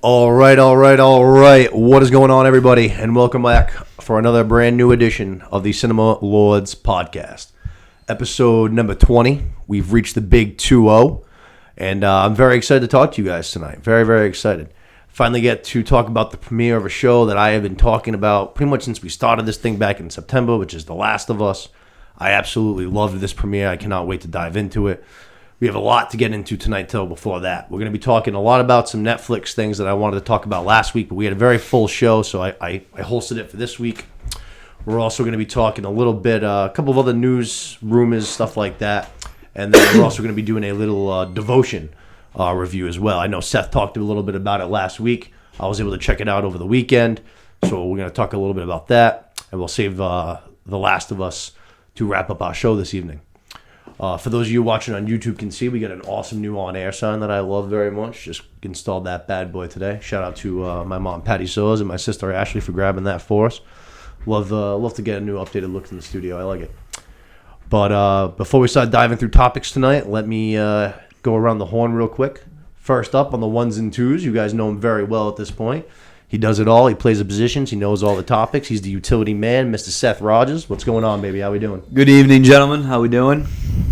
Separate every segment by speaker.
Speaker 1: All right. What is going on, everybody? And welcome back for another brand new edition of the Cinema Lords podcast. Episode number 20. We've reached the big 2-0. And I'm very excited to talk to you guys tonight. Very, very excited. Finally get to talk about the premiere of a show that I have been talking about pretty much since we started this thing back in September, which is The Last of Us. I absolutely loved this premiere. I cannot wait to dive into it. We have a lot to get into tonight, till before that. We're going to be talking a lot about some Netflix things that I wanted to talk about last week, but we had a very full show, so I hosted it for this week. We're also going to be talking a little bit, a couple of other news, rumors, stuff like that. And then we're also going to be doing a little Devotion review as well. I know Seth talked a little bit about it last week. I was able to check it out over the weekend, so we're going to talk a little bit about that. And we'll save The Last of Us to wrap up our show this evening. For those of you watching on YouTube can see, we got an awesome new on-air sign that I love very much. Just installed that bad boy today. Shout out to my mom, Patty Soers, and my sister, Ashley, for grabbing that for us. Love to get a new updated look in the studio. I like it. But before we start diving through topics tonight, let me go around the horn real quick. First up on the ones and twos, you guys know him very well at this point. He does it all. He plays the positions. He knows all the topics. He's the utility man, Mr. Seth Rogers. What's going on, baby? How we doing?
Speaker 2: Good evening, gentlemen. How we doing?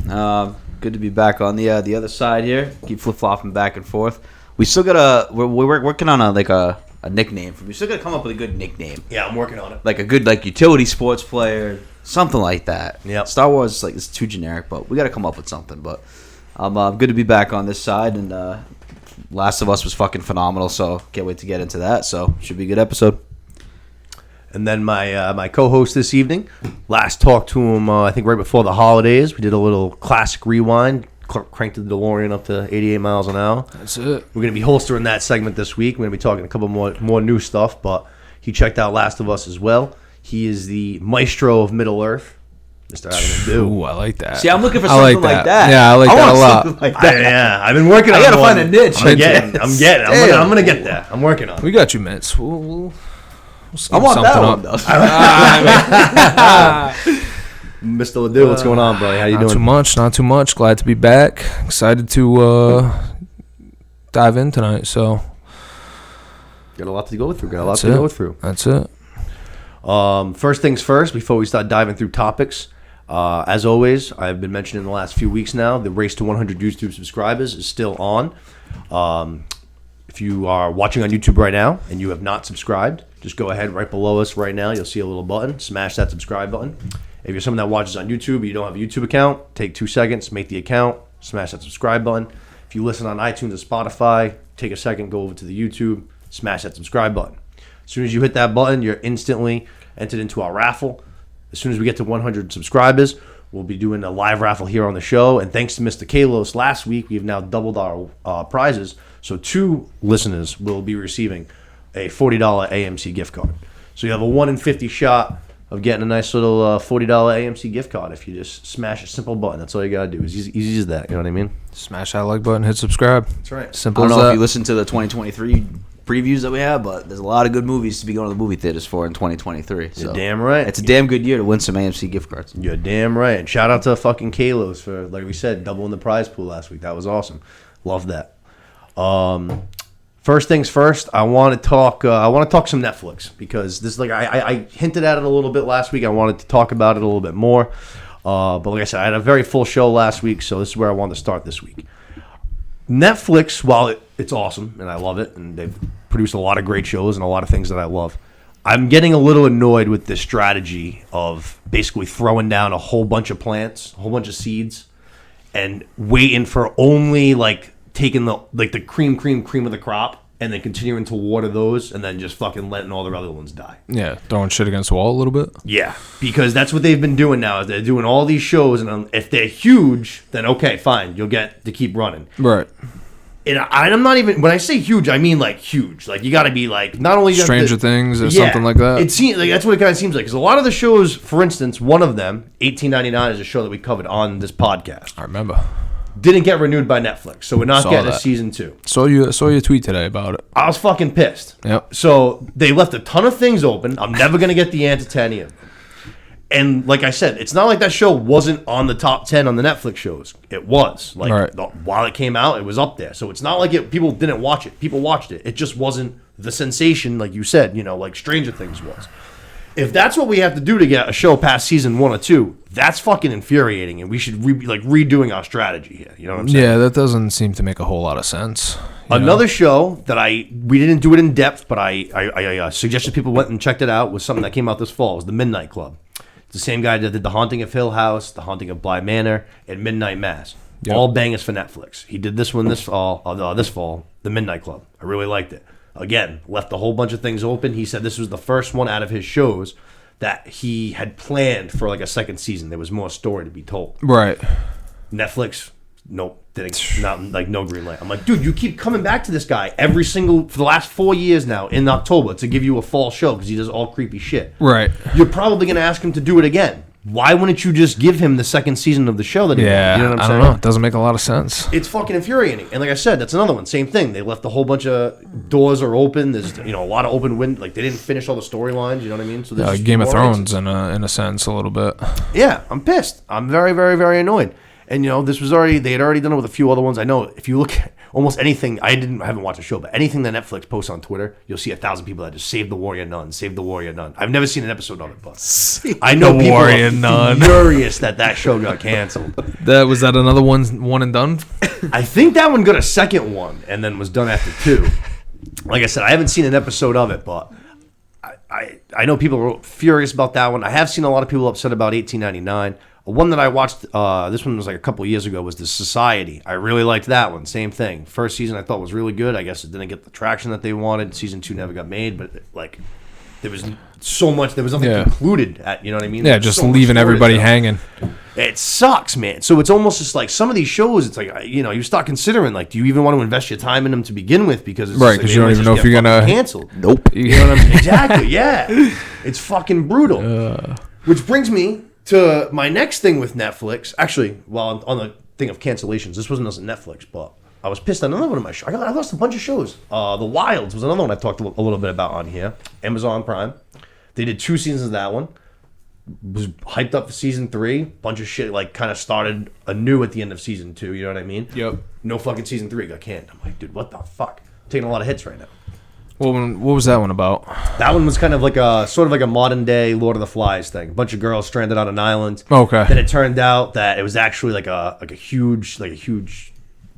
Speaker 2: Good to be back on the other side here. Keep flip-flopping back and forth. We still got we're working on a nickname. We still got to come up with a good nickname.
Speaker 1: Yeah, I'm working on it.
Speaker 2: Like a good utility sports player, something like that.
Speaker 1: Yeah.
Speaker 2: Star Wars it's too generic, but we got to come up with something. But good to be back on this side, and Last of Us was fucking phenomenal, so can't wait to get into that. So should be a good episode.
Speaker 1: And then my co-host this evening, last talked to him, I think right before the holidays. We did a little classic rewind, cranked the DeLorean up to 88 miles an hour.
Speaker 2: That's it.
Speaker 1: We're going to be holstering that segment this week. We're going to be talking a couple more new stuff, but he checked out Last of Us as well. He is the maestro of Middle-earth, Mr. Adam Adu.
Speaker 3: Ooh, I like that.
Speaker 2: See, I'm looking for something like that.
Speaker 3: Yeah, I like that a lot.
Speaker 2: Like that.
Speaker 1: Yeah, I've been working on it.
Speaker 2: I got to find a niche.
Speaker 1: I'm getting. I'm going to get there. I'm working on it.
Speaker 3: We got you, Mitch. We'll
Speaker 2: I want that one, though.
Speaker 1: Mr. Ledoux, what's going on, buddy? How you doing?
Speaker 3: Not too much. Glad to be back. Excited to dive in tonight. So
Speaker 1: Got a lot to go through.
Speaker 3: That's it.
Speaker 1: First things first, before we start diving through topics, as always, I've been mentioning in the last few weeks now, the race to 100 YouTube subscribers is still on. If you are watching on YouTube right now and you have not subscribed, just go ahead right below us right now. You'll see a little button. Smash that subscribe button. If you're someone that watches on YouTube and you don't have a YouTube account, take 2 seconds, make the account, smash that subscribe button. If you listen on iTunes or Spotify, take a second, go over to the YouTube, smash that subscribe button. As soon as you hit that button, you're instantly entered into our raffle. As soon as we get to 100 subscribers, we'll be doing a live raffle here on the show. And thanks to Mr. Kalos last week, we've now doubled our prizes. So 2 listeners will be receiving a $40 AMC gift card. So you have a 1 in 50 shot of getting a nice little $40 AMC gift card if you just smash a simple button. That's all you got to do. It's easy as that. You know what I mean?
Speaker 3: Smash that like button, hit subscribe.
Speaker 1: That's right.
Speaker 3: Simple
Speaker 2: I
Speaker 3: as
Speaker 2: don't know
Speaker 3: that.
Speaker 2: if you listen to the 2023 previews that we have, but there's a lot of good movies to be going to the movie theaters for in 2023. So
Speaker 1: You're damn right.
Speaker 2: It's a damn good year to win some AMC gift cards.
Speaker 1: You're damn right. And shout out to fucking Kalos for, like we said, doubling the prize pool last week. That was awesome. Love that. First things first, I want to talk some Netflix, because this, like I hinted at it a little bit last week. I wanted to talk about it a little bit more. But like I said, I had a very full show last week, so this is where I wanted to start this week. Netflix, while it's awesome and I love it, and they've produced a lot of great shows and a lot of things that I love, I'm getting a little annoyed with this strategy of basically throwing down a whole bunch of plants, a whole bunch of seeds, and waiting for only taking the cream of the crop and then continuing to water those and then just fucking letting all the other ones die.
Speaker 3: Yeah, throwing shit against the wall a little bit.
Speaker 1: Yeah, because that's what they've been doing now. They're doing all these shows, and if they're huge, then okay, fine, you'll get to keep running.
Speaker 3: Right.
Speaker 1: And I'm not even, when I say huge, I mean huge. You got to be not only
Speaker 3: Stranger Things or something like that.
Speaker 1: It seems that's what it kind of seems like. Because a lot of the shows, for instance, one of them, 1899, is a show that we covered on this podcast.
Speaker 3: I remember.
Speaker 1: Didn't get renewed by Netflix, so we're not getting a season 2.
Speaker 3: Saw your tweet today about it.
Speaker 1: I was fucking pissed.
Speaker 3: Yep.
Speaker 1: So they left a ton of things open. I'm never gonna get the answer to any of them. And like I said, it's not like that show wasn't on the top 10 on the Netflix shows. It was. Like,
Speaker 3: Right.
Speaker 1: While it came out, it was up there. So it's not like people didn't watch it. People watched it. It just wasn't the sensation, like you said, like Stranger Things was. If that's what we have to do to get a show past season 1 or 2, that's fucking infuriating, and we should be redoing our strategy here. You know what I'm saying?
Speaker 3: Yeah, that doesn't seem to make a whole lot of sense.
Speaker 1: Another show that we didn't do it in depth, but I suggested people went and checked it out, was something that came out this fall. It was The Midnight Club. It's the same guy that did The Haunting of Hill House, The Haunting of Bly Manor, and Midnight Mass.
Speaker 3: Yep.
Speaker 1: All bangers for Netflix. He did this one this fall, The Midnight Club. I really liked it. Again, left a whole bunch of things open. He said this was the first one out of his shows that he had planned for like a second season. There was more story to be told.
Speaker 3: Right.
Speaker 1: Netflix, nope, no green light. I'm like, dude, you keep coming back to this guy for the last 4 years now in October to give you a fall show because he does all creepy shit.
Speaker 3: Right.
Speaker 1: You're probably gonna ask him to do it again. Why wouldn't you just give him the second season of the show that he
Speaker 3: Yeah,
Speaker 1: wanted? You know what I'm
Speaker 3: I
Speaker 1: saying?
Speaker 3: don't know. It doesn't make a lot of sense.
Speaker 1: It's fucking infuriating. And like I said, that's another one. Same thing. They left a whole bunch of doors are open. There's a lot of open wind. Like they didn't finish all the storylines. You know what I mean? So there's
Speaker 3: Game of
Speaker 1: more
Speaker 3: Thrones in a sense, a little bit.
Speaker 1: Yeah, I'm pissed. I'm very, very, very annoyed. And they had already done it with a few other ones. I know if you look at almost anything, I haven't watched the show, but anything that Netflix posts on Twitter, you'll see 1,000 people that just save the warrior nun, save the warrior nun. I've never seen an episode of it, but I know people
Speaker 3: warrior
Speaker 1: are
Speaker 3: nun.
Speaker 1: furious that show got canceled.
Speaker 3: Was that another one and done?
Speaker 1: I think that one got a second one and then was done after 2. Like I said, I haven't seen an episode of it, but I know people were furious about that one. I have seen a lot of people upset about 1899. One that I watched, this one was like a couple of years ago, was The Society. I really liked that one. Same thing. First season I thought was really good. I guess it didn't get the traction that they wanted. Season 2 never got made, but there was so much. There was nothing concluded at, you know what I mean?
Speaker 3: Yeah, just leaving everybody hanging.
Speaker 1: It sucks, man. So it's almost just like some of these shows, it's like, you start considering, like, do you even want to invest your time in them to begin with? Because it's
Speaker 3: right, because you don't even know if you're going to...
Speaker 1: Canceled.
Speaker 2: Nope.
Speaker 1: You know what I'm saying? Exactly, yeah. It's fucking brutal. Which brings me to my next thing with Netflix. Actually, while on the thing of cancellations, this wasn't on Netflix, but I was pissed on another one of my shows. I lost a bunch of shows. The Wilds was another one I talked a little bit about on here. Amazon Prime. They did 2 seasons of that one. Was hyped up for season 3. Bunch of shit kind of started anew at the end of season 2. You know what I mean?
Speaker 3: Yep.
Speaker 1: No fucking season 3 got canned. I'm like, dude, what the fuck? I'm taking a lot of hits right now.
Speaker 3: What was that one about?
Speaker 1: That one was kind of like a modern day Lord of the Flies thing. A bunch of girls stranded on an island.
Speaker 3: Okay.
Speaker 1: Then it turned out that it was actually like a huge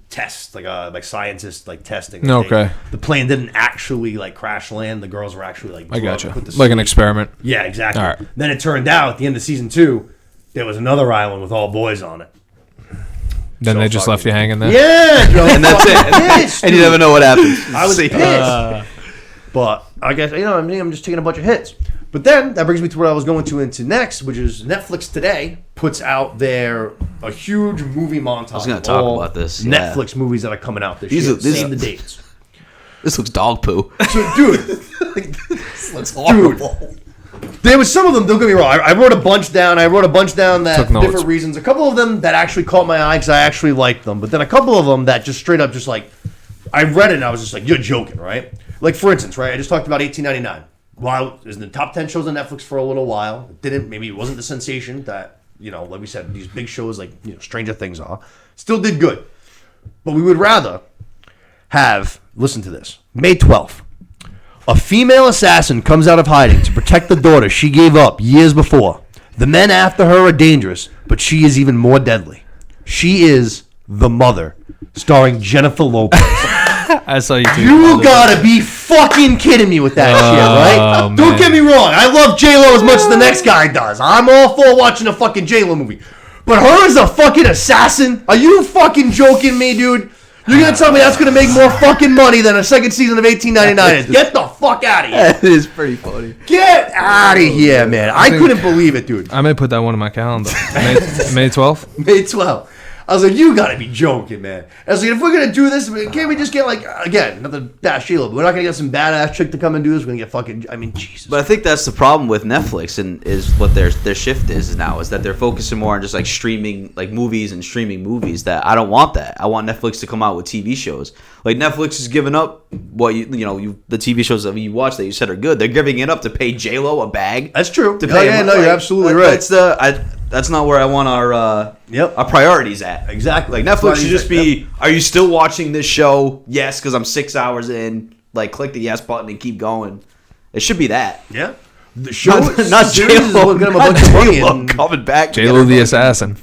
Speaker 1: test, like scientists testing.
Speaker 3: Okay.
Speaker 1: The plane didn't actually crash land. The girls were actually
Speaker 3: I gotcha. Like an experiment.
Speaker 1: Yeah, exactly.
Speaker 3: All right.
Speaker 1: Then it turned out at the end of season 2, there was another island with all boys on it.
Speaker 3: Then they just left you hanging there?
Speaker 1: Yeah, Joe.
Speaker 2: And that's it.
Speaker 1: Pissed,
Speaker 2: And you never know what happens.
Speaker 1: I was pissed. But I guess, I'm just taking a bunch of hits. But then that brings me to what I was going to into next, which is Netflix today puts out a huge movie montage. I
Speaker 2: was going to talk about this. Yeah.
Speaker 1: Netflix movies that are coming out this year. Name the dates.
Speaker 2: This looks dog poo.
Speaker 1: So, dude.
Speaker 2: This looks horrible.
Speaker 1: Dude, there was some of them, don't get me wrong. I wrote a bunch down. that for different reasons. A couple of them that actually caught my eye because I actually liked them. But then a couple of them that just straight up I read it and I was just like, you're joking, right? Like, for instance, right? I just talked about 1899. Well, it was in the top 10 shows on Netflix for a little while. Maybe it wasn't the sensation that, like we said, these big shows like, Stranger Things are. Still did good. But we would rather listen to this, May 12th. A female assassin comes out of hiding to protect the daughter she gave up years before. The men after her are dangerous, but she is even more deadly. She is The Mother, starring Jennifer Lopez.
Speaker 3: I saw you.
Speaker 1: You gotta be fucking kidding me with that shit, right?
Speaker 3: Man.
Speaker 1: Don't get me wrong. I love J-Lo as much as the next guy does. I'm all for watching a fucking J-Lo movie. But her as a fucking assassin? Are you fucking joking me, dude? You're gonna tell me that's gonna make more fucking money than a second season of 1899 is? Get the fuck out of here.
Speaker 2: That is pretty funny.
Speaker 1: Get out of here, man. I couldn't believe it, dude.
Speaker 3: I may put that one in my calendar. May 12th?
Speaker 1: May 12th. I was like, you gotta be joking, man. I was like, if we're gonna do this, can't we just get like, again, nothing bash Sheila, but we're not gonna get some badass chick to come and do this. We're gonna get fucking, I mean, Jesus.
Speaker 2: But I think that's the problem with Netflix, and is what their shift is now, is that they're focusing more on just like streaming like movies and streaming movies. That I don't want that. I want Netflix to come out with TV shows. Like Netflix is giving up what the TV shows that you watch that you said are good. They're giving it up to pay J-Lo a bag.
Speaker 1: That's true.
Speaker 2: To pay
Speaker 1: no, you're absolutely right.
Speaker 2: That's not where I want our priorities at.
Speaker 1: Exactly.
Speaker 2: Like Netflix should just be, are you still watching this show? Yes, because I'm 6 hours in. Like click the yes button and keep going. It should be that.
Speaker 1: Yeah. The show,
Speaker 2: not J-Lo,
Speaker 1: get him a bunch of money
Speaker 2: and coming back.
Speaker 3: J-Lo the assassin.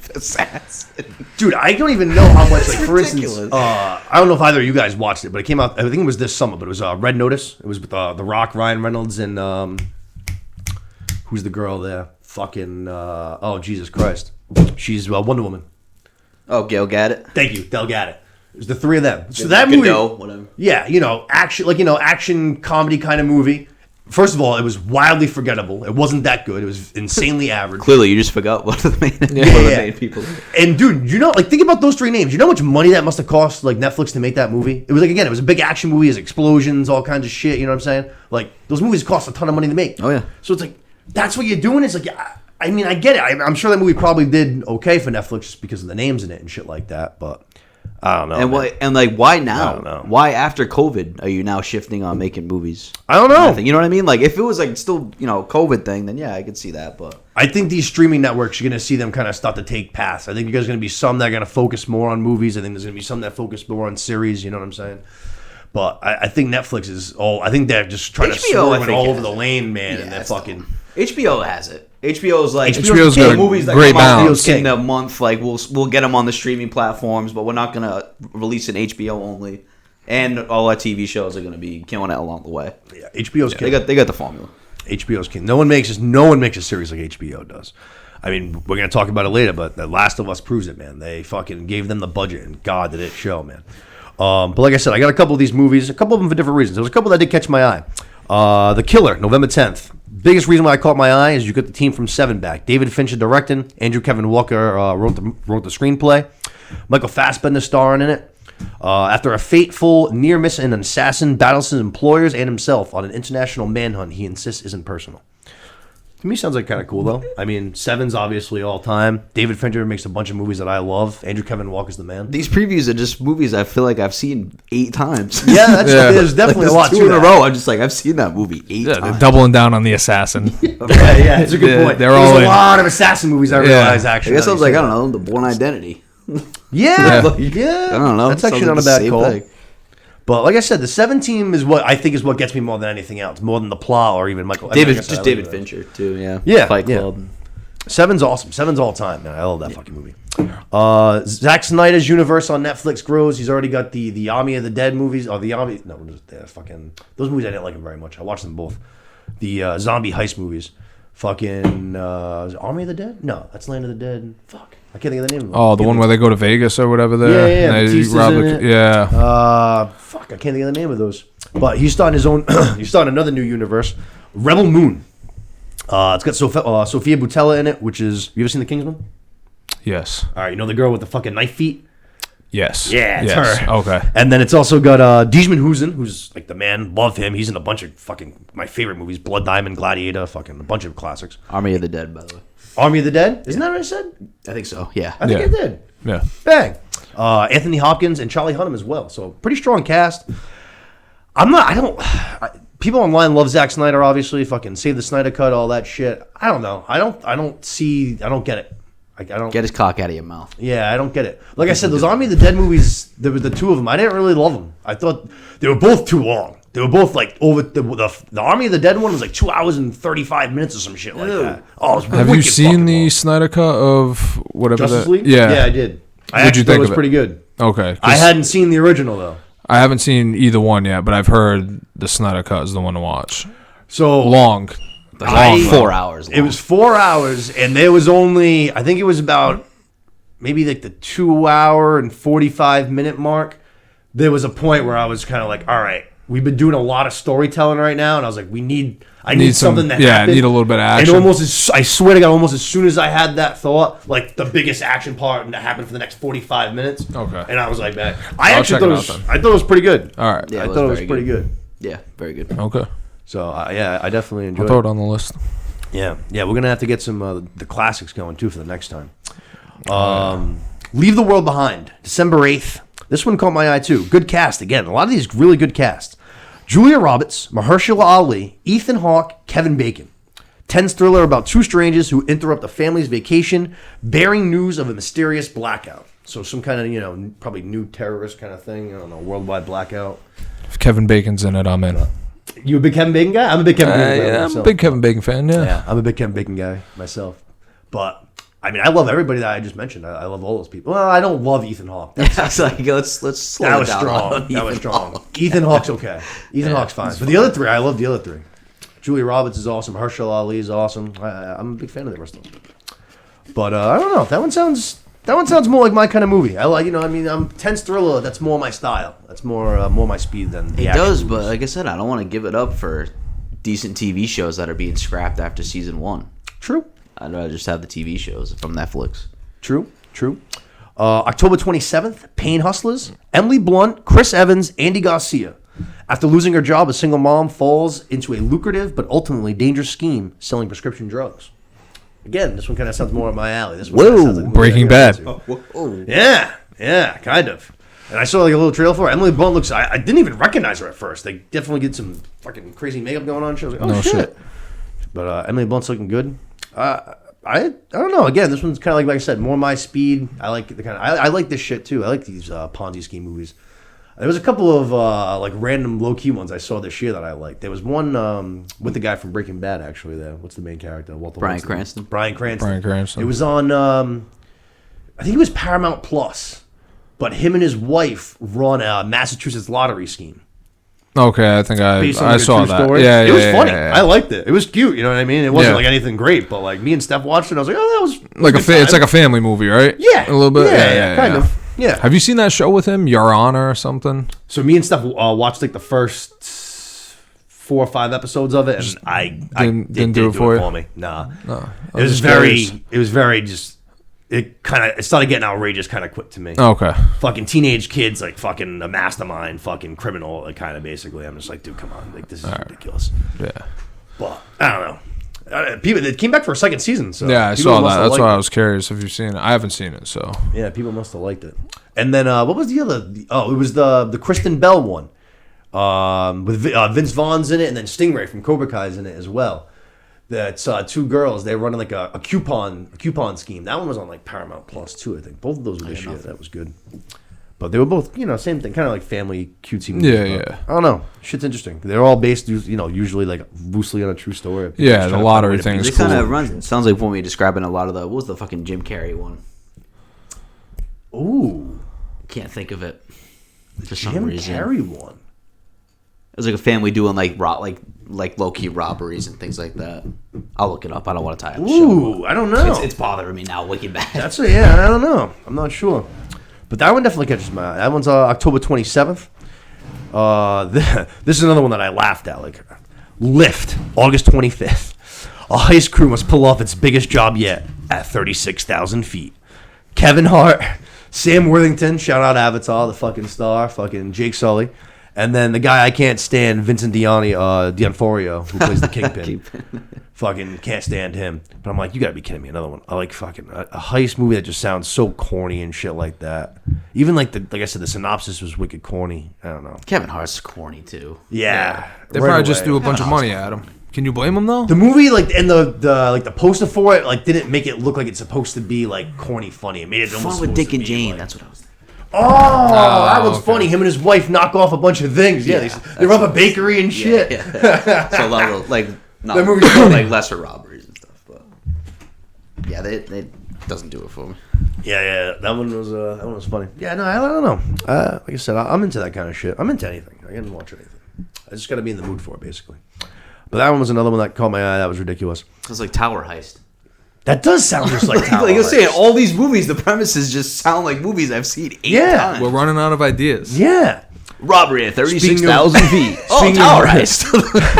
Speaker 1: Dude, I don't even know how much. Like for instance, I don't know if either of you guys watched it, but it came out. I think it was this summer, but it was Red Notice. It was with The Rock, Ryan Reynolds, and who's the girl there? Fucking oh Jesus Christ, she's Wonder Woman.
Speaker 2: Oh, Gail Gadot.
Speaker 1: Thank you, Del Gadot. It was the three of them. So that movie,
Speaker 2: whatever.
Speaker 1: Yeah, action comedy kind of movie. First of all, it was wildly forgettable. It wasn't that good. It was insanely average.
Speaker 2: Clearly, you just forgot one of the main people.
Speaker 1: And dude, think about those three names. You know how much money that must have cost, like Netflix, to make that movie? It was like, again, it was a big action movie, it was explosions, all kinds of shit. You know what I'm saying? Like those movies cost a ton of money to make.
Speaker 2: Oh yeah.
Speaker 1: So it's like that's what you're doing. It's like, I mean, I get it. I'm sure that movie probably did okay for Netflix just because of the names in it and shit like that. But I don't know.
Speaker 2: And why now?
Speaker 1: I don't know.
Speaker 2: Why after COVID are you now shifting on making movies?
Speaker 1: I don't know.
Speaker 2: You know what I mean? Like if it was like still COVID thing, then yeah, I could see that. But
Speaker 1: I think these streaming networks, you're gonna see them kind of start to take paths. I think there's gonna be some that are gonna focus more on movies. I think there's gonna be some that focus more on series. You know what I'm saying? But I think Netflix is all. I think they're just trying to swerve it all over the lane, man.
Speaker 2: Yeah,
Speaker 1: and they're fucking.
Speaker 2: HBO has it. HBO's like
Speaker 3: HBO's got a
Speaker 2: movies that
Speaker 3: great
Speaker 2: come out
Speaker 3: balance.
Speaker 2: in a month. Like we'll get them on the streaming platforms, but we're not gonna release an HBO only. And all our TV shows are gonna be killing it along the way.
Speaker 1: Yeah, HBO's king.
Speaker 2: They got the formula.
Speaker 1: HBO's king. No one makes a series like HBO does. I mean, we're gonna talk about it later, but The Last of Us proves it, man. They fucking gave them the budget, and God did it show, man. But like I said, I got a couple of these movies, a couple of them for different reasons. There was a couple that did catch my eye. The Killer, November 10th. Biggest reason why I caught my eye is you got the team from Seven back. David Fincher directing. Andrew Kevin Walker wrote the screenplay. Michael Fassbender starring in it. After a fateful near miss, an assassin battles his employers and himself on an international manhunt he insists isn't personal. To me, sounds like kind of cool, though. I mean, Seven's obviously all time. David Fincher makes a bunch of movies that I love. Andrew Kevin Walker's the man.
Speaker 2: These previews are just movies I feel like I've seen 8 times.
Speaker 1: Yeah, there's definitely a lot to
Speaker 2: 2 in a row. I'm just like, I've seen that movie 8 times.
Speaker 3: They're doubling down on the assassin.
Speaker 1: Yeah, it's a good point.
Speaker 3: There's
Speaker 1: a lot of assassin movies I realize, actually.
Speaker 2: I guess I was like, I don't know, The Bourne Identity.
Speaker 1: Yeah.
Speaker 2: I don't know.
Speaker 1: That's actually not a bad call. But like I said, the Seven team is what gets me more than anything else, more than the plot or even Michael.
Speaker 2: David Fincher too,
Speaker 1: yeah.
Speaker 2: Fight Club.
Speaker 1: Seven's awesome. Seven's all time, man. I love that fucking movie. Zack Snyder's universe on Netflix grows. He's already got the Army of the Dead movies, or the Army. No, fucking those movies I didn't like them very much. I watched them both. The zombie heist movies. Fucking Army of the Dead? No, that's Land of the Dead. Fuck. I can't think of the name of it.
Speaker 3: Oh, the one where they go to Vegas or whatever there?
Speaker 1: Yeah. Fuck, I can't think of the name of those. But he's starting his own, he's starting another new universe. Rebel Moon. It's got Sophia Boutella in it, which is, you ever seen The Kingsman?
Speaker 3: Yes.
Speaker 1: All right, you know the girl with the fucking knife feet?
Speaker 3: Yes.
Speaker 1: Yeah, it's her.
Speaker 3: Okay.
Speaker 1: And then it's also got Dijman Husin, who's like the man. Love him. He's in a bunch of fucking my favorite movies: Blood Diamond, Gladiator, fucking a bunch of classics.
Speaker 2: Army of the Dead, by the way.
Speaker 1: Army of the Dead? Isn't that what I said?
Speaker 2: I think so. Yeah.
Speaker 1: I think I did.
Speaker 3: Yeah.
Speaker 1: Bang. Anthony Hopkins and Charlie Hunnam as well. So pretty strong cast. People online love Zack Snyder, obviously. Fucking Save the Snyder Cut, all that shit. I don't know. I don't get it. I don't
Speaker 2: get his cock out of your mouth.
Speaker 1: Yeah, I don't get it. Like I said, those Army of the Dead movies, there were the two of them. I didn't really love them. I thought they were both too long. They were both like over the Army of the Dead one was like 2 hours and 35 minutes or some shit like that. Oh, it was
Speaker 3: have you seen the Snyder Cut of whatever
Speaker 1: Justice
Speaker 3: that?
Speaker 1: League?
Speaker 3: Yeah,
Speaker 1: I did.
Speaker 3: What'd you think
Speaker 1: thought it was
Speaker 3: of it?
Speaker 1: pretty good.
Speaker 3: Okay,
Speaker 1: I hadn't seen the original though.
Speaker 3: I haven't seen either one yet, but I've heard the Snyder Cut is the one to watch.
Speaker 1: So
Speaker 3: long.
Speaker 2: 4 hours long.
Speaker 1: It was 4 hours, and there was only, I think it was about maybe like the 2 hour and 45 minute mark. There was a point where I was kind of like, all right, we've been doing a lot of storytelling right now, and I was like, I need something that
Speaker 3: I
Speaker 1: happened.
Speaker 3: need a little bit of action.
Speaker 1: And I swear to God, almost as soon as I had that thought, like the biggest action part that happened for the next 45 minutes.
Speaker 3: Okay.
Speaker 1: And I was like, man,
Speaker 3: I'll check it out
Speaker 1: I thought it was pretty good.
Speaker 3: All right.
Speaker 2: Yeah,
Speaker 1: I thought it was pretty good.
Speaker 2: Yeah, very good.
Speaker 3: Okay.
Speaker 1: So I definitely enjoyed
Speaker 3: I'll throw it on the list.
Speaker 1: Yeah, we're gonna have to get some the classics going too for the next time. Leave the World Behind, December 8th. This one caught my eye too. Good cast again. A lot of these really good casts. Julia Roberts, Mahershala Ali, Ethan Hawke, Kevin Bacon. Tense thriller about two strangers who interrupt a family's vacation, bearing news of a mysterious blackout. So some kind of probably new terrorist kind of thing. I don't know, worldwide blackout.
Speaker 3: If Kevin Bacon's in it, I'm in.
Speaker 1: You a big Kevin Bacon guy? I'm a big Kevin Bacon guy.
Speaker 3: Yeah, I'm
Speaker 1: myself.
Speaker 3: a big Kevin Bacon fan. Yeah.
Speaker 1: I'm a big Kevin Bacon guy myself. But I mean, I love everybody that I just mentioned. I love all those people. Well, I don't love Ethan Hawke.
Speaker 2: I was like, let's slow
Speaker 1: That
Speaker 2: it
Speaker 1: was
Speaker 2: down.
Speaker 1: strong. That was strong. Ethan Hawke's okay. Ethan Hawke's fine. But the other three, I love the other three. Julia Roberts is awesome. Mahershala Ali is awesome. I'm a big fan of the rest of them. But I don't know. That one sounds more like my kind of movie. I like, I'm tense thriller. That's more my style. That's more my speed than the
Speaker 2: It
Speaker 1: action
Speaker 2: does,
Speaker 1: movies.
Speaker 2: but like I said, I don't want to give it up for decent TV shows that are being scrapped after season 1.
Speaker 1: True.
Speaker 2: I'd rather just have the TV shows from Netflix.
Speaker 1: True. October 27th, Pain Hustlers. Emily Blunt, Chris Evans, Andy Garcia. After losing her job, a single mom falls into a lucrative but ultimately dangerous scheme selling prescription drugs. Again, this one kind of sounds more up my alley. This one kinda sounds like a movie
Speaker 3: Breaking
Speaker 1: I
Speaker 3: Bad.
Speaker 1: gotta get to. Yeah, kind of. And I saw like a little trailer for her. Emily Blunt looks. I didn't even recognize her at first. They definitely get some fucking crazy makeup going on. She was like, oh
Speaker 3: No
Speaker 1: shit.
Speaker 3: shit.
Speaker 1: But Emily Blunt's looking good. I don't know. Again, this one's kind of like I said, more my speed. I like the kind of. I like this shit too. I like these Ponzi scheme movies. There was a couple of like random low key ones I saw this year that I liked. There was one with the guy from Breaking Bad actually. There, what's the main character?
Speaker 2: Bryan Cranston.
Speaker 1: Bryan Cranston.
Speaker 3: Cranston.
Speaker 1: It was on. I think it was Paramount Plus, but him and his wife run a Massachusetts lottery scheme.
Speaker 3: Okay, I think I
Speaker 1: Based on, like, a
Speaker 3: saw
Speaker 1: true
Speaker 3: that.
Speaker 1: story.
Speaker 3: Yeah,
Speaker 1: it was funny.
Speaker 3: yeah.
Speaker 1: I liked it. It was cute. You know what I mean? It wasn't
Speaker 3: Yeah.
Speaker 1: like anything great, but like me and Steph watched it. I was like, oh, that was
Speaker 3: Like
Speaker 1: good
Speaker 3: it's
Speaker 1: time.
Speaker 3: like a family movie, right?
Speaker 1: Yeah,
Speaker 3: a little bit.
Speaker 1: Yeah, kind of. Yeah.
Speaker 3: Have you seen that show with him, Your Honor or something?
Speaker 1: So me and Steph watched like the first 4 or 5 episodes of it, and I
Speaker 3: didn't do it for you?
Speaker 1: me. Nah,
Speaker 3: No,
Speaker 1: it was very just. It started getting outrageous kind of quick to me.
Speaker 3: Okay.
Speaker 1: Fucking teenage kids, like fucking a mastermind, fucking criminal, like, kind of basically. I'm just like, dude, come on, like this is ridiculous.
Speaker 3: Yeah.
Speaker 1: But I don't know. People, it came back for a second season. So
Speaker 3: Yeah, I
Speaker 1: people
Speaker 3: saw
Speaker 1: must
Speaker 3: that.
Speaker 1: have
Speaker 3: That's
Speaker 1: liked
Speaker 3: why
Speaker 1: it.
Speaker 3: I was curious if you've seen it. I haven't seen it, so.
Speaker 1: Yeah, people must have liked it. And then what was the other? Oh, it was the Kristen Bell one. With Vince Vaughn's in it, and then Stingray from Cobra Kai's in it as well. That's 2 girls. They're running like a coupon scheme. That one was on like Paramount Plus too, I think. Both of those were this year. That was good. But they were both, same thing, kind of like family cutesy movies.
Speaker 3: Yeah,
Speaker 1: but
Speaker 3: yeah.
Speaker 1: I don't know. Shit's interesting. They're all based, usually like loosely on a true story. People
Speaker 3: Yeah,
Speaker 1: just
Speaker 3: the
Speaker 1: trying to
Speaker 3: lottery
Speaker 1: find a way to
Speaker 3: thing
Speaker 1: be
Speaker 3: is
Speaker 2: They kind
Speaker 3: cool.
Speaker 2: of runs. Sounds like when we describing a lot of the. What was the fucking Jim Carrey one?
Speaker 1: Ooh,
Speaker 2: Can't think of it for
Speaker 1: Jim
Speaker 2: some reason.
Speaker 1: Carrey one.
Speaker 2: It was like a family doing like low key robberies and things like that. I'll look it up. I don't want to tie up the show.
Speaker 1: Ooh, I don't know.
Speaker 2: It's bothering me now. Wicked bad.
Speaker 1: I don't know. I'm not sure. But that one definitely catches my eye. That one's October 27th. This is another one that I laughed at. Like, Lyft, August 25th. A heist crew must pull off its biggest job yet at 36,000 feet. Kevin Hart, Sam Worthington, shout out Avatar, the fucking star, fucking Jake Sully. And then the guy I can't stand, Vincent D'Onofrio, who plays the Kingpin. Fucking can't stand him. But I'm like, you gotta be kidding me. Another one. I like fucking a heist movie that just sounds so corny and shit like that. Even like I said, the synopsis was wicked corny. I don't know.
Speaker 2: Kevin Hart's corny too.
Speaker 1: Yeah.
Speaker 3: They
Speaker 1: right
Speaker 3: probably just
Speaker 1: away.
Speaker 3: threw a bunch of money at him. Can you blame him though?
Speaker 1: The movie, like, and the poster for it, like, didn't make it look like it's supposed to be like corny funny. It made it almost
Speaker 2: Fun with
Speaker 1: supposed
Speaker 2: Dick
Speaker 1: to
Speaker 2: and
Speaker 1: be,
Speaker 2: Jane.
Speaker 1: like-
Speaker 2: That's what I was thinking.
Speaker 1: Oh, that one's
Speaker 3: okay.
Speaker 1: funny. Him and his wife knock off a bunch of things. Yeah, they rob a bakery and shit.
Speaker 2: Yeah. So a lot of not
Speaker 1: That movie's funny.
Speaker 2: like lesser robberies and stuff, but yeah, they doesn't do it for me.
Speaker 1: Yeah, that one was funny. Yeah, no, I don't know. Like I said, I'm into that kind of shit. I'm into anything. I can watch anything. I just got to be in the mood for it, basically. But that one was another one that caught my eye. That was ridiculous.
Speaker 2: It's like Tower Heist.
Speaker 1: That does sound just like Tower
Speaker 2: Like you're
Speaker 1: Heist.
Speaker 2: saying, all these movies, the premises just sound like movies I've seen 8 times.
Speaker 3: We're running out of ideas.
Speaker 1: Yeah.
Speaker 2: Robbery at 36,000 feet. Tower heist.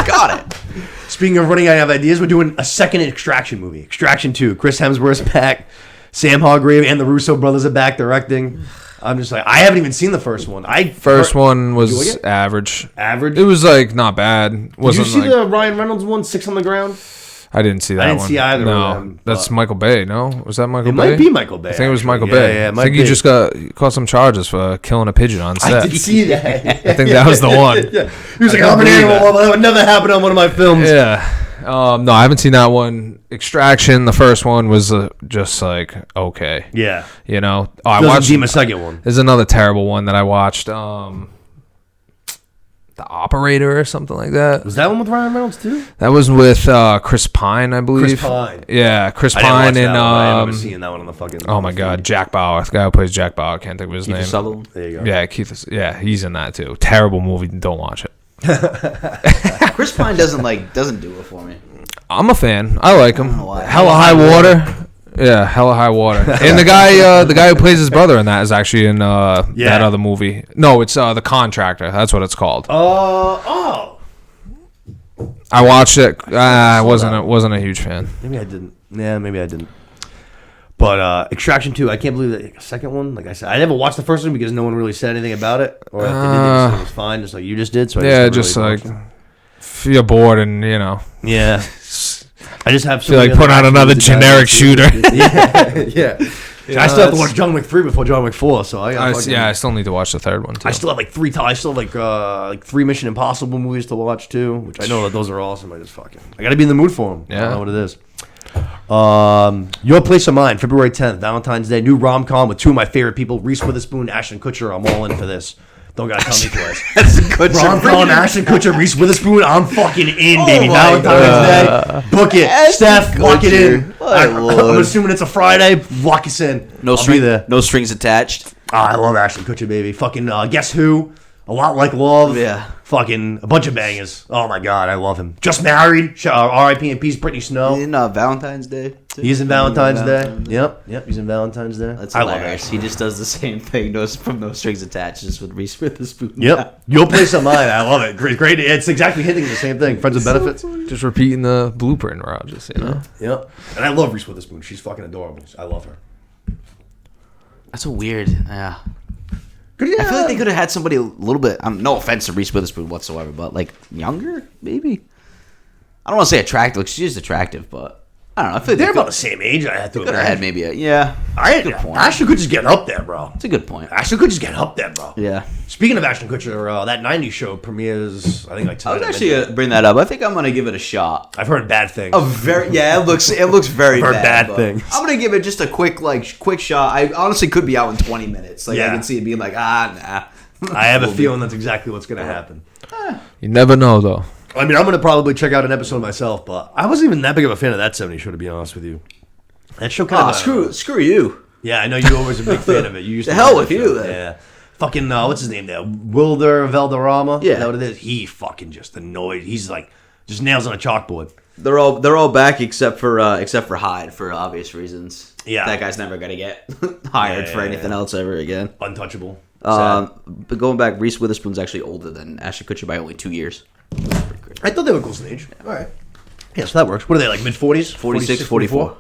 Speaker 2: Got it.
Speaker 1: Speaking of running out of ideas, we're doing a second Extraction movie. Extraction 2. Chris Hemsworth's back. Sam Hargrave and the Russo brothers are back directing. I'm just like, I haven't even seen the first one.
Speaker 3: First one was average.
Speaker 1: Average?
Speaker 3: It was like not bad.
Speaker 1: Did you see the Ryan Reynolds one, Six on the Ground?
Speaker 3: I didn't see that one.
Speaker 1: I didn't see either of them.
Speaker 3: That's Michael Bay, no? Was that Michael Bay?
Speaker 1: It might be Michael Bay.
Speaker 3: I think it was Michael
Speaker 1: Yeah,
Speaker 3: Bay.
Speaker 1: yeah,
Speaker 3: I think he just caught some charges for killing a pigeon on set.
Speaker 1: I did see that.
Speaker 3: I think that was the one.
Speaker 1: Yeah. He was like, I'm an animal. That would never happen on one of my films.
Speaker 3: Yeah. No, I haven't seen that one. Extraction, the first one was just like, okay.
Speaker 1: Yeah.
Speaker 3: You know? Oh, I
Speaker 1: Doesn't
Speaker 3: watched
Speaker 1: deem a second one.
Speaker 3: There's another terrible one that I watched. The Operator or something like that.
Speaker 1: Was that one with Ryan Reynolds too?
Speaker 3: That was with Chris Pine, I believe.
Speaker 1: Chris Pine.
Speaker 3: Yeah, Chris
Speaker 1: I didn't
Speaker 3: Pine
Speaker 1: watch that
Speaker 3: and
Speaker 1: one. I remember seeing that one on the fucking.
Speaker 3: oh my god, Jack Bauer, the guy who plays Jack Bauer. I can't think of his name.
Speaker 2: Sutherland.
Speaker 1: There you go.
Speaker 3: Yeah, Keith. Yeah, he's in that too. Terrible movie. Don't watch it.
Speaker 2: Chris Pine doesn't do it for me.
Speaker 3: I'm a fan. I like him.
Speaker 2: why.
Speaker 3: Hella High Water. Yeah, Hella High Water. And the guy who plays his brother in that is actually in that other movie. No, it's The Contractor. That's what it's called.
Speaker 1: Oh.
Speaker 3: I watched it. I wasn't a huge fan.
Speaker 1: Maybe I didn't. Yeah, maybe I didn't. But Extraction 2, I can't believe that second one. Like I said, I never watched the first one because no one really said anything about it, or if they did, they said it was fine, just like you just did. So
Speaker 3: just like if you're bored and
Speaker 1: yeah. I just have.
Speaker 3: Feel like put on another generic shooter.
Speaker 1: yeah. I still have to watch John Wick 3 before John Wick 4, so I
Speaker 3: still need to watch the third one too.
Speaker 1: I still have like three Mission Impossible movies to watch too, which I know that those are awesome. I got to be in the mood for them.
Speaker 3: Yeah.
Speaker 1: I don't know what it is. Your Place of Mine, February 10th, Valentine's Day, new rom-com with two of my favorite people, Reese Witherspoon, Ashton Kutcher. I'm all in for this. Don't gotta tell me twice.
Speaker 2: That's a good
Speaker 1: rom-com, Ashton Kutcher, Reese Witherspoon. I'm fucking in, baby. Valentine's Day, book it. Steph, lock it in. I'm assuming it's a Friday. Lock us in.
Speaker 2: No strings attached.
Speaker 1: I love Ashton Kutcher, baby. Fucking Guess Who? A Lot Like Love.
Speaker 2: Yeah.
Speaker 1: Fucking a bunch of bangers. Oh my god, I love him. Just Married. R.I.P. and Peace, Brittany Snow.
Speaker 2: He's in Valentine's Day. Too.
Speaker 1: He's in Valentine's Day. Yep. He's in Valentine's Day.
Speaker 2: That's hilarious. He just does the same thing. From No Strings Attached, just with Reese Witherspoon.
Speaker 1: Yep. Your Place of Mine. I love it. Great. It's exactly hitting the same thing. Friends with Benefits.
Speaker 3: Just repeating the blueprint, Rogers.
Speaker 1: Yep. And I love Reese Witherspoon. She's fucking adorable. I love her.
Speaker 2: That's a weird. Yeah. I feel like they could have had somebody a little bit. No offense to Reese Witherspoon whatsoever, but like younger, maybe. I don't want to say attractive. Like she's attractive, but I don't know. I feel like
Speaker 1: they're about the same age. I have to
Speaker 2: could have had maybe a good point.
Speaker 1: Ashton Kutcher's getting up there, bro.
Speaker 2: It's a good point.
Speaker 1: Ashton Kutcher's getting up there, bro.
Speaker 2: Yeah.
Speaker 1: Speaking of Ashton Kutcher, that '90s show premieres. I think like tonight.
Speaker 2: I was actually gonna bring that up. I think I'm gonna give it a shot.
Speaker 1: I've heard bad things.
Speaker 2: It looks very
Speaker 1: bad things.
Speaker 2: I'm gonna give it just a quick shot. I honestly could be out in 20 minutes. Like I can see it being like nah.
Speaker 1: I have a feeling that's exactly what's gonna happen.
Speaker 3: You never know, though.
Speaker 1: I mean, I'm going to probably check out an episode myself, but I wasn't even that big of a fan of that 70s show, to be honest with you. That show kind of...
Speaker 2: Screw you.
Speaker 1: Yeah, I know you were always a big fan of it. You used
Speaker 2: the hell with you, then.
Speaker 1: Yeah. Fucking, what's his name there? Wilder Valderrama?
Speaker 2: Yeah.
Speaker 1: Is that what it is? He fucking just annoyed. He's like, just nails on a chalkboard.
Speaker 2: They're all back except for Hyde for obvious reasons.
Speaker 1: Yeah.
Speaker 2: That guy's never going to get hired for anything else ever again.
Speaker 1: Untouchable.
Speaker 2: But going back, Reese Witherspoon's actually older than Ashton Kutcher by only 2 years.
Speaker 1: I thought they were close in age. All right. Yeah, so that works. What are they, like mid-40s?
Speaker 2: 46, 44.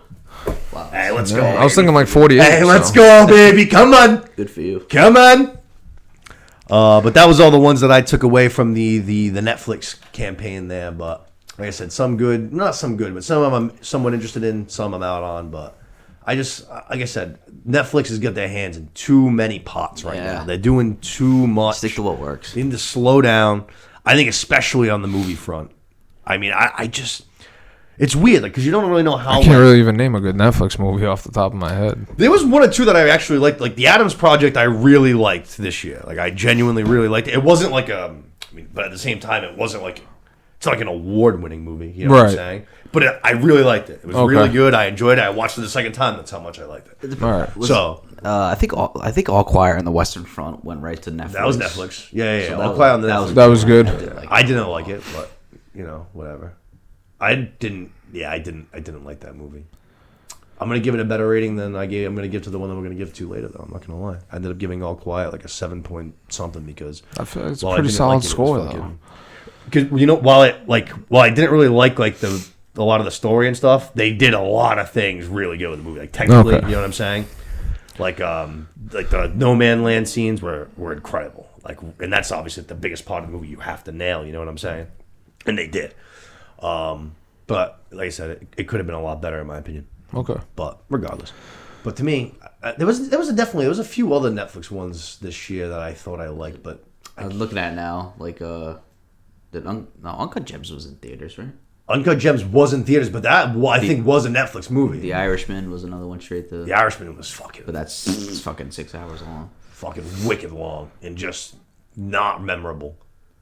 Speaker 1: Wow. Hey, let's go.
Speaker 3: I was thinking like 48.
Speaker 1: Hey, let's go, baby. Come on.
Speaker 2: Good for you.
Speaker 1: Come on. But that was all the ones that I took away from the Netflix campaign there. But like I said, some good, not some good, but some of them I'm somewhat interested in, some I'm out on. But I just, like I said, Netflix has got their hands in too many pots right now. They're doing too much.
Speaker 2: Stick to what works.
Speaker 1: They need to slow down. I think especially on the movie front. I mean, I just... It's weird, like, because you don't really know how...
Speaker 3: I can't really even name a good Netflix movie off the top of my head.
Speaker 1: There was one or two that I actually liked. Like, The Addams Project I really liked this year. Like, I genuinely really liked it. It wasn't like a... I mean, but at the same time, it wasn't like... It's like an award-winning movie, you know what I'm saying? But I really liked it. It was really good. I enjoyed it. I watched it the second time. That's how much I liked it.
Speaker 3: All right.
Speaker 1: So...
Speaker 2: I think All Quiet on the Western Front went right to Netflix.
Speaker 1: That was Netflix. Yeah.
Speaker 2: So
Speaker 1: All Quiet on the Netflix.
Speaker 3: That was good.
Speaker 1: I didn't like it, but whatever. I didn't like that movie. I'm gonna give it a better rating than I'm gonna give to the one that we're gonna give to later. Though I'm not gonna lie, I ended up giving All Quiet like a 7 point something because
Speaker 3: I feel like it's a pretty solid score though.
Speaker 1: Because while I didn't really like a lot of the story and stuff, they did a lot of things really good with the movie. Like technically, you know what I'm saying? Like the No Man Land scenes were incredible. And that's obviously the biggest part of the movie you have to nail. You know what I'm saying? And they did. But like I said, it could have been a lot better in my opinion.
Speaker 3: Okay.
Speaker 1: But regardless, to me, there was a few other Netflix ones this year that I thought I liked, but
Speaker 2: I was looking at it now, like Uncut Gems was in theaters, right?
Speaker 1: Uncut Gems was in theaters, but that I think was a Netflix movie.
Speaker 2: The Irishman was another one straight to.
Speaker 1: The Irishman was fucking.
Speaker 2: But it's fucking 6 hours long.
Speaker 1: Fucking wicked long and just not memorable.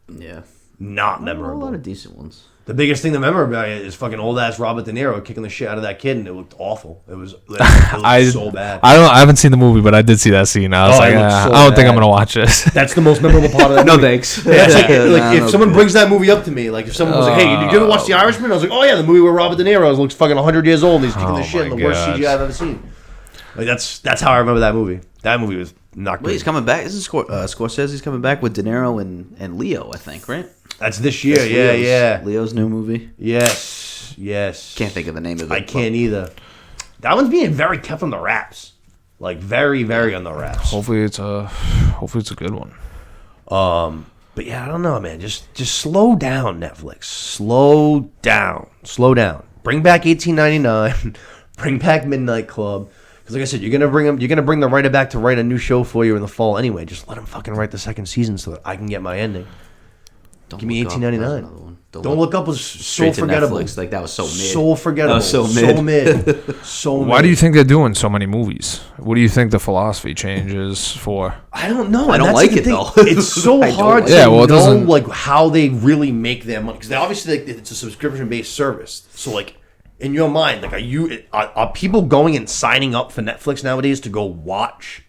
Speaker 2: Yeah.
Speaker 1: Not memorable.
Speaker 2: A lot of decent ones.
Speaker 1: The biggest thing to remember about it is fucking old ass Robert De Niro kicking the shit out of that kid, and it looked awful. It looked so bad.
Speaker 3: I haven't seen the movie, but I did see that scene. I was like, I don't think I'm gonna watch this.
Speaker 1: That's the most memorable part of that.
Speaker 2: No
Speaker 1: movie.
Speaker 2: thanks.
Speaker 1: That's if someone brings that movie up to me, like if someone was like, "Hey, did you ever watch The Irishman?" I was like, "Oh yeah, the movie where Robert De Niro looks fucking 100 years old and he's kicking the shit in the worst CGI I've ever seen." Like that's how I remember that movie. That movie was not good.
Speaker 2: Wait, he's coming back. Isn't Scorsese's coming back with De Niro and Leo? I think, right?
Speaker 1: That's this year. Yeah.
Speaker 2: Leo's new movie.
Speaker 1: Yes.
Speaker 2: Can't think of the name of it.
Speaker 1: I can't either. That one's being very kept on the wraps, like very, very on the wraps.
Speaker 3: Hopefully it's a good one.
Speaker 1: But yeah, I don't know, man. Just slow down, Netflix. Slow down. Bring back 1899. Bring back Midnight Club. Because like I said, you're gonna bring the writer back to write a new show for you in the fall anyway. Just let him fucking write the second season so that I can get my ending. Give me 1899. Don't Look Up was so forgettable.
Speaker 2: Netflix. Like that was so mid.
Speaker 1: So forgettable.
Speaker 2: That was so mid.
Speaker 1: So mid.
Speaker 3: Why do you think they're doing so many movies? What do you think the philosophy changes for?
Speaker 1: I don't know.
Speaker 2: I don't like it though.
Speaker 1: It's so hard to know like how they really make their money because obviously it's a subscription based service. So like in your mind, like are people going and signing up for Netflix nowadays to go watch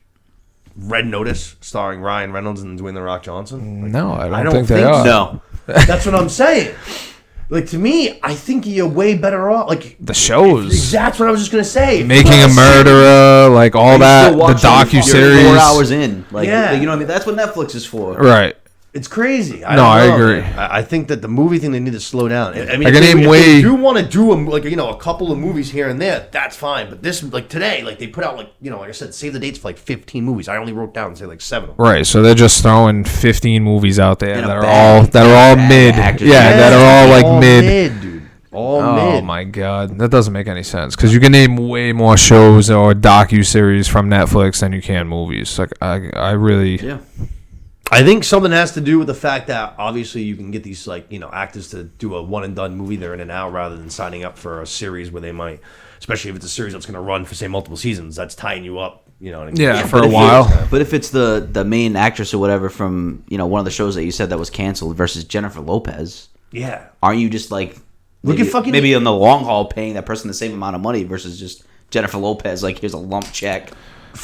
Speaker 1: Red Notice starring Ryan Reynolds and Dwayne The Rock Johnson? Like,
Speaker 3: no, I don't think they are.
Speaker 2: No.
Speaker 1: That's what I'm saying. Like to me, I think you're way better off. Like
Speaker 3: the shows.
Speaker 1: That's what I was just gonna say.
Speaker 3: Making a Murderer, like all that, the docu-series.
Speaker 2: 4 hours in, like
Speaker 1: yeah.
Speaker 2: You know what I mean. That's what Netflix is for.
Speaker 3: Right.
Speaker 1: It's crazy.
Speaker 3: I agree.
Speaker 1: I think that the movie thing they need to slow down. I mean,
Speaker 3: if
Speaker 1: they do want to do a couple of movies here and there, that's fine. But this, like today, like they put out like I said, save the dates for like 15 movies. I only wrote down say like 7 of them.
Speaker 3: Right. So they're just throwing 15 movies out there that are all mid.
Speaker 2: Actors.
Speaker 3: Yeah, that are all like mid.
Speaker 1: Dude. All
Speaker 3: mid.
Speaker 1: mid.
Speaker 3: My God, that doesn't make any sense because you can name way more shows or docu-series from Netflix than you can movies. Like I really.
Speaker 2: Yeah.
Speaker 1: I think something has to do with the fact that obviously you can get these actors to do a one and done movie. They're in and out rather than signing up for a series where they might, especially if it's a series that's going to run for say multiple seasons. That's tying you up. You know what I mean?
Speaker 3: Yeah, for a while.
Speaker 2: But if it's the main actress or whatever from one of the shows that you said that was canceled versus Jennifer Lopez,
Speaker 1: yeah,
Speaker 2: aren't you just like maybe in the long haul paying that person the same amount of money versus just Jennifer Lopez? Like here's a lump check.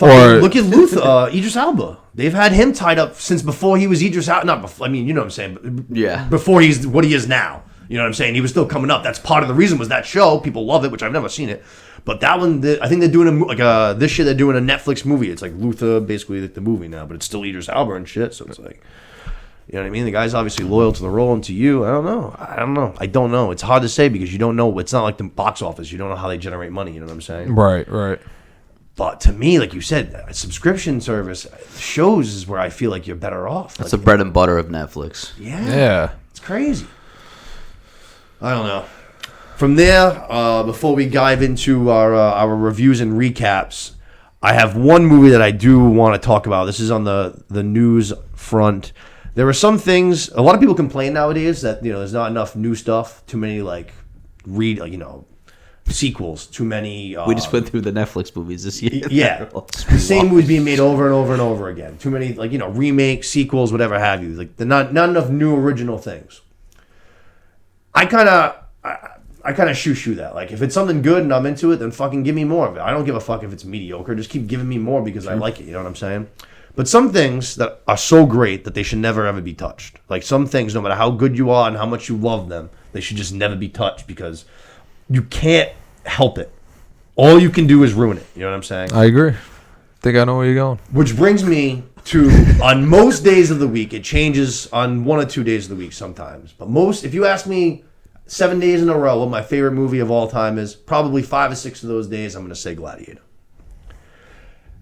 Speaker 1: Or look at Luther, Idris Elba. They've had him tied up since before he was Idris Elba. Not before. I mean, you know what I'm saying. But
Speaker 2: yeah.
Speaker 1: Before he's what he is now. You know what I'm saying. He was still coming up. That's part of the reason was that show. People love it, which I've never seen it. But that one, I think they're doing this year. They're doing a Netflix movie. It's like Luther, basically like the movie now, but it's still Idris Elba and shit. So it's like, you know what I mean. The guy's obviously loyal to the role and to you. I don't know. It's hard to say because you don't know. It's not like the box office. You don't know how they generate money. You know what I'm saying?
Speaker 3: Right.
Speaker 1: But to me, like you said, a subscription service, shows is where I feel like you're better off.
Speaker 2: That's the bread and butter of Netflix.
Speaker 1: Yeah. It's crazy. I don't know. From there, before we dive into our reviews and recaps, I have one movie that I do want to talk about. This is on the news front. There are some things, a lot of people complain nowadays that, there's not enough new stuff, too many, sequels, too many.
Speaker 2: We just went through the Netflix movies this year.
Speaker 1: Yeah, the same movies being made over and over and over again. Too many, remakes, sequels, whatever have you. Like, not enough new original things. I kind of shoo that. Like, if it's something good and I'm into it, then fucking give me more of it. I don't give a fuck if it's mediocre. Just keep giving me more because I like it. You know what I'm saying? But some things that are so great that they should never ever be touched. Like some things, no matter how good you are and how much you love them, they should just never be touched because you can't help it. all you can do is ruin it. You know what I'm saying?
Speaker 3: I agree. Think I know where you're going.
Speaker 1: Which brings me to, on most days of the week, it changes on 1 or 2 days of the week sometimes. But if you ask me 7 days in a row what my favorite movie of all time is, probably 5 or 6 of those days I'm going to say Gladiator.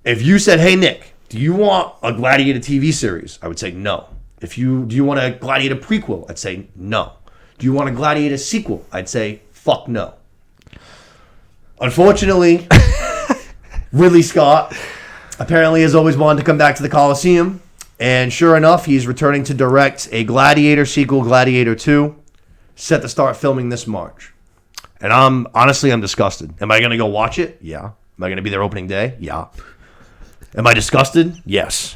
Speaker 1: If you said, hey, Nick, do you want a Gladiator TV series? I would say no. Do you want a Gladiator prequel? I'd say no. Do you want a Gladiator sequel? I'd say fuck no. Unfortunately, Ridley Scott apparently has always wanted to come back to the Coliseum, and sure enough, he's returning to direct a Gladiator sequel, Gladiator 2, set to start filming this March. And I'm disgusted. Am I going to go watch it? Yeah. Am I going to be there opening day? Yeah. Am I disgusted? Yes.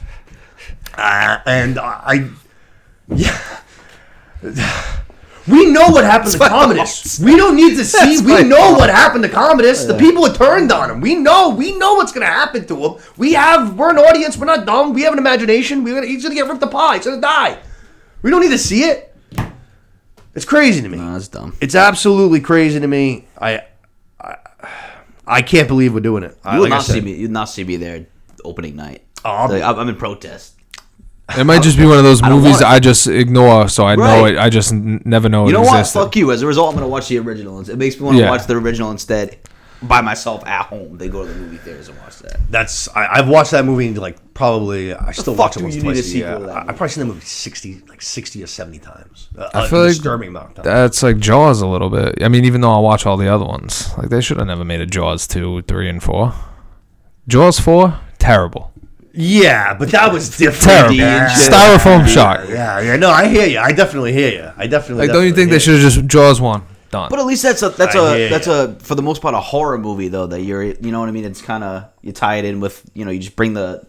Speaker 1: We know what happened to Commodus. We don't need to see. We know what happened to Commodus. The people have turned on him. We know what's going to happen to him. We're an audience. We're not dumb. We have an imagination. He's going to get ripped apart. He's going to die. We don't need to see it. It's crazy to me.
Speaker 2: No, that's dumb.
Speaker 1: It's absolutely crazy to me. I can't believe we're doing it.
Speaker 2: You would not see me. You'd not see me there opening night.
Speaker 1: Oh,
Speaker 2: I'm in protest.
Speaker 3: It might just be one of those movies I just ignore, so I know
Speaker 2: Right.
Speaker 3: it. I just never know it
Speaker 2: You know
Speaker 3: existed.
Speaker 2: what? Fuck you. As a result, I'm going to watch the original. It makes me want to watch the original instead by myself at home. They go to the movie theaters and watch that.
Speaker 1: I've watched that movie probably. I still
Speaker 2: fuck
Speaker 1: watch it
Speaker 2: do
Speaker 1: once
Speaker 2: you
Speaker 1: twice
Speaker 2: need
Speaker 1: a
Speaker 2: a sequel
Speaker 1: year.
Speaker 2: to that
Speaker 1: I've
Speaker 2: movie?
Speaker 1: probably seen that movie 60 or 70 times.
Speaker 3: I feel like
Speaker 1: disturbing amount of times.
Speaker 3: that's like Jaws a little bit. I mean, even though I watch all the other ones, like they should have never made a Jaws 2, 3, and 4. Jaws 4, terrible.
Speaker 1: Yeah, but that was different.
Speaker 3: Terrible.
Speaker 1: Yeah.
Speaker 3: Styrofoam shark.
Speaker 1: Yeah. No, I hear you. I definitely hear you.
Speaker 3: Like, don't you think they should have just Jaws 1 done?
Speaker 2: But at least that's for the most part a horror movie though that you know what I mean. It's kind of you tie it in with you just bring the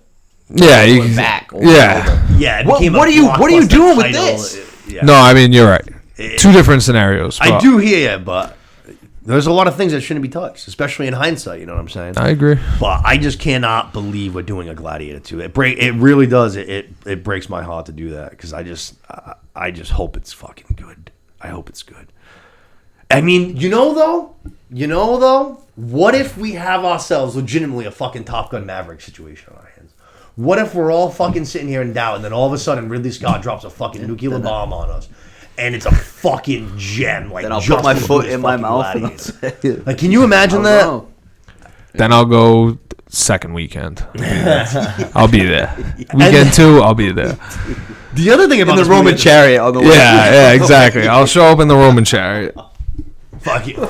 Speaker 3: you
Speaker 2: back.
Speaker 3: Yeah.
Speaker 1: Yeah.
Speaker 2: What are you doing with this?
Speaker 1: Yeah.
Speaker 3: No, I mean you're right. Two different scenarios.
Speaker 1: I do hear you, but there's a lot of things that shouldn't be touched, especially in hindsight. You know what I'm saying?
Speaker 3: I agree.
Speaker 1: But I just cannot believe we're doing a Gladiator 2. It really does. It breaks my heart to do that because I just hope it's fucking good. I hope it's good. I mean, you know though, what if we have ourselves legitimately a fucking Top Gun Maverick situation on our hands? What if we're all fucking sitting here in doubt and then all of a sudden Ridley Scott drops a fucking nuclear bomb on us? And it's a fucking gem. Like,
Speaker 2: Then I'll put my foot in my mouth. And I'll say,
Speaker 1: like, can you imagine that?
Speaker 3: Then I'll go second weekend. I'll be there. Weekend 2, I'll be there.
Speaker 1: The other thing about
Speaker 2: the
Speaker 1: this
Speaker 2: Roman
Speaker 1: movie-
Speaker 2: chariot on the way.
Speaker 3: Yeah, exactly. I'll show up in the Roman chariot.
Speaker 1: Fuck you.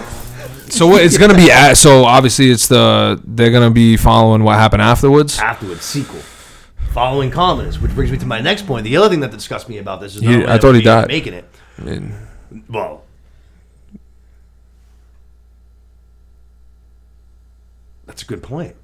Speaker 3: So what it's gonna be at? So obviously they're gonna be following what happened afterwards.
Speaker 1: Afterwards, sequel. Following Commodus, which brings me to my next point. The other thing that disgusts me about this is
Speaker 3: I thought he died.
Speaker 1: making it. Well, that's a good point.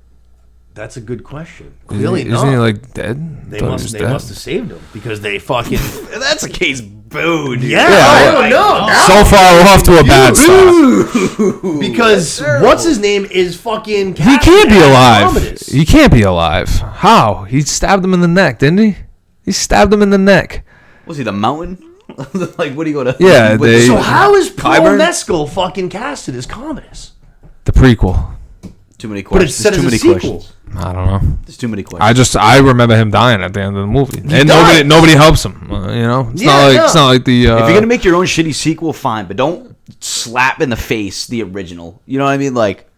Speaker 1: That's a good question. Clearly
Speaker 3: Isn't he
Speaker 1: not.
Speaker 3: like dead?
Speaker 1: They
Speaker 3: Thought he
Speaker 1: must
Speaker 3: was
Speaker 1: have
Speaker 3: dead.
Speaker 1: saved him because they fucking.
Speaker 2: That's a case booed.
Speaker 1: Yeah,
Speaker 3: Yeah,
Speaker 1: I
Speaker 3: yeah.
Speaker 1: don't know.
Speaker 3: So far, we're off to a bad start.
Speaker 1: Because what's his name is fucking.
Speaker 3: He can't be alive.
Speaker 1: Commodus.
Speaker 3: He can't be alive. How? He stabbed him in the neck, didn't he? He stabbed him in the neck.
Speaker 2: Was he the mountain? Like, what do you go to?
Speaker 3: Yeah, they-
Speaker 1: So how is Paul
Speaker 2: Qyburn?
Speaker 1: Mescal fucking casted as Commodus?
Speaker 3: The prequel.
Speaker 2: Too many
Speaker 1: But it's
Speaker 2: questions.
Speaker 1: set
Speaker 2: There's
Speaker 1: as
Speaker 2: too
Speaker 1: a
Speaker 2: many
Speaker 1: sequel.
Speaker 2: questions.
Speaker 3: I don't know.
Speaker 2: There's too many questions.
Speaker 3: I remember him dying at the end of the movie, and
Speaker 1: died.
Speaker 3: nobody helps him. It's
Speaker 1: Yeah,
Speaker 3: not like
Speaker 1: no.
Speaker 3: it's not like the.
Speaker 2: If you're gonna make your own shitty sequel, fine, but don't slap in the face the original. You know what I mean? Like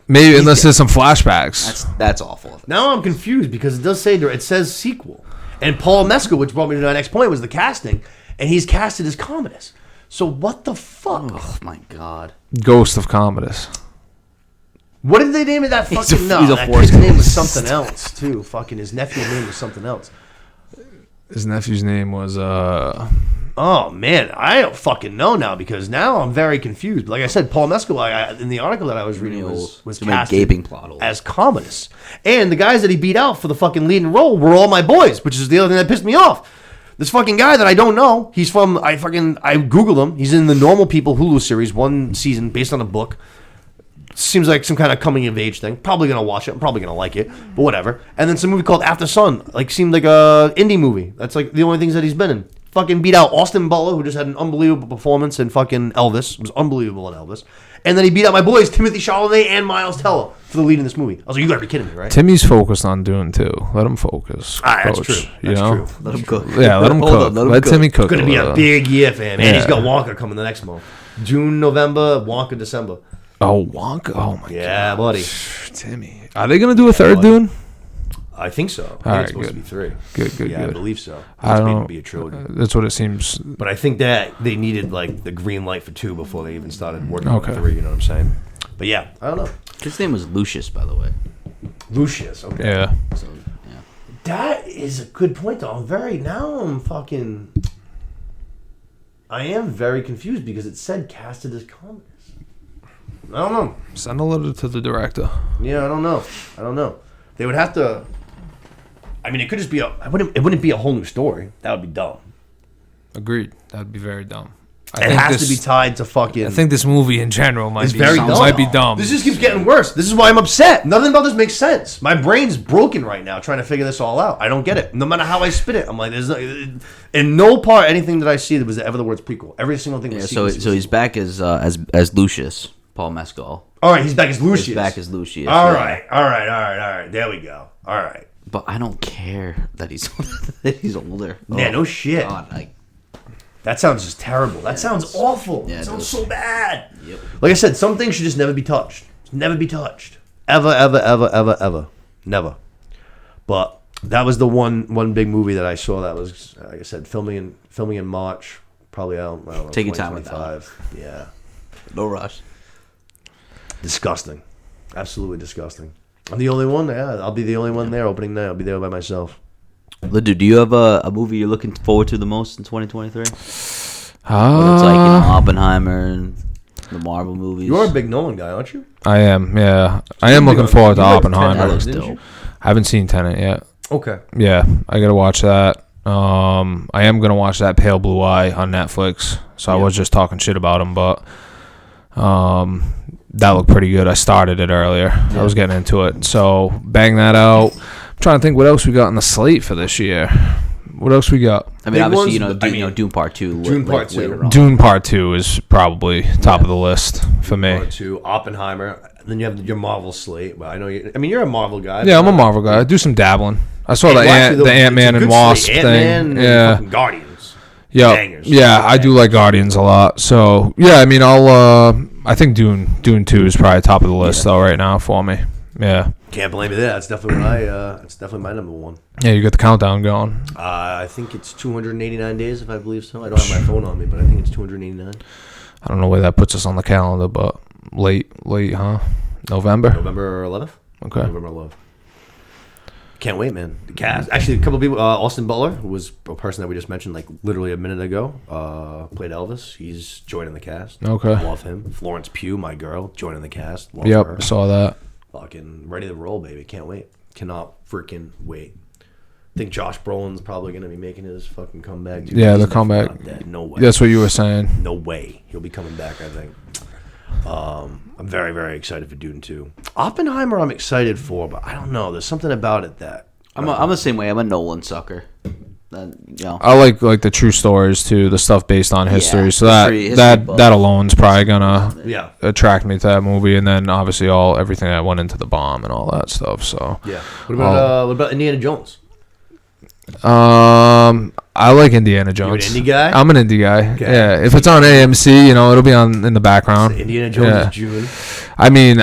Speaker 3: maybe unless there's some flashbacks.
Speaker 2: that's awful.
Speaker 1: Now I'm confused because it does say there, it says sequel. And Paul Mescal, which brought me to my next point, was the casting. And he's casted as Commodus. So what the fuck?
Speaker 2: Oh my god.
Speaker 3: Ghost of Commodus.
Speaker 1: What did they name it? That
Speaker 2: He's
Speaker 1: fucking
Speaker 2: a-
Speaker 1: no.
Speaker 2: he's a
Speaker 1: That
Speaker 2: force
Speaker 1: kid's name was
Speaker 2: ghost.
Speaker 1: something else too. Fucking his nephew's name was something else.
Speaker 3: His nephew's name was
Speaker 1: Oh man, I don't fucking know now because now I'm very confused. Like I said, Paul Mescal, in the article that I was reading was
Speaker 2: Too many
Speaker 1: casted
Speaker 2: gaping plot holes.
Speaker 1: as Commodus, and the guys that he beat out for the fucking leading role were all my boys, which is the other thing that pissed me off. This fucking guy that I don't know, he's from I googled him. He's in the Normal People Hulu series, one season based on a book. Seems like some kind of coming of age thing. Probably gonna watch it. I'm probably gonna like it, but whatever. And then some movie called After Sun, like seemed like a indie movie. That's like the only things that he's been in. Fucking beat out Austin Butler, who just had an unbelievable performance in fucking Elvis. It was unbelievable in Elvis. And then he beat out my boys, Timothy Chalamet and Miles Teller, for the lead in this movie. I was like, you gotta be kidding me, right?
Speaker 3: Timmy's focused on Dune too. Let him focus.
Speaker 1: That's
Speaker 3: coach,
Speaker 1: true.
Speaker 3: You
Speaker 1: That's
Speaker 3: know?
Speaker 1: true.
Speaker 2: Let him cook.
Speaker 3: Yeah, let him cook. Let Timmy cook.
Speaker 1: It's gonna be a big year for him. And he's
Speaker 3: Yeah.
Speaker 1: got Wonka coming the next month. June, November, Wonka, December.
Speaker 3: Oh, Wonka. Oh, my God.
Speaker 1: Yeah, buddy.
Speaker 3: Timmy. Are they going to do a third Dune?
Speaker 1: I think so. I think
Speaker 3: right,
Speaker 1: it's supposed
Speaker 3: good.
Speaker 1: to be 3.
Speaker 3: Good.
Speaker 1: Yeah, I believe so.
Speaker 3: I
Speaker 1: It's
Speaker 3: don't
Speaker 1: made
Speaker 3: know.
Speaker 1: to be a trilogy.
Speaker 3: That's what it seems.
Speaker 1: But I think that they needed like the green light for 2 before they even started working on
Speaker 3: Okay.
Speaker 1: 3. You know what I'm saying? But yeah, I don't know.
Speaker 2: His name was Lucius, by the way.
Speaker 1: Lucius. Okay.
Speaker 3: Yeah.
Speaker 2: So yeah.
Speaker 1: That is a good point, though. I am very confused because it said casted as communist. I don't know.
Speaker 3: Send a letter to the director.
Speaker 1: Yeah, I don't know. They would have to. I mean, it could just be it wouldn't be a whole new story. That would be dumb.
Speaker 3: Agreed. That'd be very dumb.
Speaker 1: It has to be tied to fucking.
Speaker 3: I think this movie in general might
Speaker 1: It's
Speaker 3: be
Speaker 1: very dumb.
Speaker 3: might be dumb.
Speaker 1: This just keeps getting worse. This is why I'm upset. Nothing about this makes sense. My brain's broken right now trying to figure this all out. I don't get it. No matter how I spit it, I'm like, there's no, in no part anything that I see that was ever the words prequel. Every single thing.
Speaker 2: Yeah,
Speaker 1: was
Speaker 2: so
Speaker 1: sequel.
Speaker 2: he's back as Lucius, Paul Mescal.
Speaker 1: All right, he's back as Lucius.
Speaker 2: He's back as Lucius.
Speaker 1: All
Speaker 2: yeah.
Speaker 1: right. There we go. All right.
Speaker 2: But I don't care that he's that he's older.
Speaker 1: Yeah, no shit.
Speaker 2: God,
Speaker 1: That sounds just terrible. That sounds awful.
Speaker 2: Yeah,
Speaker 1: That
Speaker 2: it
Speaker 1: sounds
Speaker 2: does.
Speaker 1: so bad.
Speaker 2: Yep.
Speaker 1: Like I said, some things should just never be touched. Never be touched. Ever. Never. But that was the one big movie that I saw that was, like I said, filming in March. Probably out. I don't know,
Speaker 2: Take your time with that
Speaker 1: 2025. Yeah.
Speaker 2: No rush.
Speaker 1: Disgusting. Absolutely disgusting. I'm the only one. Yeah, I'll be the only one there opening night. I'll be there by myself.
Speaker 2: Lidu, do you have a movie you're looking forward to the most in 2023? Whether it's like Oppenheimer and the Marvel movies.
Speaker 1: You're a big Nolan guy, aren't you?
Speaker 3: I am. Yeah, I am looking forward to
Speaker 1: You liked
Speaker 3: Oppenheimer.
Speaker 2: That looks
Speaker 1: Didn't
Speaker 2: dope.
Speaker 1: you?
Speaker 3: I haven't seen Tenet yet.
Speaker 1: Okay.
Speaker 3: Yeah, I gotta watch that. I am gonna watch that Pale Blue Eye on Netflix. So I was just talking shit about him, but that looked pretty good. I started it earlier. I was getting into it. So bang that out. I'm trying to think what else we got on the slate for this year. What else we got?
Speaker 2: I mean,
Speaker 1: Big
Speaker 2: obviously,
Speaker 1: ones,
Speaker 2: Dune Part 2.
Speaker 1: Dune Part 2.
Speaker 2: later on.
Speaker 3: Dune Part 2 is probably top of the list for me.
Speaker 1: Part 2, Oppenheimer. Then you have your Marvel slate. Well, I know you. I mean, you're a Marvel guy.
Speaker 3: Yeah, I'm a Marvel guy. I do some dabbling. I saw the
Speaker 1: Well, actually,
Speaker 3: Ant-Man
Speaker 1: it's a
Speaker 3: and
Speaker 1: good
Speaker 3: Wasp
Speaker 1: slate.
Speaker 3: thing.
Speaker 1: Ant-Man and
Speaker 3: Yeah.
Speaker 1: fucking Guardians.
Speaker 3: Yeah,
Speaker 1: Bangers.
Speaker 3: yeah, I do like Guardians a lot. So yeah, I mean, I think Dune 2 is probably top of the list though right now for me. Yeah,
Speaker 1: Can't blame me there. That's definitely that's definitely my number one.
Speaker 3: yeah, you got the countdown going.
Speaker 1: I think it's 289 days, if I believe so. I don't have my phone on me, but I think it's 289.
Speaker 3: I don't know where that puts us on the calendar, but late, huh? November.
Speaker 1: November 11th.
Speaker 3: Okay.
Speaker 1: November 11th. Can't wait, man. The cast. Actually, a couple of people. Austin Butler, who was a person that we just mentioned like literally a minute ago, played Elvis. He's joining the cast.
Speaker 3: Okay.
Speaker 1: Love him. Florence Pugh, my girl, joining the cast. Love her.
Speaker 3: Yep, saw that.
Speaker 1: Fucking ready to roll, baby. Can't wait. Cannot freaking wait. I think Josh Brolin's probably going to be making his fucking comeback. Dude.
Speaker 3: Yeah,
Speaker 1: He's
Speaker 3: the comeback.
Speaker 1: definitely not dead. No way.
Speaker 3: That's what you were saying.
Speaker 1: No way. He'll be coming back, I think. I'm very, very excited for Dune 2. Oppenheimer I'm excited for, but I don't know. There's something about it that...
Speaker 2: I'm the same way. I'm a Nolan sucker.
Speaker 3: I like the true stories too, the stuff based on history.
Speaker 2: Yeah,
Speaker 3: so
Speaker 2: history
Speaker 3: that
Speaker 2: buff.
Speaker 3: that alone's probably gonna
Speaker 1: Yeah.
Speaker 3: attract me to that movie, and then obviously everything that went into the bomb and all that stuff. So
Speaker 1: Yeah. What about Indiana Jones?
Speaker 3: I like Indiana Jones.
Speaker 1: an indie guy?
Speaker 3: I'm an indie guy.
Speaker 1: Okay.
Speaker 3: Yeah, if it's on AMC, it'll be on in the background.
Speaker 1: Indiana Jones
Speaker 3: Yeah.
Speaker 1: is June.
Speaker 3: I mean,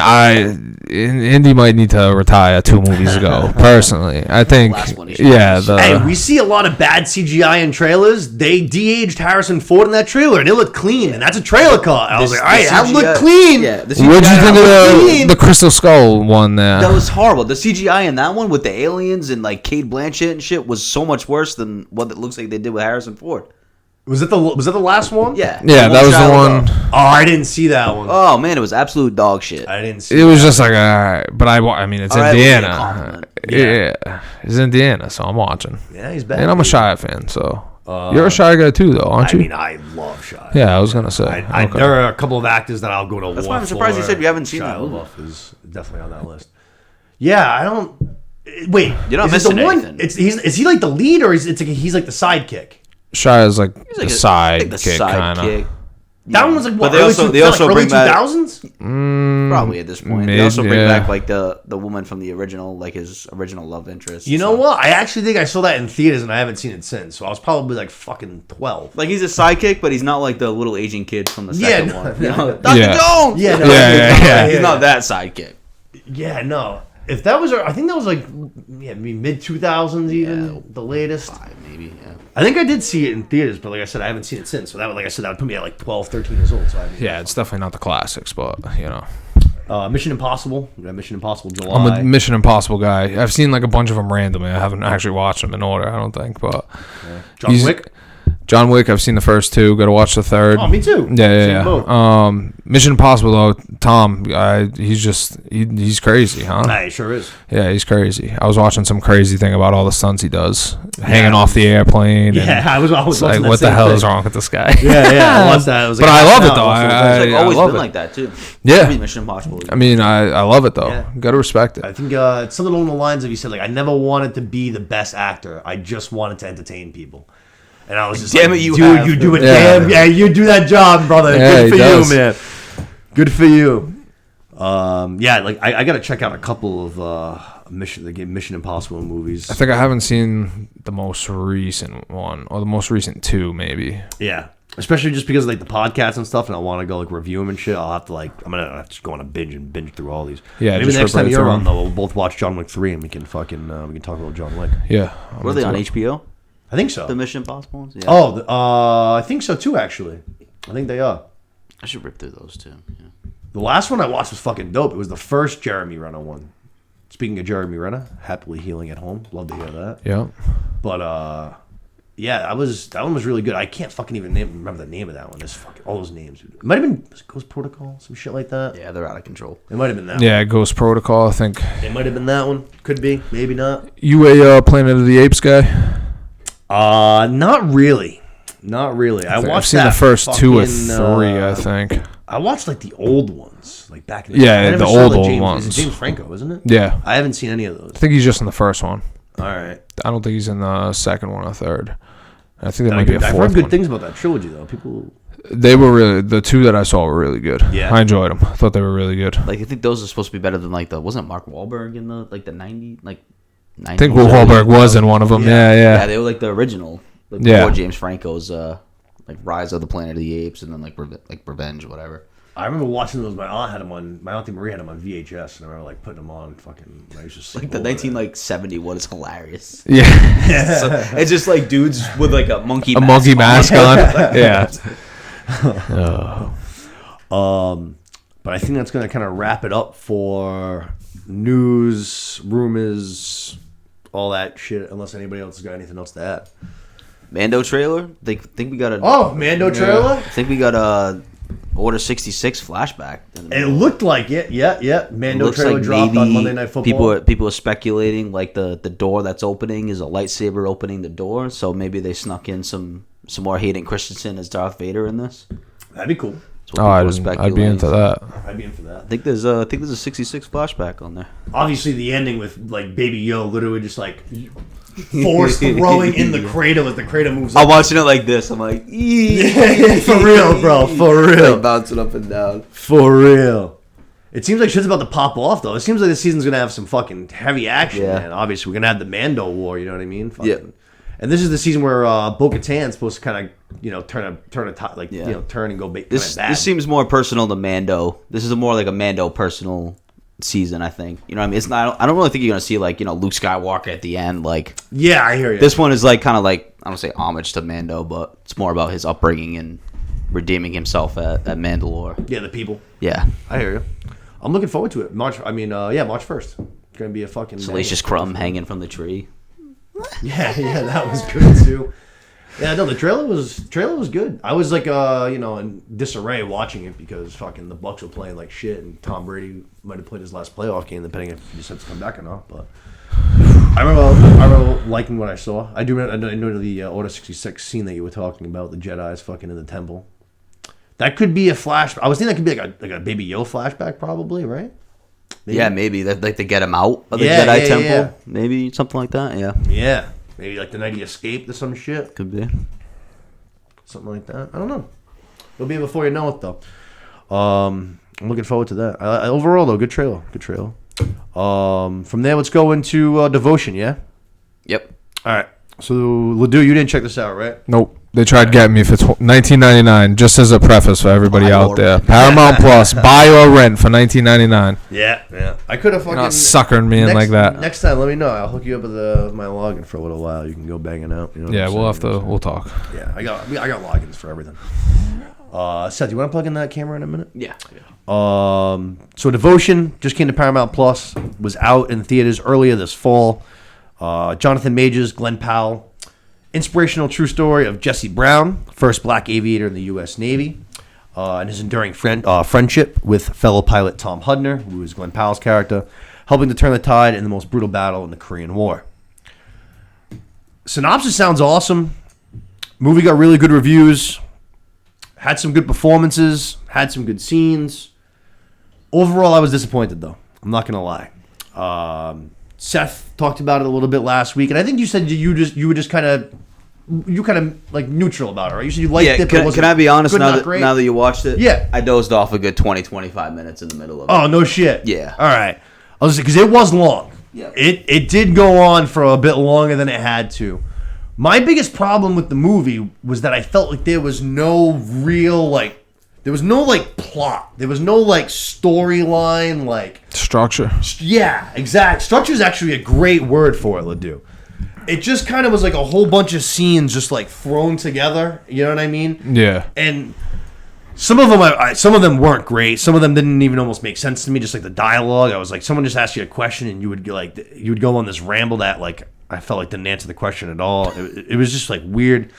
Speaker 3: Indy might need to retire 2 movies ago. Personally, I think.
Speaker 2: last one he shot
Speaker 3: Yeah,
Speaker 2: was-
Speaker 1: Hey, we see a lot of bad CGI in trailers. They de-aged Harrison Ford in that trailer, and it looked clean, and that's a trailer cut. I was like, all right, that looked clean.
Speaker 2: Yeah, the
Speaker 3: What'd you
Speaker 2: CGI
Speaker 3: think
Speaker 1: clean.
Speaker 3: of the Crystal Skull one there?
Speaker 2: That was horrible. The CGI in that one with the aliens and like Cate Blanchett and shit was so much worse than what it looks like they did with Harrison Ford.
Speaker 1: Was that the last one?
Speaker 2: Yeah.
Speaker 3: Yeah, that was the one.
Speaker 1: Oh, I didn't see that one.
Speaker 2: Oh man, it was absolute dog shit.
Speaker 1: I didn't see
Speaker 3: It was just like, all right, but I mean, it's
Speaker 2: All right, we'll get a
Speaker 3: Indiana.
Speaker 2: compliment.
Speaker 3: Yeah, it's Indiana, so I'm watching.
Speaker 1: Yeah, he's back.
Speaker 3: And I'm a Shia fan, so you're a Shia guy too, though, aren't
Speaker 1: I
Speaker 3: you?
Speaker 1: mean, I love Shia.
Speaker 3: Yeah, I was gonna say. Okay.
Speaker 1: There are a couple of actors that I'll go to.
Speaker 2: That's
Speaker 1: war
Speaker 2: why I'm surprised you
Speaker 1: for.
Speaker 2: said you haven't seen
Speaker 1: Shia
Speaker 2: that movie.
Speaker 1: LaBeouf is definitely on that list. Yeah, I don't. Wait,
Speaker 2: You're not
Speaker 1: is it the
Speaker 2: missing
Speaker 1: one?
Speaker 2: anything.
Speaker 1: Is he like the lead or he's like the sidekick?
Speaker 3: Shia's like
Speaker 2: He's
Speaker 3: the
Speaker 2: like the
Speaker 3: sidekick, kind of.
Speaker 2: sidekick.
Speaker 1: That one was like what?
Speaker 2: But they also
Speaker 1: early
Speaker 2: bring back
Speaker 1: 2000s.
Speaker 2: probably at this point. They also bring back like the woman from the original, like his original love interest.
Speaker 1: You know what? I actually think I saw that in theaters and I haven't seen it since. So I was probably like fucking 12.
Speaker 2: Like he's a sidekick, but he's not like the little Asian kid from the second one. You know? Dr.
Speaker 3: Yeah.
Speaker 2: Jones.
Speaker 3: Yeah.
Speaker 2: He's not that sidekick.
Speaker 1: Yeah, no. If that was, I think that was like, mid 2000s even, the latest.
Speaker 2: 5 maybe. Yeah.
Speaker 1: I think I did see it in theaters, but like I said, I haven't seen it since. So that, like I said, that would put me at like 12, 13 years old. So
Speaker 3: Yeah, it's definitely not the classics, but
Speaker 1: Mission Impossible. We got Mission Impossible July.
Speaker 3: I'm a Mission Impossible guy. I've seen like a bunch of them randomly. I haven't actually watched them in order, I don't think. But
Speaker 1: John Wick.
Speaker 3: I've seen the first 2. Got to watch the third.
Speaker 1: Oh, me too.
Speaker 3: Yeah. Mission Impossible though, Tom, he's crazy, huh?
Speaker 1: Nah, he sure is.
Speaker 3: Yeah, he's crazy. I was watching some crazy thing about all the stunts he does, hanging off the airplane.
Speaker 1: Yeah, I was
Speaker 3: like, what the hell is wrong with this guy?
Speaker 1: Yeah, I watched that.
Speaker 3: But I love it though.
Speaker 2: It's like always
Speaker 3: love
Speaker 2: been
Speaker 3: it.
Speaker 2: like that too.
Speaker 3: Yeah.
Speaker 2: Every Mission Impossible.
Speaker 3: I mean, I love it though.
Speaker 1: Yeah.
Speaker 3: Got to respect it.
Speaker 1: I think it's something along the lines of, he said, like, I never wanted to be the best actor. I just wanted to entertain people. And I was just
Speaker 2: damn
Speaker 1: like,
Speaker 2: it, you
Speaker 1: dude,
Speaker 2: have.
Speaker 1: you do it.
Speaker 3: Yeah.
Speaker 1: Damn, yeah, you do that job, brother.
Speaker 3: Yeah,
Speaker 1: Good for
Speaker 3: he does.
Speaker 1: you, man. Good for you. Yeah, like I got to check out a couple of Mission Impossible movies.
Speaker 3: I think I haven't seen the most recent one, or the most recent 2, maybe.
Speaker 1: Yeah, especially just because of, like, the podcasts and stuff, and I want to go like review them and shit. I'll have to I'm gonna have to go on a binge through all these.
Speaker 3: Yeah,
Speaker 1: maybe
Speaker 3: just
Speaker 1: next
Speaker 3: rip
Speaker 1: time
Speaker 3: right
Speaker 1: you're
Speaker 3: through
Speaker 1: on
Speaker 3: them.
Speaker 1: though, we'll both watch John Wick 3 and we can fucking we can talk about John Wick.
Speaker 3: Yeah.
Speaker 2: Were they on HBO?
Speaker 1: I think so.
Speaker 2: The Mission Impossible ones? Yeah.
Speaker 1: Oh, I think so too. Actually, I think they are.
Speaker 2: I should rip through those too. Yeah.
Speaker 1: The last one I watched was fucking dope. It was the first Jeremy Renner one. Speaking of Jeremy Renner, happily healing at home. Love to hear that.
Speaker 3: Yeah.
Speaker 1: But yeah, that one was really good. I can't fucking even remember the name of that one. There's fucking all those names. It might have been Ghost Protocol, some shit like that.
Speaker 2: Yeah, they're out of control.
Speaker 1: It might have been that.
Speaker 3: Yeah, Ghost Protocol, I think.
Speaker 1: one. It might have been that one. Could be, maybe not.
Speaker 3: You a Planet of the Apes guy?
Speaker 1: Not really. Not really.
Speaker 3: I've seen the first 2 or 3, I think.
Speaker 1: I watched like the old ones, like back in the
Speaker 3: Yeah,
Speaker 1: day. I never
Speaker 3: the
Speaker 1: saw
Speaker 3: old ones.
Speaker 1: It's James Franco, isn't it?
Speaker 3: Yeah.
Speaker 1: I haven't seen any of those.
Speaker 3: I think he's just in the first one.
Speaker 1: All right.
Speaker 3: I don't think he's in the second one or third. I think there might be a
Speaker 1: I've
Speaker 3: fourth
Speaker 1: heard good
Speaker 3: one.
Speaker 1: things about that trilogy, though. People.
Speaker 3: They were really, the 2 that I saw were really good.
Speaker 1: Yeah.
Speaker 3: I enjoyed them. I thought they were really good.
Speaker 2: Like I think those are supposed to be better than like wasn't Mark Wahlberg in the like the 90 like 90s?
Speaker 3: I think Will Wahlberg was in one of them.
Speaker 1: Yeah.
Speaker 3: Yeah.
Speaker 2: Yeah, they were like the original. Like
Speaker 3: Yeah.
Speaker 2: before James Franco's like Rise of the Planet of the Apes and then like Revenge or whatever.
Speaker 1: I remember watching those. My aunt had them on. My auntie Marie had them on VHS, and I remember like putting them on. Fucking, I used to sleep
Speaker 2: Like the
Speaker 1: over
Speaker 2: 1970 one is hilarious.
Speaker 3: Yeah.
Speaker 2: So, it's just like dudes with like a monkey
Speaker 3: A
Speaker 2: mask
Speaker 3: monkey
Speaker 2: on.
Speaker 3: mask on. Yeah.
Speaker 1: But I think that's going to kind of wrap it up for news, rumors, all that shit. Unless anybody else has got anything else to add.
Speaker 2: Mando trailer. They think we got a.
Speaker 1: Oh, Mando trailer.
Speaker 2: I think we got a Order 66 flashback.
Speaker 1: It looked like it. Yeah. Mando
Speaker 2: Looks
Speaker 1: trailer
Speaker 2: like
Speaker 1: dropped
Speaker 2: maybe
Speaker 1: on Monday Night Football.
Speaker 2: People are speculating like the door that's opening is a lightsaber opening the door, so maybe they snuck in some more Hayden Christensen as Darth Vader in this.
Speaker 1: That'd be cool.
Speaker 2: That's what people are
Speaker 3: I'd be into that.
Speaker 1: I'd be in for that.
Speaker 2: I think there's a 66 flashback on there.
Speaker 1: Obviously, the ending with like Baby Yoda literally just like force throwing in the cradle as the cradle moves up.
Speaker 2: I'm watching it like this. I'm like,
Speaker 1: For real, bro. For real.
Speaker 2: like bouncing up and down.
Speaker 1: For real. It seems like shit's about to pop off, though. It seems like this season's going to have some fucking heavy action,
Speaker 2: Yeah.
Speaker 1: man. Obviously, we're going to have the Mando War, you know what I mean? Fucking.
Speaker 2: Yeah.
Speaker 1: And this is the season where Bo-Katan's supposed to kind of, turn and go back.
Speaker 2: This seems more personal to Mando. This is more like a Mando personal season, I think. You know what I mean? It's not. I don't really think you're gonna see like Luke Skywalker at the end. Like
Speaker 1: Yeah, I hear you.
Speaker 2: this one is like kind of like I don't say homage to Mando, but it's more about his upbringing and redeeming himself at Mandalore.
Speaker 1: Yeah, the people.
Speaker 2: Yeah,
Speaker 1: I hear you. I'm looking forward to it. March 1st. It's going to be a fucking...
Speaker 2: Salacious Crumb hanging from the tree.
Speaker 1: Yeah, that was good too. Yeah, no, the trailer was good. I was like, in disarray watching it because fucking the Bucs were playing like shit, and Tom Brady might have played his last playoff game, depending if he decides to come back or not. But I remember liking what I saw. I know the Order 66 scene that you were talking about, the Jedi's fucking in the temple. That could be a flash. I was thinking that could be like a Baby Yoda flashback, probably, right?
Speaker 2: Maybe. Yeah, maybe that like to get him out of the Jedi temple. Yeah. Maybe something like that. Yeah.
Speaker 1: Yeah. Maybe like the night he escaped or some shit.
Speaker 2: Could be.
Speaker 1: Something like that. I don't know. It'll be before you know it, though. I'm looking forward to that. Overall, though, good trailer. Good trailer. From there, let's go into Devotion, yeah?
Speaker 2: Yep.
Speaker 1: All right. So, Ledoux, you didn't check this out, right?
Speaker 3: Nope. They tried getting me for $19.99. Just as a preface for everybody out there, Paramount Plus, buy or rent for $19.99.
Speaker 1: Yeah. I could have fucking
Speaker 3: Not suckering me in like that.
Speaker 1: Next time, let me know. I'll hook you up with my login for a little while. You can go banging out. You know
Speaker 3: Yeah, we'll talk.
Speaker 1: Yeah, I got logins for everything. Seth, you want to plug in that camera in a minute?
Speaker 2: Yeah.
Speaker 1: So Devotion just came to Paramount Plus. Was out in theaters earlier this fall. Jonathan Majors, Glenn Powell. Inspirational true story of Jesse Brown, first black aviator in the U.S. Navy, and his enduring friendship with fellow pilot Tom Hudner, who is Glenn Powell's character, helping to turn the tide in the most brutal battle in the Korean War. Synopsis sounds awesome. Movie got really good reviews. Had some good performances. Had some good scenes. Overall, I was disappointed, though. I'm not going to lie. Seth talked about it a little bit last week, and I think you said you were just kind of like neutral about it, right? You said you liked it, but
Speaker 2: can I be honest?
Speaker 1: Good,
Speaker 2: now that you watched it,
Speaker 1: yeah,
Speaker 2: I dozed off a good 20-25 minutes in the middle of it.
Speaker 1: Oh, no shit.
Speaker 2: Yeah.
Speaker 1: All right. I was because it was long.
Speaker 2: Yeah.
Speaker 1: It did go on for a bit longer than it had to. My biggest problem with the movie was that I felt like there was no real plot. There was no storyline
Speaker 3: Structure.
Speaker 1: Yeah, exact. Structure is actually a great word for it, Ledoux. It just kind of was like a whole bunch of scenes just thrown together. You know what I mean?
Speaker 3: Yeah.
Speaker 1: And some of them weren't great. Some of them didn't even almost make sense to me. Just like the dialogue, I was like, someone just asked you a question and you would go on this ramble that I felt like didn't answer the question at all. It was just weird.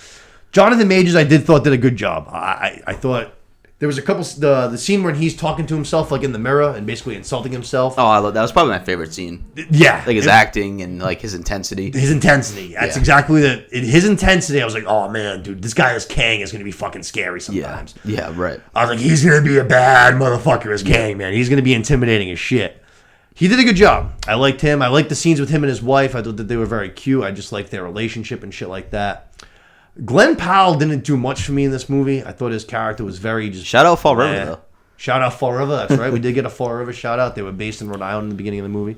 Speaker 1: Jonathan Majors, I thought did a good job. I thought. There was a couple, the scene where he's talking to himself in the mirror and basically insulting himself.
Speaker 2: Oh, that was probably my favorite scene.
Speaker 1: Yeah,
Speaker 2: his acting and his intensity.
Speaker 1: His intensity. That's exactly his intensity. I was like, oh man, dude, this guy as Kang is gonna be fucking scary sometimes.
Speaker 2: Yeah, right.
Speaker 1: I was like, he's gonna be a bad motherfucker as Kang, man. He's gonna be intimidating as shit. He did a good job. I liked him. I liked the scenes with him and his wife. I thought that they were very cute. I just liked their relationship and shit like that. Glenn Powell didn't do much for me in this movie. I thought his character was very just...
Speaker 2: Shout out Fall River, though.
Speaker 1: Shout out Fall River, that's right. We did get a Fall River shout out. They were based in Rhode Island in the beginning of the movie.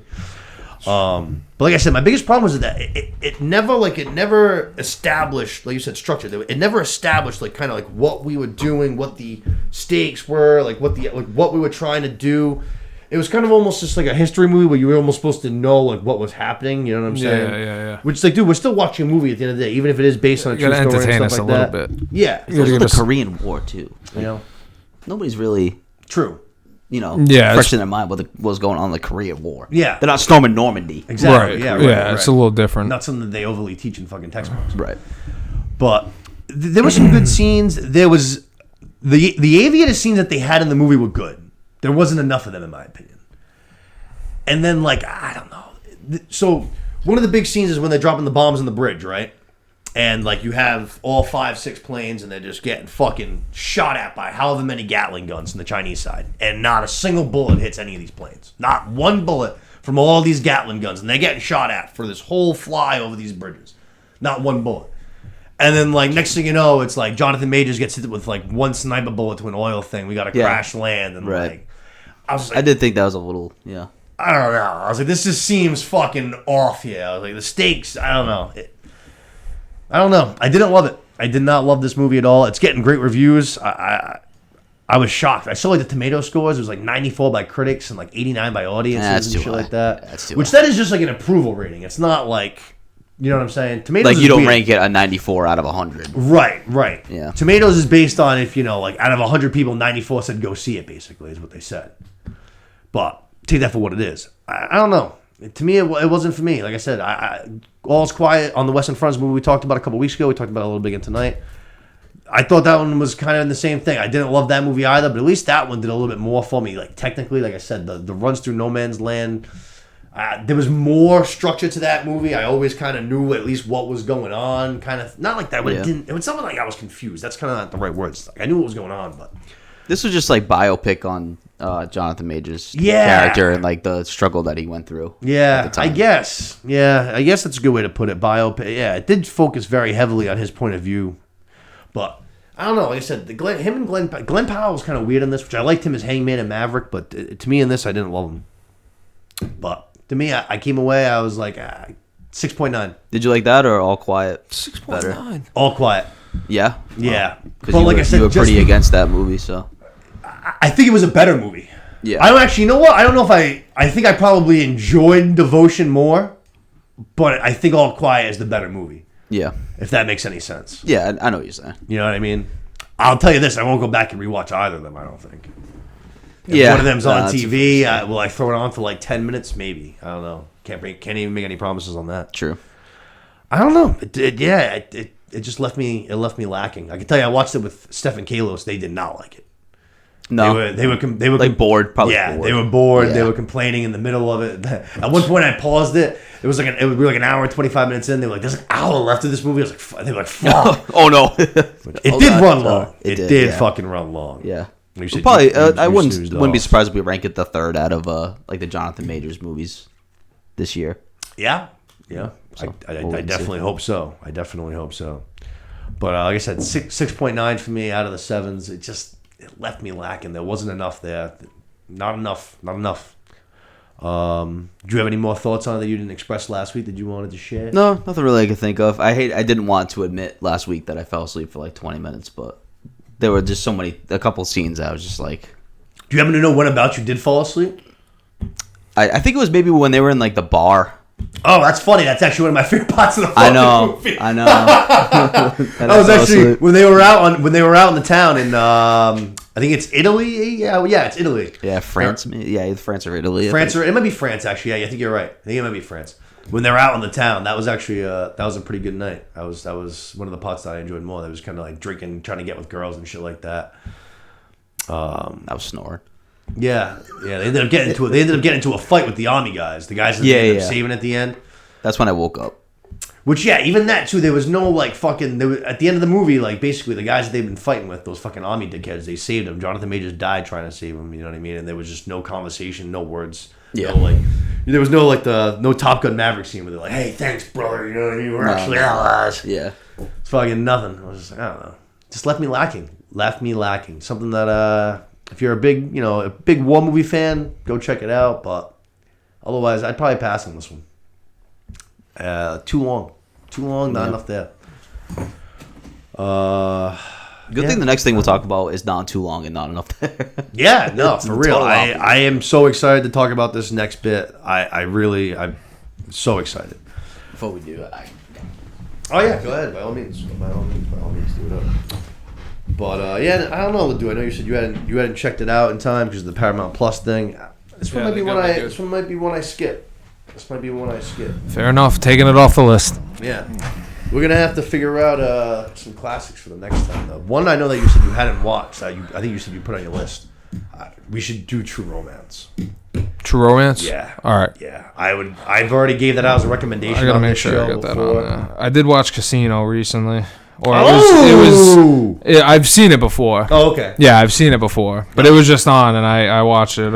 Speaker 1: But like I said, my biggest problem was that it never established, like you said, structure. It never established what we were doing, what the stakes were, what we were trying to do. It was kind of almost just like a history movie where you were almost supposed to know what was happening. You know what I'm saying?
Speaker 3: Yeah.
Speaker 1: Which dude, we're still watching a movie at the end of the day, even if it is based on a true story and stuff
Speaker 3: entertain us
Speaker 1: like
Speaker 3: a
Speaker 1: that.
Speaker 3: little bit.
Speaker 1: Yeah,
Speaker 2: It's also the Korean War too.
Speaker 1: You know,
Speaker 2: nobody's really
Speaker 1: true.
Speaker 2: Fresh in their mind what was going on in the Korean War.
Speaker 1: Yeah,
Speaker 2: they're not storming Normandy.
Speaker 1: Exactly.
Speaker 3: Right. Yeah, it's a little different.
Speaker 1: Not something that they overly teach in fucking textbooks.
Speaker 2: Right.
Speaker 1: But there were some good scenes. There was the aviator scenes that they had in the movie were good. There wasn't enough of them, in my opinion. And then, I don't know. So, one of the big scenes is when they're dropping the bombs on the bridge, right? And, you have all 5-6 planes, and they're just getting fucking shot at by however many Gatling guns on the Chinese side. And not a single bullet hits any of these planes. Not one bullet from all these Gatling guns. And they're getting shot at for this whole fly over these bridges. Not one bullet. And then, next thing you know, it's Jonathan Majors gets hit with, one sniper bullet to an oil thing. We got to crash land. And,
Speaker 2: right.
Speaker 1: I
Speaker 2: did think that was a little,
Speaker 1: I don't know. I was like, this just seems fucking off here. I was like, the stakes, I don't know. I don't know. I didn't love it. I did not love this movie at all. It's getting great reviews. I was shocked. I saw the tomato scores. It was 94 by critics and 89 by audiences and shit like that. Which that is just an approval rating. It's not you know what I'm saying? Tomatoes
Speaker 2: you don't rank it a 94 out of 100.
Speaker 1: Right.
Speaker 2: Yeah.
Speaker 1: Tomatoes is based on if, out of 100 people, 94 said go see it, basically, is what they said. But take that for what it is. I don't know. To me, it wasn't for me. Like I said, All's Quiet on the Western Front's movie we talked about a couple weeks ago. We talked about it a little bit again tonight. I thought that one was kind of in the same thing. I didn't love that movie either, but at least that one did a little bit more for me. Technically, like I said, the runs through no man's land. There was more structure to that movie. I always kind of knew at least what was going on. Kind of not like that, but it was something I was confused. That's kind of not the right words. I knew what was going on, but
Speaker 2: this was just biopic on Jonathan Majors' character and the struggle that he went through.
Speaker 1: Yeah, I guess. Yeah, I guess that's a good way to put it. Biopic. Yeah, it did focus very heavily on his point of view, but I don't know. Like I said, him and Glenn Powell was kind of weird in this, which I liked him as Hangman and Maverick, but to me in this, I didn't love him. But to me, I came away, I was like 6.9.
Speaker 2: Did you like that or All Quiet?
Speaker 3: 6.9.
Speaker 1: All Quiet.
Speaker 2: Yeah?
Speaker 1: Yeah.
Speaker 2: Because I said, you were pretty against that movie, so.
Speaker 1: I think it was a better movie.
Speaker 2: Yeah.
Speaker 1: I don't actually, you know what? I don't know if I think I probably enjoyed Devotion more, but I think All Quiet is the better movie.
Speaker 2: Yeah.
Speaker 1: If that makes any sense.
Speaker 2: Yeah, I know what you're saying.
Speaker 1: You know what I mean? I'll tell you this, I won't go back and rewatch either of them, I don't think. If
Speaker 2: yeah.
Speaker 1: one of them's on TV, will I throw it on for like 10 minutes? Maybe. I don't know. Can't even make any promises on that.
Speaker 2: True.
Speaker 1: I don't know. It just left me lacking. I can tell you, I watched it with Steph and Kalos. They did not like it.
Speaker 2: No,
Speaker 1: they were
Speaker 2: like bored. Probably.
Speaker 1: Yeah,
Speaker 2: bored.
Speaker 1: they were bored.
Speaker 2: Yeah.
Speaker 1: They were complaining in the middle of it. At one point, I paused it. It was like we were like an hour and 25 minutes in. They were like, "There's an hour left of this movie." I was like, "They were like, fuck."
Speaker 2: Oh no,
Speaker 1: it did run long. It did
Speaker 2: fucking
Speaker 1: run long.
Speaker 2: Yeah. Probably, I wouldn't be surprised if we rank it the third out of like the Jonathan Majors movies this year.
Speaker 1: Yeah.
Speaker 2: So,
Speaker 1: I definitely hope so. I definitely hope so. But like I said, 6.9 for me out of the 7s. It left me lacking. There wasn't enough there. Not enough. Do you have any more thoughts on it that you didn't express last week that you wanted to share?
Speaker 2: No, nothing really I could think of. I didn't want to admit last week that I fell asleep for like 20 minutes, but there were just a couple scenes I was just like.
Speaker 1: Do you happen to know when about you did fall asleep?
Speaker 2: I think it was maybe when they were in like the bar.
Speaker 1: Oh, that's funny. That's actually one of my favorite parts of the movie.
Speaker 2: I know.
Speaker 1: That was actually when they were out in the town in I think it's Italy. Yeah, it's Italy.
Speaker 2: Yeah, France. Yeah, France or Italy.
Speaker 1: It might be France actually. Yeah, I think you're right. I think it might be France. When they're out in the town, that was actually that was a pretty good night. That was one of the parts that I enjoyed more. That was kind of like drinking, trying to get with girls and shit like that.
Speaker 2: I was snoring.
Speaker 1: Yeah. They ended up getting into a fight with the army guys. The guys that they ended up saving at the end.
Speaker 2: That's when I woke up.
Speaker 1: Which, even that too. There was no like fucking. At the end of the movie, like basically the guys that they've been fighting with, those fucking army dickheads, they saved him. Jonathan Majors died trying to save him. You know what I mean? And there was just no conversation, no words.
Speaker 2: Yeah.
Speaker 1: There was no no Top Gun Maverick scene where they're like, "Hey, thanks, brother. You know what I mean? We're actually allies."
Speaker 2: Yeah.
Speaker 1: It's fucking nothing. I was just like, I don't know. Just left me lacking. Something that if you're a big war movie fan, go check it out. But otherwise, I'd probably pass on this one. Too long, not enough there.
Speaker 2: Good thing the next thing we'll talk about is not too long and not enough there.
Speaker 1: Yeah, no, for real. I am so excited to talk about this next bit. I'm so excited.
Speaker 2: Before we do,
Speaker 1: oh yeah, go ahead. By all means, do it up. But I don't know, Ledoux. I know you said you hadn't checked it out in time because of the Paramount Plus thing. This one might be one I skip.
Speaker 3: Fair enough. Taking it off the list.
Speaker 1: Yeah. We're going to have to figure out some classics for the next time, though. One I know that you said you hadn't watched. I think you said you put on your list. We should do True Romance.
Speaker 3: True Romance?
Speaker 1: Yeah.
Speaker 3: All right.
Speaker 1: Yeah. I've already gave that out as a recommendation.
Speaker 3: I got to make sure I got that on there. I did watch Casino recently. I've seen it before.
Speaker 1: Oh, okay.
Speaker 3: Yeah, I've seen it before. But it was just on, and I watched it.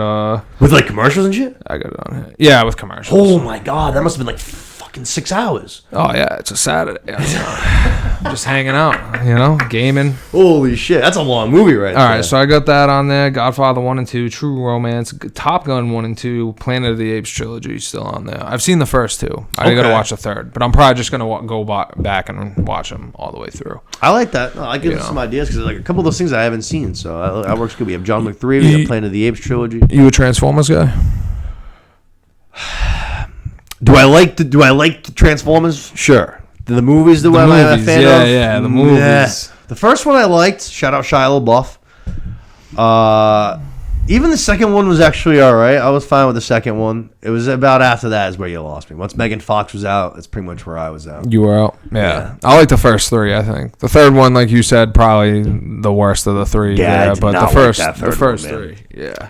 Speaker 1: With, like, commercials and shit?
Speaker 3: I got it on here. Yeah, with commercials.
Speaker 1: Oh, my God. That must have been, like, fucking 6 hours.
Speaker 3: Oh, yeah. It's a Saturday. Just hanging out, gaming.
Speaker 1: Holy shit. That's a long movie right there.
Speaker 3: All right, so I got that on there. Godfather 1 and 2, True Romance, Top Gun 1 and 2, Planet of the Apes trilogy still on there. I've seen the first 2. I got to watch the third, but I'm probably just going to go back and watch them all the way through.
Speaker 1: I like that. I give some ideas because like a couple of those things I haven't seen, so that works good. We have John Wick 3, we have Planet of the Apes trilogy.
Speaker 3: You a Transformers guy?
Speaker 1: Do I like the Transformers? Sure. The movies that I'm a fan of?
Speaker 3: Yeah, the movies. Yeah.
Speaker 1: The first one I liked. Shout out Shia LaBeouf. Even the second one was actually all right. I was fine with the second one. It was about after that is where you lost me. Once Megan Fox was out, that's pretty much where I was out.
Speaker 3: You were out? Yeah. I like the first 3, I think. The third one, like you said, probably the worst of the 3.
Speaker 1: Yeah,
Speaker 3: but the first 3. Yeah.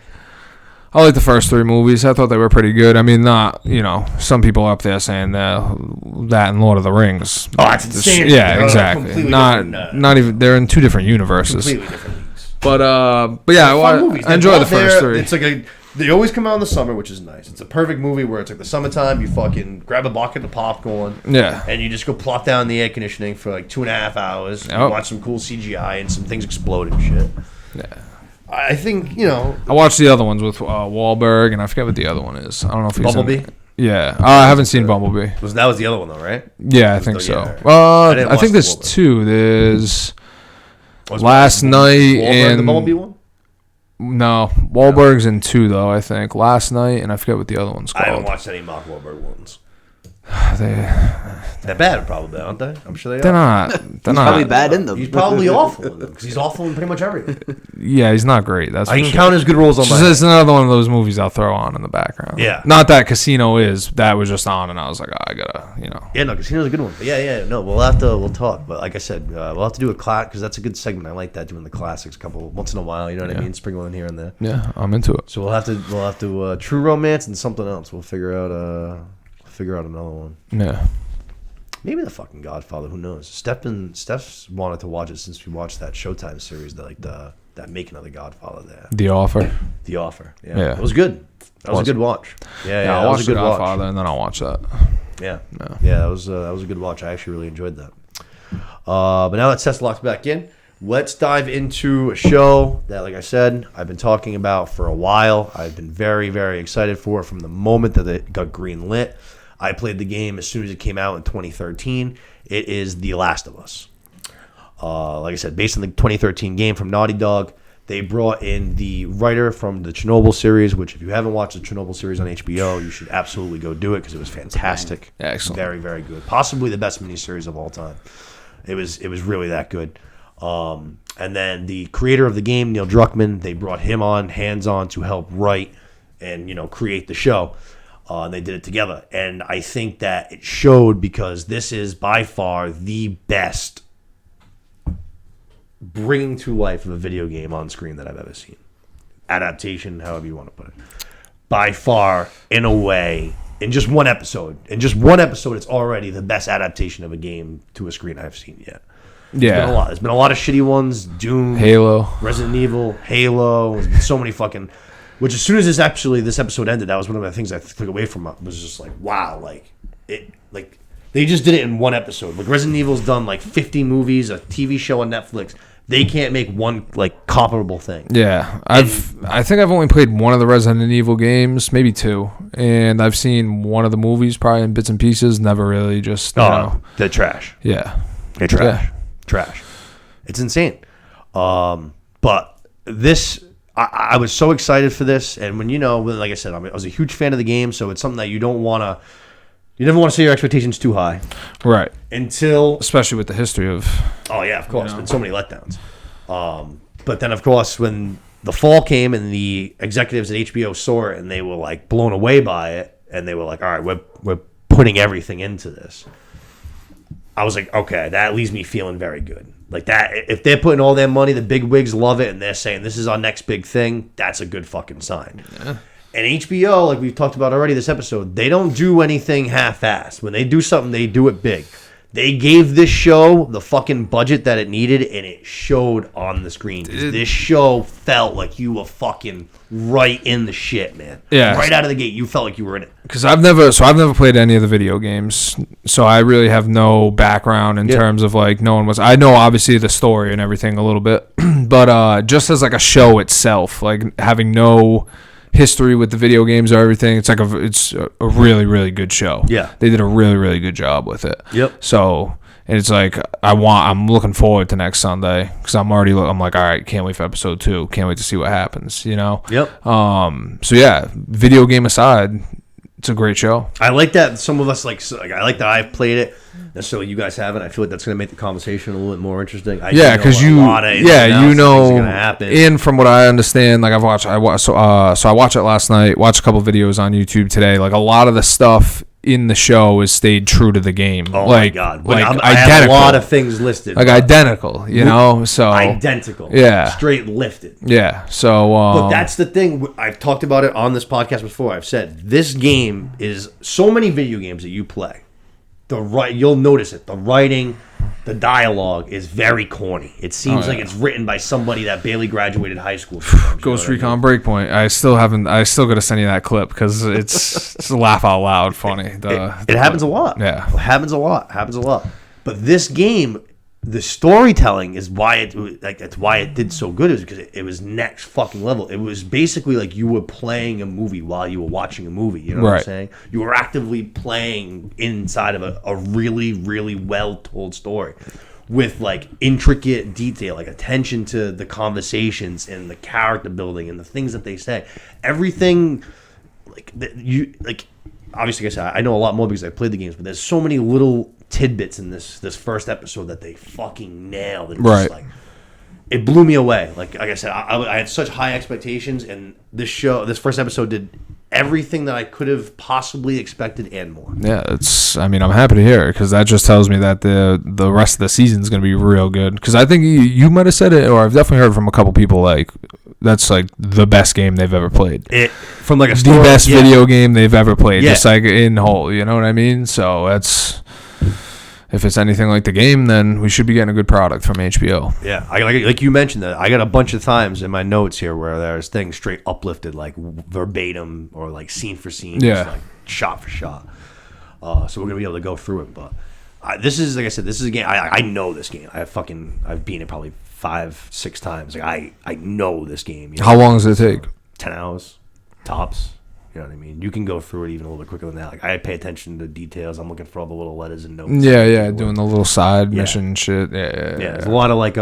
Speaker 3: I like the first 3 movies. I thought they were pretty good. I mean, not, some people up there saying that and Lord of the Rings.
Speaker 1: Oh, that's insane.
Speaker 3: Yeah, exactly. Not even, they're in 2 different universes.
Speaker 1: Completely different leagues.
Speaker 3: But yeah, I enjoy the first 3.
Speaker 1: It's like They always come out in the summer, which is nice. It's a perfect movie where it's like the summertime. You fucking grab a bucket of popcorn, and you just go plop down the air conditioning for like 2.5 hours. And watch some cool CGI and some things explode and shit. Yeah, I think
Speaker 3: I watched the other ones with Wahlberg, and I forget what the other one is. I don't know if he's
Speaker 1: Bumblebee.
Speaker 3: Yeah, I haven't seen Bumblebee.
Speaker 1: That was the other one though, right?
Speaker 3: Yeah, I think so. I think there's two. There's Last Night and
Speaker 1: the Bumblebee one.
Speaker 3: No, Wahlberg's in 2 though. I think Last Night, and I forget what the other one's called.
Speaker 1: I haven't watched any Mark Wahlberg ones.
Speaker 3: They're
Speaker 1: bad, probably, aren't they? I'm sure
Speaker 3: they're
Speaker 1: are.
Speaker 3: They're
Speaker 2: he's
Speaker 3: not.
Speaker 2: Probably bad in them.
Speaker 1: He's probably awful in them because he's awful in pretty much everything.
Speaker 3: Yeah, he's not great. That's
Speaker 1: I can count his good roles on my.
Speaker 3: It's another one of those movies I'll throw on in the background.
Speaker 1: Yeah,
Speaker 3: not that Casino is. That was just on, and I was like, I gotta,
Speaker 1: Yeah, no, Casino's a good one. But no, we'll talk. But like I said, we'll have to do a class because that's a good segment. I like that, doing the classics once in a while. You know what I mean? Sprinkle in here and there.
Speaker 3: Yeah, I'm into it.
Speaker 1: So we'll have to True Romance and something else. We'll figure out another one.
Speaker 3: Yeah.
Speaker 1: Maybe The fucking Godfather. Who knows? Steph's wanted to watch it since we watched that Showtime series, that Making of the Godfather. There.
Speaker 3: The Offer.
Speaker 1: The Offer. Yeah. It was good. That was a good watch. Yeah.
Speaker 3: I'll watch The Godfather and then I'll watch that.
Speaker 1: Yeah. No. Yeah. That was a good watch. I actually really enjoyed that. But now that Seth's locked back in, let's dive into a show that, like I said, I've been talking about for a while. I've been very, very excited for it from the moment that it got green lit. I played the game as soon as it came out in 2013. It is The Last of Us. Like I said, based on the 2013 game from Naughty Dog, they brought in the writer from the Chernobyl series, which if you haven't watched the Chernobyl series on HBO, you should absolutely go do it because it was fantastic.
Speaker 3: Excellent.
Speaker 1: Very, very good. Possibly the best miniseries of all time. It was really that good. And then the creator of the game, Neil Druckmann, they brought him on, hands-on, to help write and create the show. And they did it together. And I think that it showed because this is by far the best bringing to life of a video game on screen that I've ever seen. Adaptation, however you want to put it. By far, in a way, in just one episode, it's already the best adaptation of a game to a screen I've seen yet.
Speaker 3: Yeah.
Speaker 1: There's been a lot of shitty ones. Doom,
Speaker 3: Halo,
Speaker 1: Resident Evil, Halo. There's been so many fucking... Which as soon as this episode ended, that was one of the things I took away from it. Was just like, wow, they just did it in one episode. Like Resident Evil's done like 50 movies, a TV show on Netflix. They can't make one like comparable thing.
Speaker 3: Yeah, I think I've only played one of the Resident Evil games, maybe 2, and I've seen one of the movies probably in bits and pieces. Never really just
Speaker 1: they're trash.
Speaker 3: Yeah,
Speaker 1: they're trash. Trash. It's insane. But this. I was so excited for this, and when like I said, I was a huge fan of the game, so it's something that you never want to set your expectations too high,
Speaker 3: right?
Speaker 1: Especially
Speaker 3: with the history of.
Speaker 1: Oh yeah, of course, been so many letdowns. But then of course when the fall came and the executives at HBO saw it and they were like blown away by it, and they were like, all right, we're putting everything into this. I was like, okay, that leaves me feeling very good. Like that, if they're putting all their money, the big wigs love it, and they're saying this is our next big thing, that's a good fucking sign. Yeah. And HBO, like we've talked about already this episode, they don't do anything half-assed. When they do something, they do it big. They gave this show the fucking budget that it needed, and it showed on the screen. This show felt like you were fucking right in the shit, man.
Speaker 3: Yeah.
Speaker 1: Right out of the gate, you felt like you were in it.
Speaker 3: Because I've never played any of the video games, so I really have no background in terms of like knowing what's. I know obviously the story and everything a little bit, but just as like a show itself, like having no history with the video games or everything, it's a really, really good show.
Speaker 1: Yeah,
Speaker 3: they did a really, really good job with it.
Speaker 1: Yep.
Speaker 3: So and it's like I'm looking forward to next Sunday because I'm like, all right, can't wait for episode 2. Can't wait to see what happens.
Speaker 1: Yep.
Speaker 3: So yeah, video game aside, it's a great show.
Speaker 1: I like that some of us like I like that I've played it. Necessarily you guys haven't. I feel like that's going to make the conversation a little bit more interesting.
Speaker 3: Because and from what I understand, like I watched it last night. Watched a couple videos on YouTube today. Like a lot of the stuff in the show is stayed true to the game.
Speaker 1: Oh
Speaker 3: like,
Speaker 1: my god!
Speaker 3: Like
Speaker 1: I have a lot of things listed.
Speaker 3: Like identical, so
Speaker 1: identical.
Speaker 3: Yeah,
Speaker 1: straight lifted.
Speaker 3: Yeah. So,
Speaker 1: but that's the thing. I've talked about it on this podcast before. I've said this game is so many video games that you play. You'll notice it. The writing, the dialogue is very corny. It seems like it's written by somebody that barely graduated high school.
Speaker 3: Ghost Recon Breakpoint. I still got to send you that clip because it's laugh out loud funny.
Speaker 1: It happens a lot.
Speaker 3: Yeah.
Speaker 1: It happens a lot. But this game, the storytelling is why that's why it did so good, is because it was next fucking level. It was basically like you were playing a movie while you were watching a movie. You know what I'm saying? You were actively playing inside of a really, really well told story with like intricate detail, like attention to the conversations and the character building and the things that they say. Everything obviously, like I said, I know a lot more because I played the games, but there's so many little tidbits in this first episode that they fucking nailed. And just, like, it blew me away. Like I said, I had such high expectations, and this first episode did everything that I could have possibly expected and more.
Speaker 3: Yeah, I'm happy to hear it because that just tells me that the rest of the season is going to be real good. Because I think you might have said it, or I've definitely heard from a couple people like that's like the best game they've ever played.
Speaker 1: From like a story,
Speaker 3: the best video game they've ever played, just like in whole. You know what I mean? So that's. If it's anything like the game, then we should be getting a good product from HBO.
Speaker 1: Yeah, like you mentioned that. I got a bunch of times in my notes here where there's things straight uplifted, like verbatim or like scene for scene, just like shot for shot. So we're gonna be able to go through it. But this is, like I said, this is a game. I know this game. I've beaten it probably 5-6 times. Like I know this game. You know?
Speaker 3: How long does it take?
Speaker 1: 10 hours tops. You know what I mean? You can go through it even a little bit quicker than that. Like I pay attention to details. I'm looking for all the little letters and notes.
Speaker 3: Yeah, doing the little side mission shit. Yeah.
Speaker 1: There's a lot of like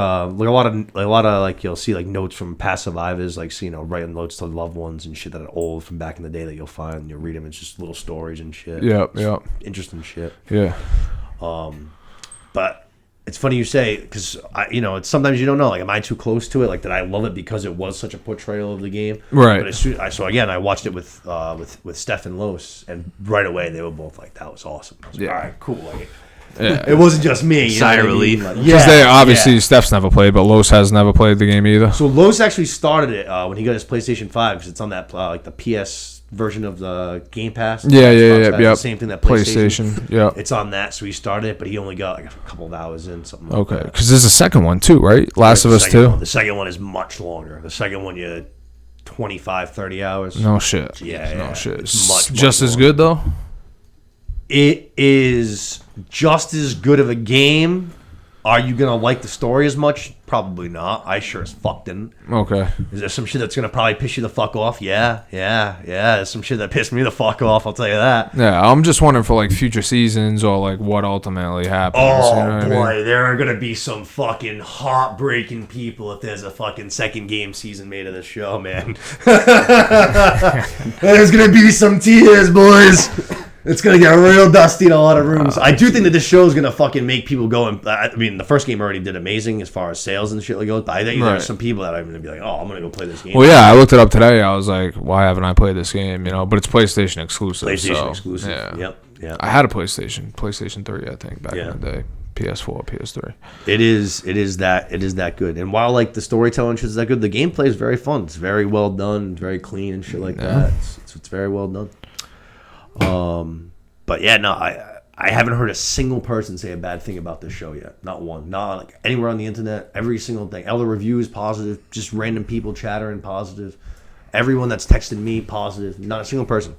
Speaker 1: you'll see like notes from past survivors, like writing notes to loved ones and shit that are old from back in the day that you'll find and you'll read them. It's just little stories and shit.
Speaker 3: Yeah.
Speaker 1: Interesting shit.
Speaker 3: Yeah.
Speaker 1: But it's funny you say, because it's sometimes you don't know. Like, am I too close to it? Like, did I love it because it was such a portrayal of the game?
Speaker 3: Right.
Speaker 1: But so again, I watched it with Steph and Los, and right away they were both like, "That was awesome." I was like, all right, cool. Like, it wasn't just me.
Speaker 2: Sigh of relief.
Speaker 3: Because they obviously Steph's never played, but Los has never played the game either.
Speaker 1: So Los actually started it when he got his PlayStation 5 because it's on that like the PS version of the Game Pass.
Speaker 3: Yeah.
Speaker 1: Same thing that PlayStation.
Speaker 3: Yeah.
Speaker 1: It's on that, so he started it, but he only got like a couple of hours in, something like that.
Speaker 3: Okay, because there's a second one too, right? Last of Us 2.
Speaker 1: The second one is much longer. The second one, you 25, 30 hours.
Speaker 3: No shit.
Speaker 1: Yeah.
Speaker 3: No shit.
Speaker 1: It's much
Speaker 3: just as good though.
Speaker 1: It is just as good of a game. Are you gonna like the story as much? Probably not. I sure as fuck didn't.
Speaker 3: Okay.
Speaker 1: Is there some shit that's gonna probably piss you the fuck off? Yeah. There's some shit that pissed me the fuck off. I'll tell you that.
Speaker 3: Yeah, I'm just wondering for like future seasons or like what ultimately happens.
Speaker 1: Oh,
Speaker 3: you know what
Speaker 1: boy,
Speaker 3: I mean?
Speaker 1: there are gonna be some fucking heartbreaking people if there's a fucking second game season made of this show, man. There's gonna be some tears, boys. It's going to get real dusty in a lot of rooms. I do think that this show is going to fucking make people go. And I mean, the first game already did amazing as far as sales and shit like goes. But I think there's some people that are going to be like, oh, I'm going to go play this game.
Speaker 3: Well, yeah, I looked it up today. I was like, why haven't I played this game? But it's PlayStation exclusive.
Speaker 1: Exclusive.
Speaker 3: Yeah.
Speaker 1: Yep.
Speaker 3: I had a PlayStation 3, I think, back in the day. PS4, PS3.
Speaker 1: It is that good. And while like the storytelling shit is that good, the gameplay is very fun. It's very well done, very clean and shit like that. It's very well done. But yeah, no, I haven't heard a single person say a bad thing about this show yet. Not one. Not like anywhere on the internet. Every single thing. All the reviews positive. Just random people chattering positive. Everyone that's texted me positive. Not a single person.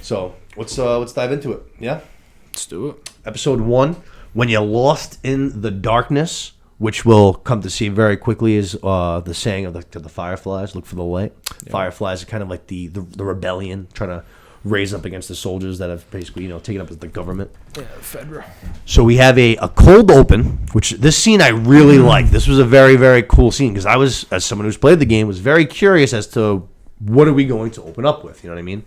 Speaker 1: So let's dive into it. Yeah,
Speaker 3: let's do it.
Speaker 1: Episode 1. When you're lost in the darkness, which we'll come to see very quickly, is the saying of the Fireflies. Look for the light. Yeah. Fireflies are kind of like the rebellion, trying to raise up against the soldiers that have basically, taken up as the government.
Speaker 3: Yeah, federal.
Speaker 1: So we have a cold open, which this scene I really like. This was a very, very cool scene because I was, as someone who's played the game, was very curious as to what are we going to open up with. You know what I mean?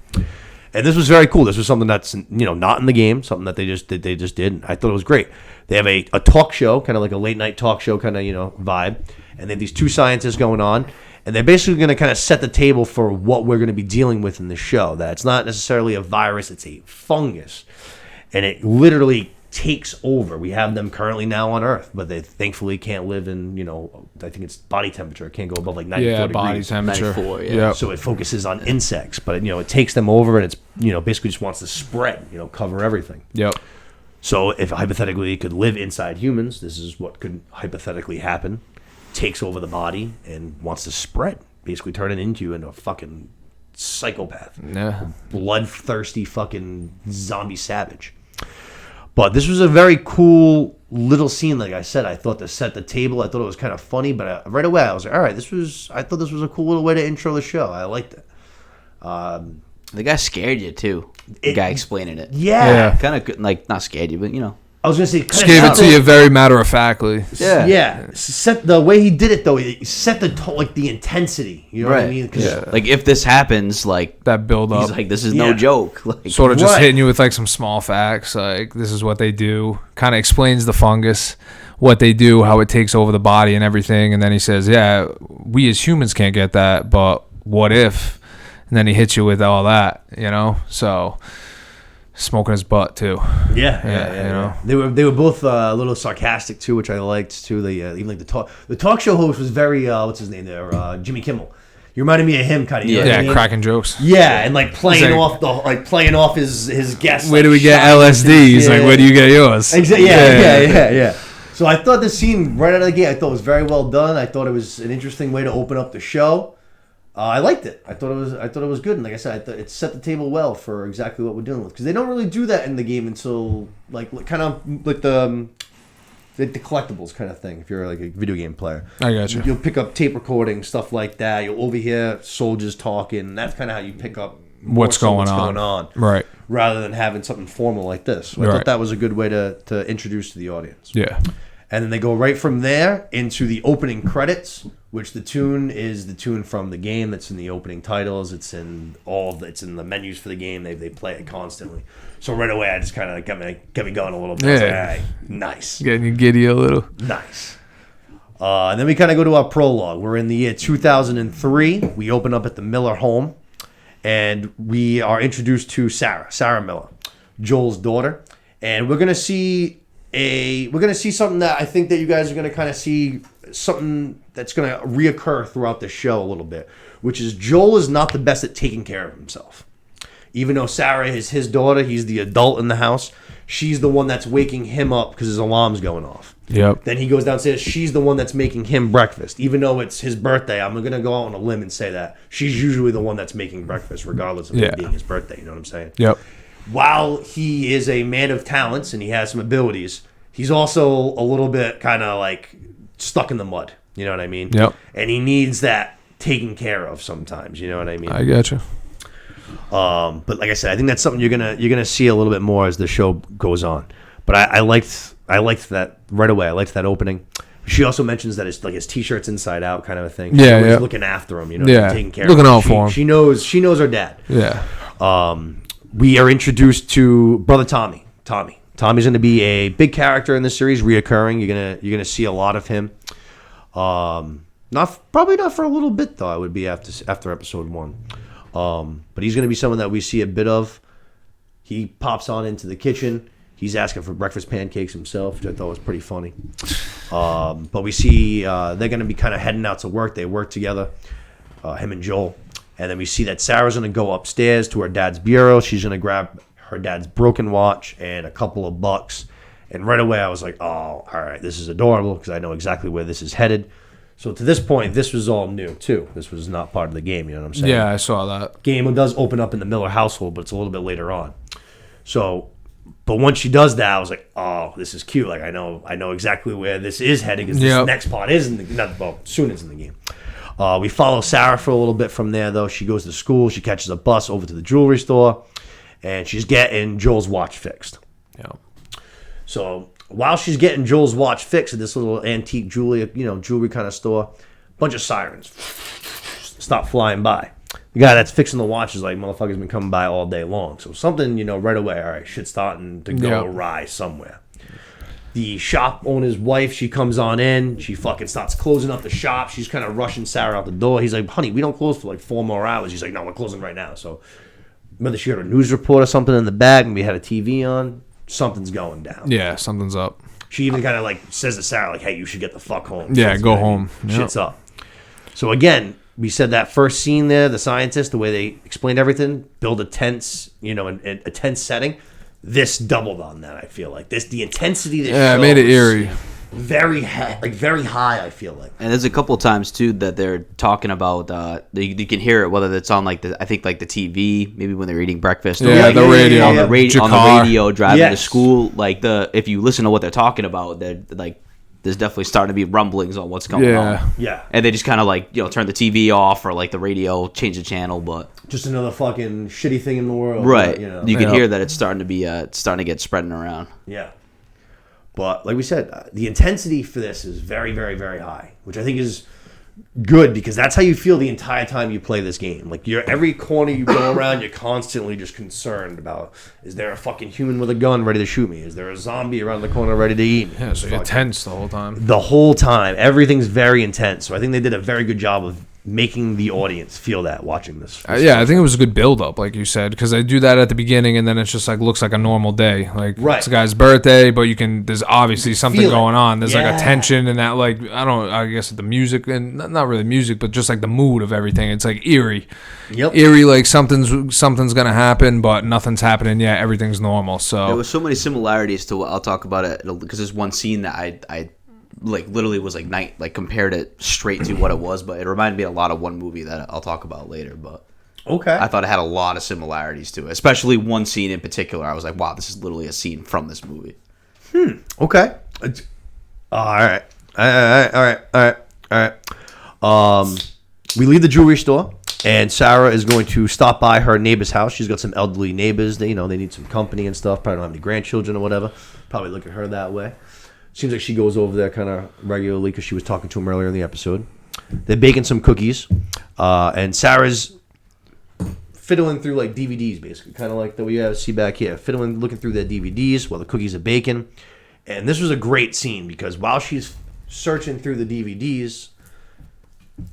Speaker 1: And this was very cool. This was something that's not in the game, something that they just did. And I thought it was great. They have a talk show, kind of like a late night talk show kind of vibe, and they have these two scientists going on. And they're basically going to kind of set the table for what we're going to be dealing with in the show. That it's not necessarily a virus, it's a fungus. And it literally takes over. We have them currently now on Earth, but they thankfully can't live in, I think it's body temperature. It can't go above like 94 degrees.
Speaker 3: Body temperature.
Speaker 2: 94, yeah.
Speaker 3: Yep.
Speaker 1: So it focuses on insects, but, it takes them over and it's, basically just wants to spread, cover everything.
Speaker 3: Yep.
Speaker 1: So if hypothetically it could live inside humans, this is what could hypothetically happen. Takes over the body and wants to spread, basically turning into a fucking psychopath, bloodthirsty fucking zombie savage. But this was a very cool little scene. Like I said, I thought to set the table, I thought it was kind of funny, but right away I was like, all right, I thought this was a cool little way to intro the show. I liked it.
Speaker 2: The guy scared you too. The guy explaining it.
Speaker 1: Yeah.
Speaker 2: Kind of like not scared you, but you know.
Speaker 1: I was gonna say,
Speaker 3: just gave it to you very matter of factly.
Speaker 1: Yeah. Set the way he did it though. He set the the intensity. You know what I mean?
Speaker 2: Like if this happens, like
Speaker 3: that build up.
Speaker 2: He's like, this is no joke. Like,
Speaker 3: sort of just hitting you with like some small facts. Like this is what they do. Kind of explains the fungus, what they do, how it takes over the body and everything. And then he says, "Yeah, we as humans can't get that, but what if?" And then he hits you with all that. You know, so. Smoking his butt too.
Speaker 1: Yeah. They were both a little sarcastic too, which I liked too. They even like the talk show host was very what's his name there, Jimmy Kimmel. You reminded me of him, kind of. You know what I mean?
Speaker 3: Cracking jokes.
Speaker 1: Yeah, and like playing off his guests.
Speaker 3: Where do we get LSD? He's like, where do you get yours?
Speaker 1: Exactly. Yeah. So I thought this scene right out of the gate, I thought it was very well done. I thought it was an interesting way to open up the show. I liked it. I thought it was good, and like I said, I thought it set the table well for exactly what we're dealing with, because they don't really do that in the game until like kind of like the collectibles kind of thing. If you're like a video game player,
Speaker 3: I got you.
Speaker 1: You'll pick up tape recording, stuff like that. You'll overhear soldiers talking. That's kind of how you pick up
Speaker 3: what's going on, right?
Speaker 1: Rather than having something formal like this. So I thought that was a good way to introduce to the audience.
Speaker 3: Yeah.
Speaker 1: And then they go right from there into the opening credits, which the tune is the tune from the game that's in the opening titles. It's in it's in the menus for the game. They play it constantly. So right away, I just kind of got me going a little bit. Yeah. Like, all right, nice.
Speaker 3: Getting you giddy a little.
Speaker 1: Nice. And then we kind of go to our prologue. We're in the year 2003. We open up at the Miller home, and we are introduced to Sarah Miller, Joel's daughter, and we're gonna see something that I think that you guys are going to kind of see, something that's going to reoccur throughout the show a little bit, which is Joel is not the best at taking care of himself. Even though Sarah is his daughter, he's the adult in the house, she's the one that's waking him up because his alarm's going off.
Speaker 3: Yep.
Speaker 1: Then he goes downstairs, she's the one that's making him breakfast. Even though it's his birthday, I'm going to go out on a limb and say that she's usually the one that's making breakfast, regardless of it being his birthday. You know what I'm saying?
Speaker 3: Yep.
Speaker 1: While he is a man of talents and he has some abilities, he's also a little bit kind of like stuck in the mud. You know what I mean?
Speaker 3: Yep.
Speaker 1: And he needs that taken care of sometimes. You know what I mean?
Speaker 3: I gotcha.
Speaker 1: But like I said, I think that's something you're gonna see a little bit more as the show goes on. But I liked that right away. I liked that opening. She also mentions that it's like his t-shirt's inside out kind of a thing. She's always looking after him, you know, taking care of him.
Speaker 3: Looking out for him.
Speaker 1: She knows her dad.
Speaker 3: Yeah.
Speaker 1: We are introduced to brother Tommy. Tommy's going to be a big character in this series, reoccurring. You're gonna see a lot of him. Probably not for a little bit though. It would be after episode 1. But he's going to be someone that we see a bit of. He pops on into the kitchen. He's asking for breakfast pancakes himself, which I thought was pretty funny. But we see they're going to be kind of heading out to work. They work together, him and Joel. And then we see that Sarah's going to go upstairs to her dad's bureau. She's going to grab her dad's broken watch and a couple of bucks. And right away I was like, oh, all right, this is adorable because I know exactly where this is headed. So to this point, this was all new too. This was not part of the game, you know what I'm saying?
Speaker 3: Yeah, I saw that.
Speaker 1: Game does open up in the Miller household, but it's a little bit later on. So, but once she does that, I was like, oh, this is cute. Like I know exactly where this is heading because this next part is soon is in the game. We follow Sarah for a little bit from there, though. She goes to school. She catches a bus over to the jewelry store, and she's getting Joel's watch fixed.
Speaker 3: Yeah.
Speaker 1: So while she's getting Joel's watch fixed at this little antique jewelry kind of store, a bunch of sirens stop flying by. The guy that's fixing the watch is like, motherfucker's been coming by all day long. So something, right away, all right, shit's starting to go awry somewhere. The shop owner's wife, she comes on in. She fucking starts closing up the shop. She's kind of rushing Sarah out the door. He's like, honey, we don't close for like 4 more hours. He's like, no, we're closing right now. So whether she had a news report or something in the bag and we had a TV on, something's going down.
Speaker 3: Yeah, something's up.
Speaker 1: She even kind of like says to Sarah, like, hey, you should get the fuck home.
Speaker 3: Yeah, go home.
Speaker 1: Shit's up. So again, we said that first scene there, the scientist, the way they explained everything, build a tense, a tense setting. this doubled on that. I feel like the intensity. Of this
Speaker 3: Yeah,
Speaker 1: show
Speaker 3: it made it
Speaker 1: was
Speaker 3: eerie.
Speaker 1: very high. I feel like.
Speaker 2: And there's a couple times too that they're talking about. You can hear it whether it's on like the TV, maybe when they're eating breakfast. Or
Speaker 3: Yeah,
Speaker 2: like,
Speaker 3: the radio.
Speaker 2: on the radio driving
Speaker 1: Yes.
Speaker 2: to school. Like if you listen to what they're talking about, they're like. There's definitely starting to be rumblings on what's going on.
Speaker 1: Yeah.
Speaker 2: And they just kind of like, turn the TV off or like the radio, change the channel, but
Speaker 1: Just another fucking shitty thing in the world.
Speaker 2: right. You can
Speaker 3: Yeah.
Speaker 2: hear that it's starting to be it's starting to get spreading around.
Speaker 1: Yeah. But like we said, the intensity for this is very, very, very high, which I think is good because that's how you feel the entire time you play this game. Like every corner you go around, you're constantly just concerned about, is there a fucking human with a gun ready to shoot me? Is there a zombie around the corner ready to eat me?
Speaker 3: Yeah, so you're tense the whole time.
Speaker 1: The whole time, everything's very intense. So I think they did a very good job of making the audience feel that watching this.
Speaker 3: Yeah, I think it was a good build up, like you said, because they do that at the beginning, and then it's just like looks like a normal day. Like
Speaker 1: Right.
Speaker 3: it's a guy's birthday, but there's obviously something
Speaker 1: feel it.
Speaker 3: going on. There's like
Speaker 1: Yeah.
Speaker 3: a tension and that, like I guess the music and not really music, but just like the mood of everything. It's like eerie,
Speaker 1: Yep.
Speaker 3: eerie. Like something's gonna happen, but nothing's happening yet. Everything's normal.
Speaker 2: There
Speaker 3: So
Speaker 2: was so many similarities to what I'll talk about it because there's one scene that I like literally was like compared it straight to what it was, but it reminded me a lot of one movie that I'll talk about later. But
Speaker 1: Okay.
Speaker 2: I thought it had a lot of similarities to it, especially one scene in particular. I was like, wow, this is literally a scene from this movie.
Speaker 1: Okay. All right. All right. We leave the jewelry store, and Sarah is going to stop by her neighbor's house. She's got some elderly neighbors. They need some company and stuff. Probably don't have any grandchildren or whatever. Probably look at her that way. Seems like she goes over there kind of regularly because she was talking to him earlier in the episode. They're baking some cookies, and Sarah's fiddling through like DVDs, basically, kind of like the way you see back here, fiddling, looking through their DVDs while the cookies are baking. And this was a great scene because while she's searching through the DVDs,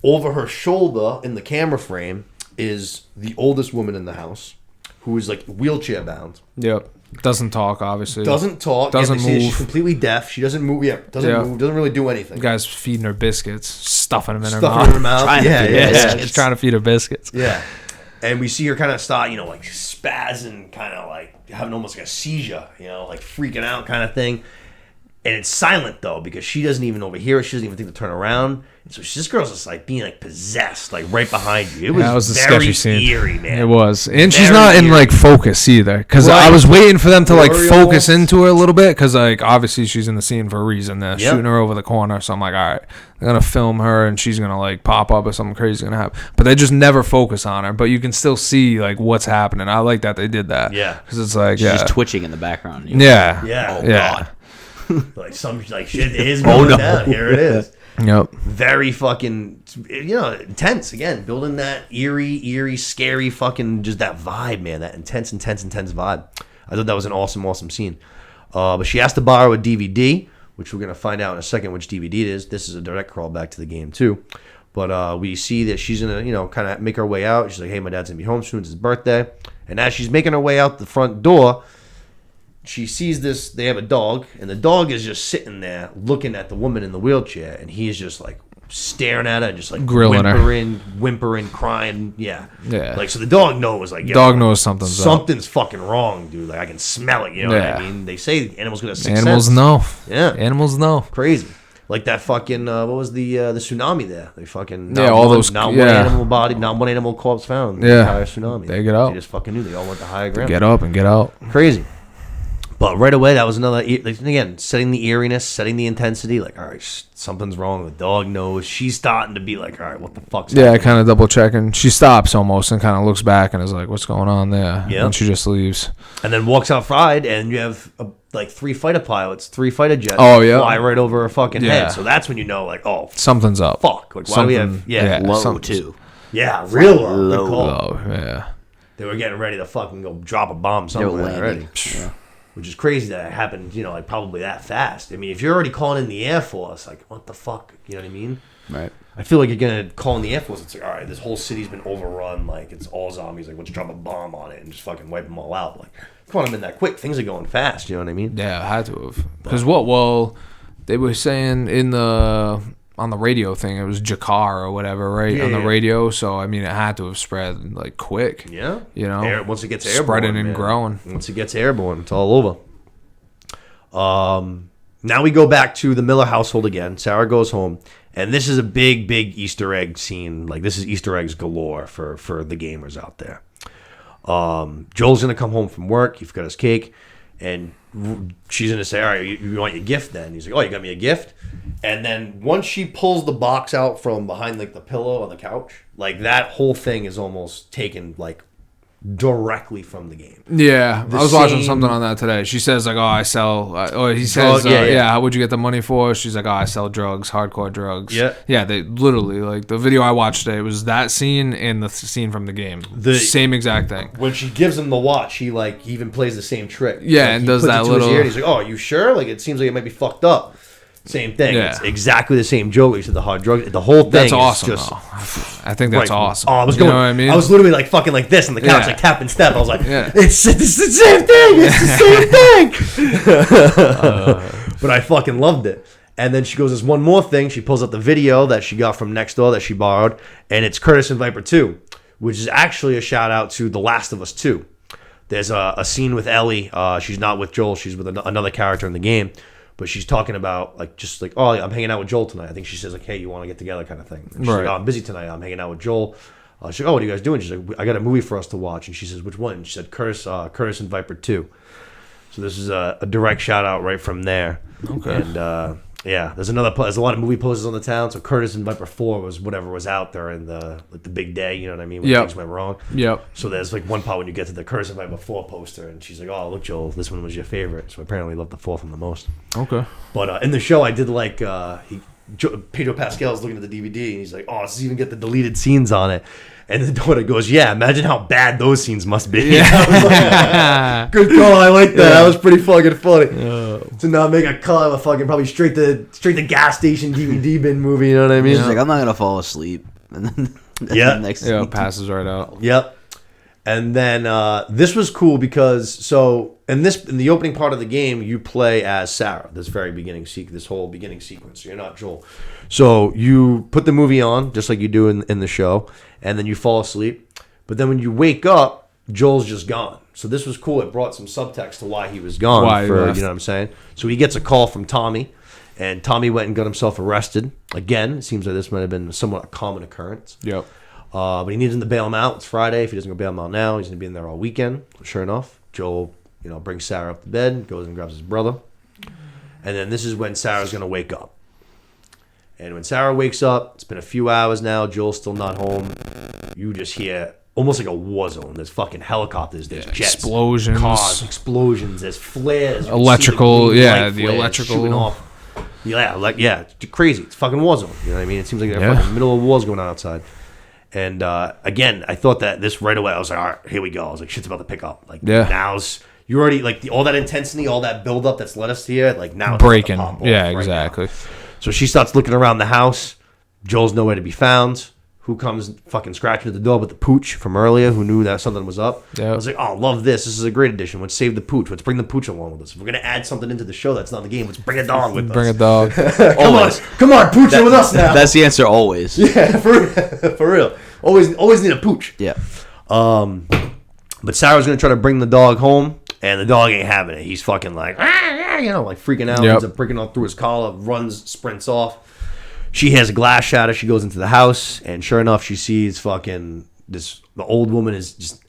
Speaker 1: over her shoulder in the camera frame is the oldest woman in the house, who is like wheelchair bound.
Speaker 3: yep, doesn't talk obviously.
Speaker 1: Doesn't talk.
Speaker 3: Doesn't
Speaker 1: You have to see that
Speaker 3: move.
Speaker 1: She's completely deaf. She doesn't move. Yeah, doesn't move. Doesn't really do anything.
Speaker 3: The guy's feeding her biscuits, stuffing them in her
Speaker 1: Stuff
Speaker 3: mouth.
Speaker 1: in her mouth.
Speaker 2: Trying to
Speaker 1: Yeah,
Speaker 2: feed
Speaker 1: yeah,
Speaker 2: her
Speaker 1: yeah.
Speaker 2: biscuits.
Speaker 3: She's trying to feed her biscuits.
Speaker 1: Yeah. And we see her kind of start, like spazzing, kind of like having almost like a seizure, like freaking out kind of thing. And it's silent though because she doesn't even overhear it. She doesn't even think to turn around. And so this girl's just like being like possessed, like right behind you. It was,
Speaker 3: That was a
Speaker 1: very
Speaker 3: sketchy scene.
Speaker 1: eerie, man.
Speaker 3: It was, and she's
Speaker 1: Very
Speaker 3: not in
Speaker 1: eerie.
Speaker 3: like focus either. Because
Speaker 1: Right.
Speaker 3: I was waiting for them to like
Speaker 1: Blurry
Speaker 3: focus
Speaker 1: almost.
Speaker 3: into her a little bit. Because like obviously she's in the scene for a reason. They're
Speaker 1: Yep.
Speaker 3: shooting her over the corner, so I'm like, all right, they're gonna film her and she's gonna like pop up or something crazy gonna happen. But they just never focus on her. But you can still see like what's happening. I like that they did that.
Speaker 1: Yeah.
Speaker 3: because it's like
Speaker 2: She's
Speaker 3: yeah,
Speaker 2: just twitching in the background.
Speaker 3: yeah,
Speaker 1: Yeah.
Speaker 2: Oh,
Speaker 3: yeah,
Speaker 2: God.
Speaker 1: Like some like shit is going down. Here it is.
Speaker 3: yep.
Speaker 1: Very fucking, intense. Again, building that eerie, scary fucking, just that vibe, man. That intense vibe. I thought that was an awesome scene. But she has to borrow a DVD, which we're going to find out in a second which DVD it is. This is a direct crawl back to the game, too. But we see that she's going to, kind of make her way out. She's like, hey, my dad's going to be home soon. It's his birthday. And as she's making her way out the front door, she sees this, they have a dog, and the dog is just sitting there looking at the woman in the wheelchair, and he is just like staring at her and just like
Speaker 3: Grilling her.
Speaker 1: whimpering, crying. Yeah.
Speaker 3: Yeah.
Speaker 1: Like, so the dog knows, like, yo,
Speaker 3: Dog knows something's up.
Speaker 1: something's fucking wrong, dude. Like, I can smell it, you know what I
Speaker 3: Yeah.
Speaker 1: mean? They say animals got a sixth
Speaker 3: Animals
Speaker 1: sense.
Speaker 3: know.
Speaker 1: Yeah.
Speaker 3: Animals know.
Speaker 1: Crazy. Like that fucking, what was the tsunami there? They fucking,
Speaker 3: Yeah, all those-
Speaker 1: not
Speaker 3: yeah.
Speaker 1: one animal body, not one animal corpse found.
Speaker 3: Yeah.
Speaker 1: The entire tsunami.
Speaker 3: They get out.
Speaker 1: They just fucking knew. They all went to higher ground.
Speaker 3: Get up and get out.
Speaker 1: Crazy. But right away, that was another, again, setting the eeriness, setting the intensity. Like, all right, something's wrong. The dog knows. She's starting to be like, all right, what the fuck's
Speaker 3: Yeah,
Speaker 1: happening?
Speaker 3: kind of double checking. She stops almost and kind of looks back and is like, "What's going on there?"
Speaker 1: Yeah.
Speaker 3: And she just leaves.
Speaker 1: And then walks outside, and you have like 3 fighter pilots, 3 fighter jets
Speaker 3: Oh, yeah.
Speaker 1: fly right over her fucking
Speaker 3: Yeah.
Speaker 1: head. So that's when you know, like, oh,
Speaker 3: Something's up.
Speaker 1: fuck. Like, why do we have,
Speaker 3: Something-
Speaker 1: yeah,
Speaker 3: yeah.
Speaker 2: Low,
Speaker 3: something's-
Speaker 2: too.
Speaker 1: yeah, real low.
Speaker 2: Low.
Speaker 1: Good call.
Speaker 3: Oh yeah.
Speaker 1: They were getting ready to fucking go drop a bomb
Speaker 2: They were
Speaker 1: somewhere
Speaker 2: landing.
Speaker 1: already.
Speaker 2: Yeah.
Speaker 1: Which is crazy that it happened, like probably that fast. I mean, if you're already calling in the Air Force, like, what the fuck? You know what I mean?
Speaker 2: Right.
Speaker 1: I feel like you're going to call in the Air Force. It's like, all right, this whole city's been overrun. Like, it's all zombies. Like, let's drop a bomb on it and just fucking wipe them all out. Like, you want them in that quick. Things are going fast. You know what I mean?
Speaker 3: Yeah, I had to have. Because what? Well, they were saying in the on the radio thing. It was Jakar or whatever, right?
Speaker 1: Yeah,
Speaker 3: on the
Speaker 1: yeah.
Speaker 3: radio. So I mean, it had to have spread like quick.
Speaker 1: Yeah.
Speaker 3: You know,
Speaker 1: Once it gets airborne,
Speaker 3: spreading and
Speaker 1: man.
Speaker 3: growing.
Speaker 1: Once it gets airborne, it's all over. Now we go back to the Miller household again. Sarah goes home, and this is a big, big Easter egg scene. Like, this is Easter eggs galore for the gamers out there. Joel's gonna come home from work. He forgot his cake, and she's gonna say, "All right, you want your gift?" Then he's like, "Oh, you got me a gift." And then once she pulls the box out from behind like the pillow on the couch, like that whole thing is almost taken like directly from the game.
Speaker 3: Yeah,
Speaker 1: The
Speaker 3: I was watching
Speaker 1: same-
Speaker 3: something on that today. She says like, "Oh, I sell." Or he says,
Speaker 1: yeah.
Speaker 3: How would you get the money for? She's like, "Oh, I sell drugs, hardcore drugs."
Speaker 1: Yeah.
Speaker 3: yeah. They literally like the video I watched today was that scene and the scene from the game.
Speaker 1: The-
Speaker 3: Same exact thing.
Speaker 1: When she gives him the watch, he even plays the same trick.
Speaker 3: Yeah,
Speaker 1: Like,
Speaker 3: and
Speaker 1: he
Speaker 3: does
Speaker 1: puts it
Speaker 3: that
Speaker 1: to his
Speaker 3: little-
Speaker 1: ear, and he's like, "Oh, are you sure? Like, it seems like it might be fucked up." Same thing.
Speaker 3: Yeah.
Speaker 1: It's exactly the same joke. You said the hard drug. The whole thing
Speaker 3: That's
Speaker 1: is
Speaker 3: awesome.
Speaker 1: just
Speaker 3: Though. I think that's
Speaker 1: right.
Speaker 3: awesome.
Speaker 1: Oh, I was
Speaker 3: You
Speaker 1: going.
Speaker 3: know what I mean?
Speaker 1: I was literally like fucking like this on the couch,
Speaker 3: Yeah.
Speaker 1: like tap and step. I was like,
Speaker 3: Yeah.
Speaker 1: it's the same thing. It's the same thing. But I fucking loved it. And then she goes, "There's one more thing." She pulls out the video that she got from next door that she borrowed, and it's Curtis and Viper 2, which is actually a shout out to The Last of Us 2. There's a scene with Ellie. She's not with Joel. She's with another character in the game. But she's talking about, oh, I'm hanging out with Joel tonight. I think she says, like, hey, you want to get together kind of thing. And she's
Speaker 3: Right.
Speaker 1: like, oh, I'm busy tonight. I'm hanging out with Joel. She's like, oh, what are you guys doing? She's like, I got a movie for us to watch. And she says, which one? And she said, Curtis and Viper 2. So this is a direct shout out right from there.
Speaker 3: Okay.
Speaker 1: And, yeah, there's a lot of movie posters on the town. So Curtis and Viper 4 was whatever was out there in the big day, you know what I mean? When
Speaker 3: Yep.
Speaker 1: things went wrong.
Speaker 3: Yep.
Speaker 1: So there's like one part when you get to the Curtis and Viper 4 poster, and she's like, oh, look, Joel, this one was your favorite. So apparently loved the fourth one the most.
Speaker 3: Okay.
Speaker 1: But in the show, I did like Pedro Pascal's looking at the DVD, and he's like, "Oh, this even get the deleted scenes on it." And the daughter goes, "Yeah, imagine how bad those scenes must be."
Speaker 3: Yeah.
Speaker 1: I was like, good call. I like that. That was pretty fucking funny. To not make a cut of a fucking probably straight to gas station DVD bin movie. You know what I mean?
Speaker 2: She's like, I'm not gonna fall asleep. And then
Speaker 1: Yeah.
Speaker 2: next
Speaker 3: Yeah,
Speaker 2: scene.
Speaker 3: it passes right out.
Speaker 1: Yep. And then this was cool because in the opening part of the game, you play as Sarah. This whole beginning sequence. So you're not Joel. So you put the movie on just like you do in the show, and then you fall asleep. But then when you wake up, Joel's just gone. So this was cool. It brought some subtext to why he was gone.
Speaker 3: Why he left.
Speaker 1: You know what I'm saying? So he gets a call from Tommy, and Tommy went and got himself arrested. Again, it seems like this might have been somewhat a common occurrence.
Speaker 3: Yep.
Speaker 1: But he needs him to bail him out. It's Friday. If he doesn't go bail him out now, he's going to be in there all weekend. Sure enough, Joel, brings Sarah up to bed, goes and grabs his brother. And then this is when Sarah's going to wake up. And when Sarah wakes up, it's been a few hours now. Joel's still not home. You just hear almost like a war zone. There's fucking helicopters. There's jets.
Speaker 3: Explosions.
Speaker 1: Cars, explosions. There's flares. You can see
Speaker 3: Electrical,
Speaker 1: the green
Speaker 3: yeah,
Speaker 1: light
Speaker 3: the
Speaker 1: flares
Speaker 3: electrical.
Speaker 1: shooting off. Yeah, it's crazy. It's fucking war zone. You know what I mean? It seems like they're
Speaker 3: Yeah.
Speaker 1: fucking middle of wars going on outside. And again, I thought that this right away, I was like, all right, here we go. I was like, shit's about to pick up. Like,
Speaker 3: Yeah.
Speaker 1: now's, you already, like, all that intensity, all that buildup that's led us here, like, now it's
Speaker 3: Breaking.
Speaker 1: about to pop off
Speaker 3: Yeah,
Speaker 1: right
Speaker 3: exactly.
Speaker 1: now. So she starts looking around the house. Joel's nowhere to be found. Who comes fucking scratching at the door but the pooch from earlier who knew that something was up.
Speaker 3: Yeah.
Speaker 1: I was like, oh, love this. This is a great addition. Let's save the pooch. Let's bring the pooch along with us. If we're going to add something into the show that's not in the game, let's bring a dog with
Speaker 3: Bring a
Speaker 1: us.
Speaker 3: dog.
Speaker 1: Come on, pooch in with us now.
Speaker 2: That's the answer always.
Speaker 1: Yeah, for real. Always need a pooch.
Speaker 2: Yeah.
Speaker 1: But Sarah's gonna try to bring the dog home, and the dog ain't having it. He's fucking like, like freaking out.
Speaker 3: Yep.
Speaker 1: Ends up breaking all through his collar, sprints off. She has a glass shatter. She goes into the house, and sure enough, she sees the old woman is just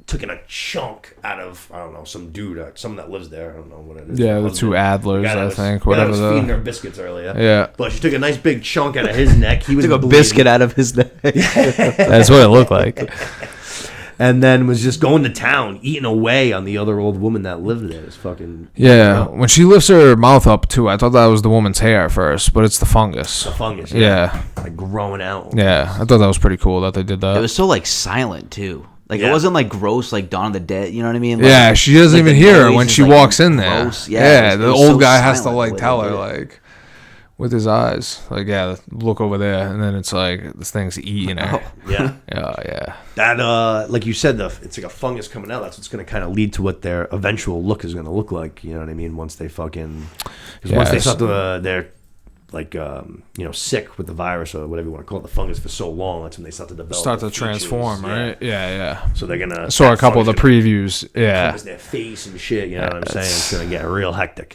Speaker 1: taking a chunk out of, I don't know, some dude, someone that lives there. I don't know what it is.
Speaker 3: Yeah, the two Adlers,
Speaker 1: Guy that
Speaker 3: I
Speaker 1: was-
Speaker 3: think.
Speaker 1: guy that
Speaker 3: Whatever
Speaker 1: was
Speaker 3: the.
Speaker 1: feeding her biscuits earlier.
Speaker 3: Yeah.
Speaker 1: But she took a nice big chunk out of his neck. He was
Speaker 2: Took a
Speaker 1: bleeding.
Speaker 2: biscuit out of his neck.
Speaker 3: That's what it looked like.
Speaker 1: And then was just going to town, eating away on the other old woman that lived there. It's fucking
Speaker 3: Yeah. When she lifts her mouth up, too, I thought that was the woman's hair at first, but it's the fungus.
Speaker 1: fungus.
Speaker 3: Yeah.
Speaker 1: Like growing out.
Speaker 3: Yeah. I thought that was pretty cool that they did that.
Speaker 2: It was so like silent too. Like
Speaker 1: Yeah.
Speaker 2: it wasn't like gross like Dawn of the Dead. You know what I mean? Like,
Speaker 3: Yeah, she doesn't
Speaker 2: like
Speaker 3: even
Speaker 2: the
Speaker 3: hear her
Speaker 2: noise
Speaker 3: when
Speaker 2: is,
Speaker 3: she
Speaker 2: like,
Speaker 3: walks in there.
Speaker 2: gross.
Speaker 3: Yeah,
Speaker 2: it
Speaker 3: the
Speaker 2: was
Speaker 3: old
Speaker 2: so
Speaker 3: guy has to
Speaker 2: silent
Speaker 3: like
Speaker 2: the way
Speaker 3: tell
Speaker 2: they
Speaker 3: her
Speaker 2: did it.
Speaker 3: like with his eyes, like look over there, and then it's like this thing's eating her.
Speaker 1: Yeah.
Speaker 3: Yeah.
Speaker 1: That like you said, it's like a fungus coming out. That's what's going to kind of lead to what their eventual look is going to look like. You know what I mean? Once they fucking, because once they
Speaker 3: Yes.
Speaker 1: start their sick with the virus or whatever you want to call it, the fungus, for so long. That's when they start to develop.
Speaker 3: Start to transform, right? Yeah.
Speaker 1: So they're gonna.
Speaker 3: I saw a couple of the previews. Yeah.
Speaker 1: Covers their face and shit. You know what I'm saying? It's gonna get real hectic.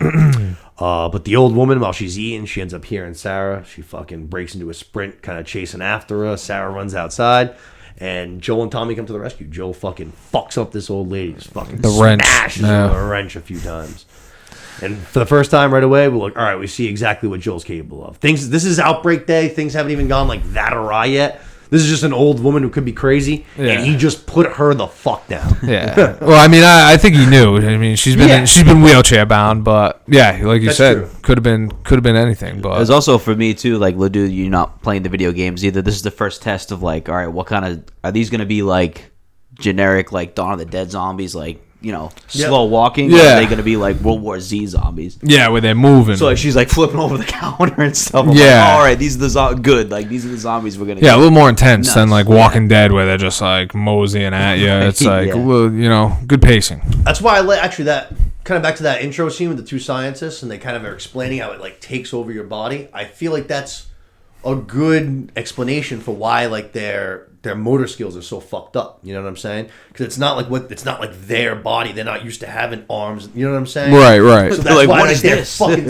Speaker 1: But the old woman, while she's eating, she ends up hearing Sarah. She fucking breaks into a sprint, kind of chasing after her. Sarah runs outside. And Joel and Tommy come to the rescue. Joel fucking fucks up this old lady. Just fucking smashes her with a wrench a few times. And for the first time right away, we're like, all right, we see exactly what Joel's capable of. This is outbreak day. Things haven't even gone like that awry yet. This is just an old woman who could be crazy, and he just put her the fuck down.
Speaker 3: Yeah. Well, I mean, I think he knew. I mean, she's been wheelchair bound, but yeah, like you said, could have been anything. But
Speaker 2: it's also for me too. Like, dude, you're not playing the video games either. This is the first test of like, all right, what kind of are these going to be like generic like Dawn of the Dead zombies, like slow walking? Yeah. Or are they going to be like World War Z zombies?
Speaker 3: Yeah, where they're moving.
Speaker 2: So like, she's like flipping over the counter and stuff. I'm like, all right, these are the good. Like these are the zombies we're going to get.
Speaker 3: A little more intense than like Walking Dead, where they're just like moseying at you. It's like, good pacing.
Speaker 1: That's why I like actually that kind of back to that intro scene with the two scientists, and they kind of are explaining how it like takes over your body. I feel like that's a good explanation for why like their motor skills are so fucked up. You know what I'm saying? Because it's not like their body. They're not used to having arms. You know what I'm saying?
Speaker 3: Right.
Speaker 1: So that's like, why they're fucking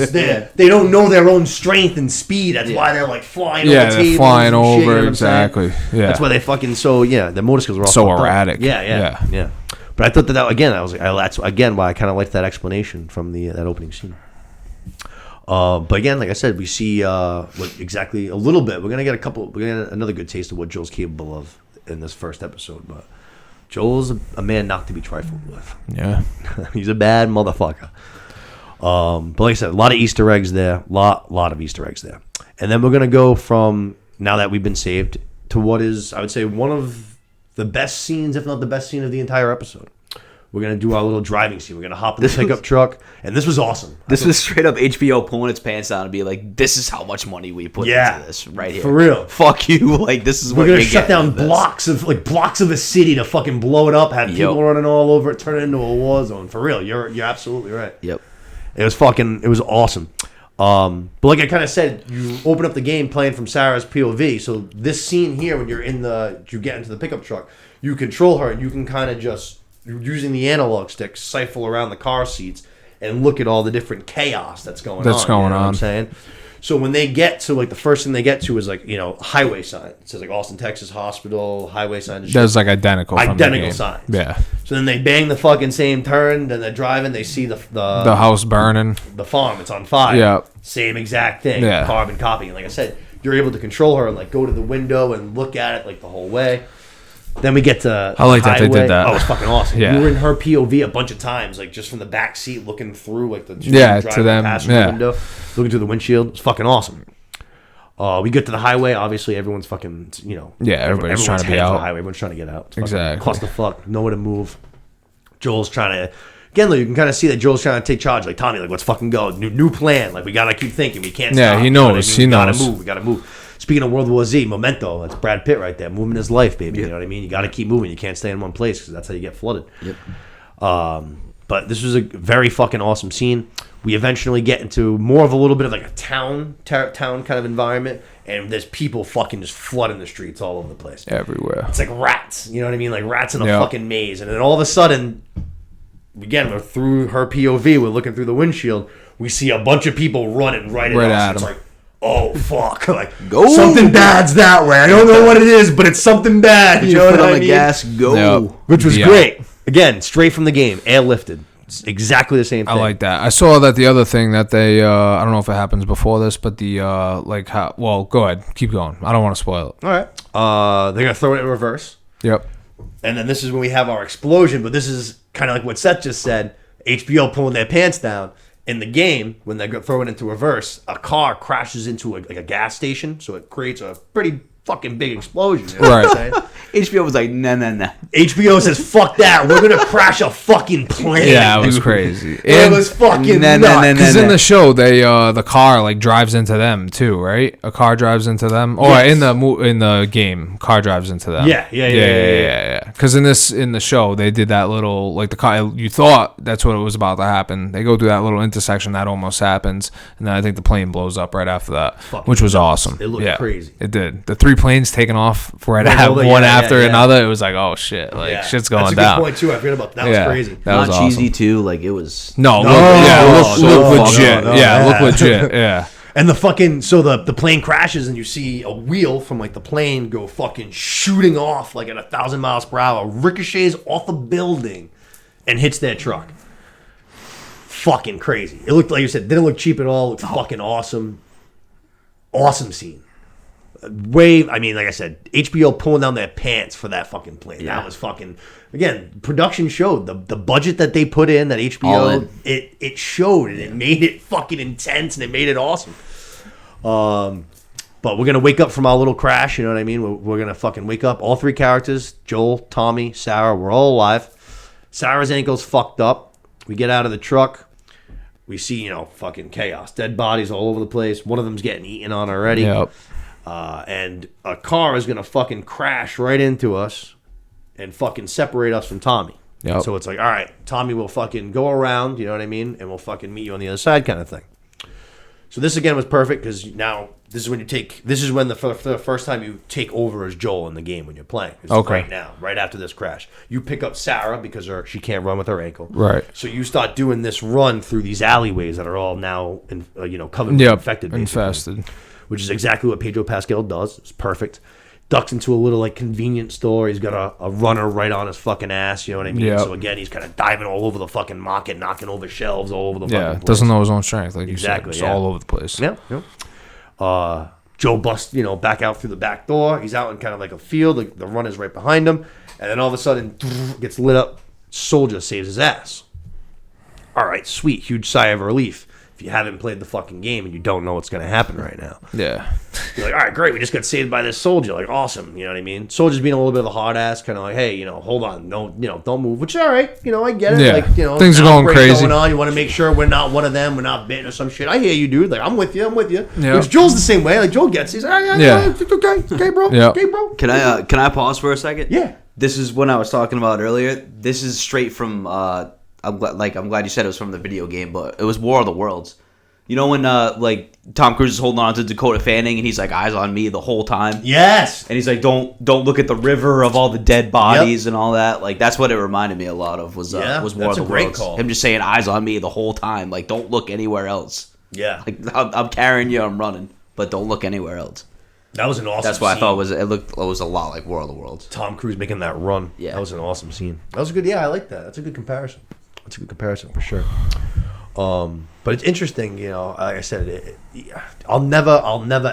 Speaker 1: they don't know their own strength and speed. That's why they're like flying over tables. Yeah, they're
Speaker 3: flying over,
Speaker 1: shit, you know
Speaker 3: exactly. Yeah.
Speaker 1: That's why they fucking their motor skills are all
Speaker 3: so erratic.
Speaker 1: Yeah. But I thought that again, that's again why I kind of liked that explanation from that opening scene. But again, like I said, we see exactly a little bit. We're gonna get another good taste of what Joel's capable of in this first episode. But Joel's a man not to be trifled with.
Speaker 3: Yeah,
Speaker 1: he's a bad motherfucker. But like I said, a lot of Easter eggs there. Lot of Easter eggs there. And then we're gonna go from now that we've been saved to what is, I would say, one of the best scenes, if not the best scene of the entire episode. We're going to do our little driving scene. We're going to hop in the pickup truck. And this was awesome.
Speaker 2: This was straight up HBO pulling its pants down and be like, this is how much money we put into this right here.
Speaker 1: For real.
Speaker 2: Fuck you. Like, this is what
Speaker 1: we're going to shut down blocks of a city to fucking blow it up, have people running all over it, turn it into a war zone. For real. You're absolutely right.
Speaker 2: Yep.
Speaker 1: It was awesome. But like I kind of said, you open up the game playing from Sarah's POV. So this scene here, when you get into the pickup truck, you control her and you can kind of just, using the analog stick, siphon around the car seats and look at all the different chaos that's going on. You know what I'm saying? So when they get to, like, the first thing they get to is, like, highway sign. It says, like, Austin, Texas Hospital, highway sign.
Speaker 3: That's, like, identical
Speaker 1: signs.
Speaker 3: Yeah.
Speaker 1: So then they bang the fucking same turn, then they're driving, they see the
Speaker 3: house burning.
Speaker 1: The farm, it's on fire.
Speaker 3: Yeah.
Speaker 1: Same exact thing.
Speaker 3: Yeah.
Speaker 1: Carbon copy. And like I said, you're able to control her and, like, go to the window and look at it, like, the whole way. Then we get to
Speaker 3: I like that they did that.
Speaker 1: Oh, it's fucking awesome.
Speaker 3: Yeah.
Speaker 1: You were in her POV a bunch of times, like just from the back seat, looking through like the
Speaker 3: to them,
Speaker 1: the window, looking through the windshield. It's fucking awesome. We get to the highway. Obviously, everyone's fucking
Speaker 3: everybody's trying to be out.
Speaker 1: The highway. Everyone's trying to get out. It's
Speaker 3: exactly.
Speaker 1: Clusterfuck. Nowhere to move. Joel's trying to. Again, you can kind of see that Joel's trying to take charge. Like, Tommy, like, let's fucking go. New plan. Like, we gotta keep thinking. We can't.
Speaker 3: Yeah,
Speaker 1: stop.
Speaker 3: he knows. He knows.
Speaker 1: We gotta move. Speaking of World War Z, Memento, that's Brad Pitt right there. Moving his life, baby. You know what I mean? You got to keep moving. You can't stay in one place because that's how you get flooded.
Speaker 2: Yep.
Speaker 1: But this was a very fucking awesome scene. We eventually get into more of a little bit of like a town kind of environment, and there's people fucking just flooding the streets all over the place.
Speaker 3: Everywhere.
Speaker 1: It's like rats. You know what I mean? Like rats in a fucking maze. And then all of a sudden, again, we're through her POV. We're looking through the windshield. We see a bunch of people running right at us. It's like, oh fuck! Like,
Speaker 2: go.
Speaker 1: Something bad's that way. I don't know what it is, but it's something bad. You know what I mean?
Speaker 2: The gas, go.
Speaker 3: Yep.
Speaker 1: Which was great. Again, straight from the game, airlifted. It's exactly the same thing.
Speaker 3: I like that. I saw that the other thing that they, I don't know if it happens before this, but the go ahead, keep going. I don't want to spoil it.
Speaker 1: All right. They're gonna throw it in reverse.
Speaker 3: Yep.
Speaker 1: And then this is when we have our explosion. But this is kind of like what Seth just said. HBO pulling their pants down. In the game, when they throw it into reverse, a car crashes into a gas station, so it creates a pretty fucking big explosion. You know what I'm saying?
Speaker 2: HBO was like, nah.
Speaker 1: HBO says, fuck that. We're going to crash a fucking plane.
Speaker 3: Yeah, it was crazy.
Speaker 1: It was fucking nuts.
Speaker 3: Because in the show, they the car like drives into them too, right? A car drives into them, or
Speaker 1: Yes.
Speaker 3: in the game, car drives into them.
Speaker 1: Yeah.
Speaker 3: Because in the show, they did that little like the car. You thought that's what it was about to happen. They go through that little intersection that almost happens, and then I think the plane blows up right after that, which was awesome.
Speaker 1: It looked crazy.
Speaker 3: It did. The 3 planes taking off one after another. It was like, oh shit, like shit's going down.
Speaker 1: That's a good point too. I forgot about that. That was crazy.
Speaker 3: That was
Speaker 2: Not
Speaker 3: awesome.
Speaker 2: cheesy too. Like it was.
Speaker 3: No, look legit. Look legit. Yeah.
Speaker 1: And the fucking the plane crashes and you see a wheel from like the plane go fucking shooting off like at 1,000 miles per hour, ricochets off a building, and hits their truck. Fucking crazy. It looked like you said, didn't look cheap at all. It looked fucking awesome. Awesome scene. I mean, like I said, HBO pulling down their pants for that fucking plane.
Speaker 2: Yeah.
Speaker 1: That was fucking, again, production showed the budget that they put in, that HBO, it showed, and it made it fucking intense, and it made it awesome. But we're going to wake up from our little crash, you know what I mean? We're going to fucking wake up. All 3 characters, Joel, Tommy, Sarah, we're all alive. Sarah's ankle's fucked up. We get out of the truck. We see, fucking chaos. Dead bodies all over the place. One of them's getting eaten on already.
Speaker 3: Yep.
Speaker 1: And a car is going to fucking crash right into us and fucking separate us from Tommy.
Speaker 3: Yep.
Speaker 1: So it's like, all right, Tommy will fucking go around, you know what I mean? And we'll fucking meet you on the other side kind of thing. So this again was perfect because now this is when for the first time you take over as Joel in the game when you're playing.
Speaker 3: Okay.
Speaker 1: Right now, right after this crash. You pick up Sarah because she can't run with her ankle.
Speaker 3: Right.
Speaker 1: So you start doing this run through these alleyways that are all now covered with infected.
Speaker 3: Infested.
Speaker 1: Which is exactly what Pedro Pascal does. It's perfect. Ducks into a little like convenience store. He's got a runner right on his fucking ass. You know what I mean?
Speaker 3: Yep.
Speaker 1: So again, he's kind of diving all over the fucking market, knocking over shelves all over the fucking place.
Speaker 3: Doesn't know his own strength, like
Speaker 1: Exactly,
Speaker 3: you said. It's all over the place.
Speaker 1: Yeah. Joe busts, back out through the back door. He's out in kind of like a field. The runner's right behind him, and then all of a sudden, gets lit up. Soldier saves his ass. All right, sweet, huge sigh of relief. If you haven't played the fucking game and you don't know what's going to happen right now.
Speaker 3: Yeah.
Speaker 1: You're like, all right, great. We just got saved by this soldier. Like, awesome. You know what I mean? Soldier's being a little bit of a hard ass, kind of like, hey, hold on. No, don't move. Which is all right. I get it.
Speaker 3: Yeah.
Speaker 1: Like,
Speaker 3: things are going crazy.
Speaker 1: Going on. You want to make sure we're not one of them. We're not bitten or some shit. I hear you, dude. Like, I'm with you.
Speaker 3: Yeah.
Speaker 1: Which Joel's the same way. Like, Joel gets it. He's like, okay, bro.
Speaker 3: Yeah.
Speaker 1: Okay, bro.
Speaker 2: Can I pause for a second?
Speaker 1: Yeah.
Speaker 2: This is what I was talking about earlier. This is straight from. I'm glad you said it was from the video game, but it was War of the Worlds. You know when Tom Cruise is holding on to Dakota Fanning and he's like, eyes on me the whole time?
Speaker 1: Yes.
Speaker 2: And he's like, don't look at the river of all the dead bodies and all that. Like, that's what it reminded me a lot of was War of the Worlds.
Speaker 1: Call.
Speaker 2: Him just saying eyes on me the whole time. Like, don't look anywhere else.
Speaker 1: Yeah.
Speaker 2: Like, I'm carrying you, I'm running, but don't look anywhere else.
Speaker 1: That was an awesome
Speaker 2: That's why
Speaker 1: scene.
Speaker 2: I thought it was a lot like War of the Worlds.
Speaker 1: Tom Cruise making that run.
Speaker 2: Yeah.
Speaker 1: That was an awesome scene. That was a good, I like that. That's a good comparison. For sure. But it's interesting, like I said, I'll never,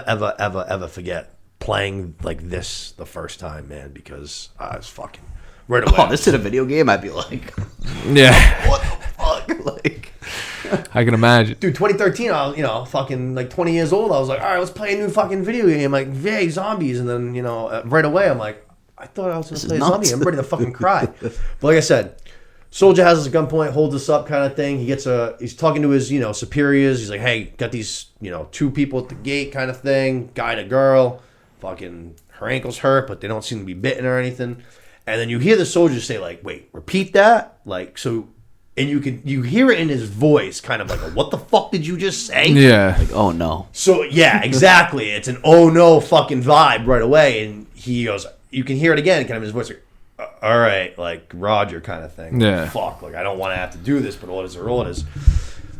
Speaker 1: ever forget playing like this the first time, man, because I was fucking right away.
Speaker 2: Oh, this in a video game, I'd be like,
Speaker 3: Yeah.
Speaker 2: what the fuck? Like,
Speaker 3: I can imagine.
Speaker 1: Dude, 2013, I was, fucking like 20 years old. I was like, all right, let's play a new fucking video game. Like, yay, zombies. And then, right away, I'm like, I thought I was going to play a zombie. I'm ready to fucking cry. But like I said, Soldier has his gunpoint, holds us up kind of thing. He's talking to his, superiors. He's like, hey, got these, 2 people at the gate kind of thing. Guy and a girl. Fucking, her ankle's hurt, but they don't seem to be bitten or anything. And then you hear the soldier say, like, wait, repeat that? Like, so, and you hear it in his voice, kind of like, what the fuck did you just say?
Speaker 3: Yeah.
Speaker 2: like, oh no.
Speaker 1: So, yeah, exactly. It's an oh no fucking vibe right away. And he goes, you can hear it again, kind of his voice, like, all right, like Roger kind of thing.
Speaker 3: Yeah.
Speaker 1: Fuck, like I don't want to have to do this, but orders are orders.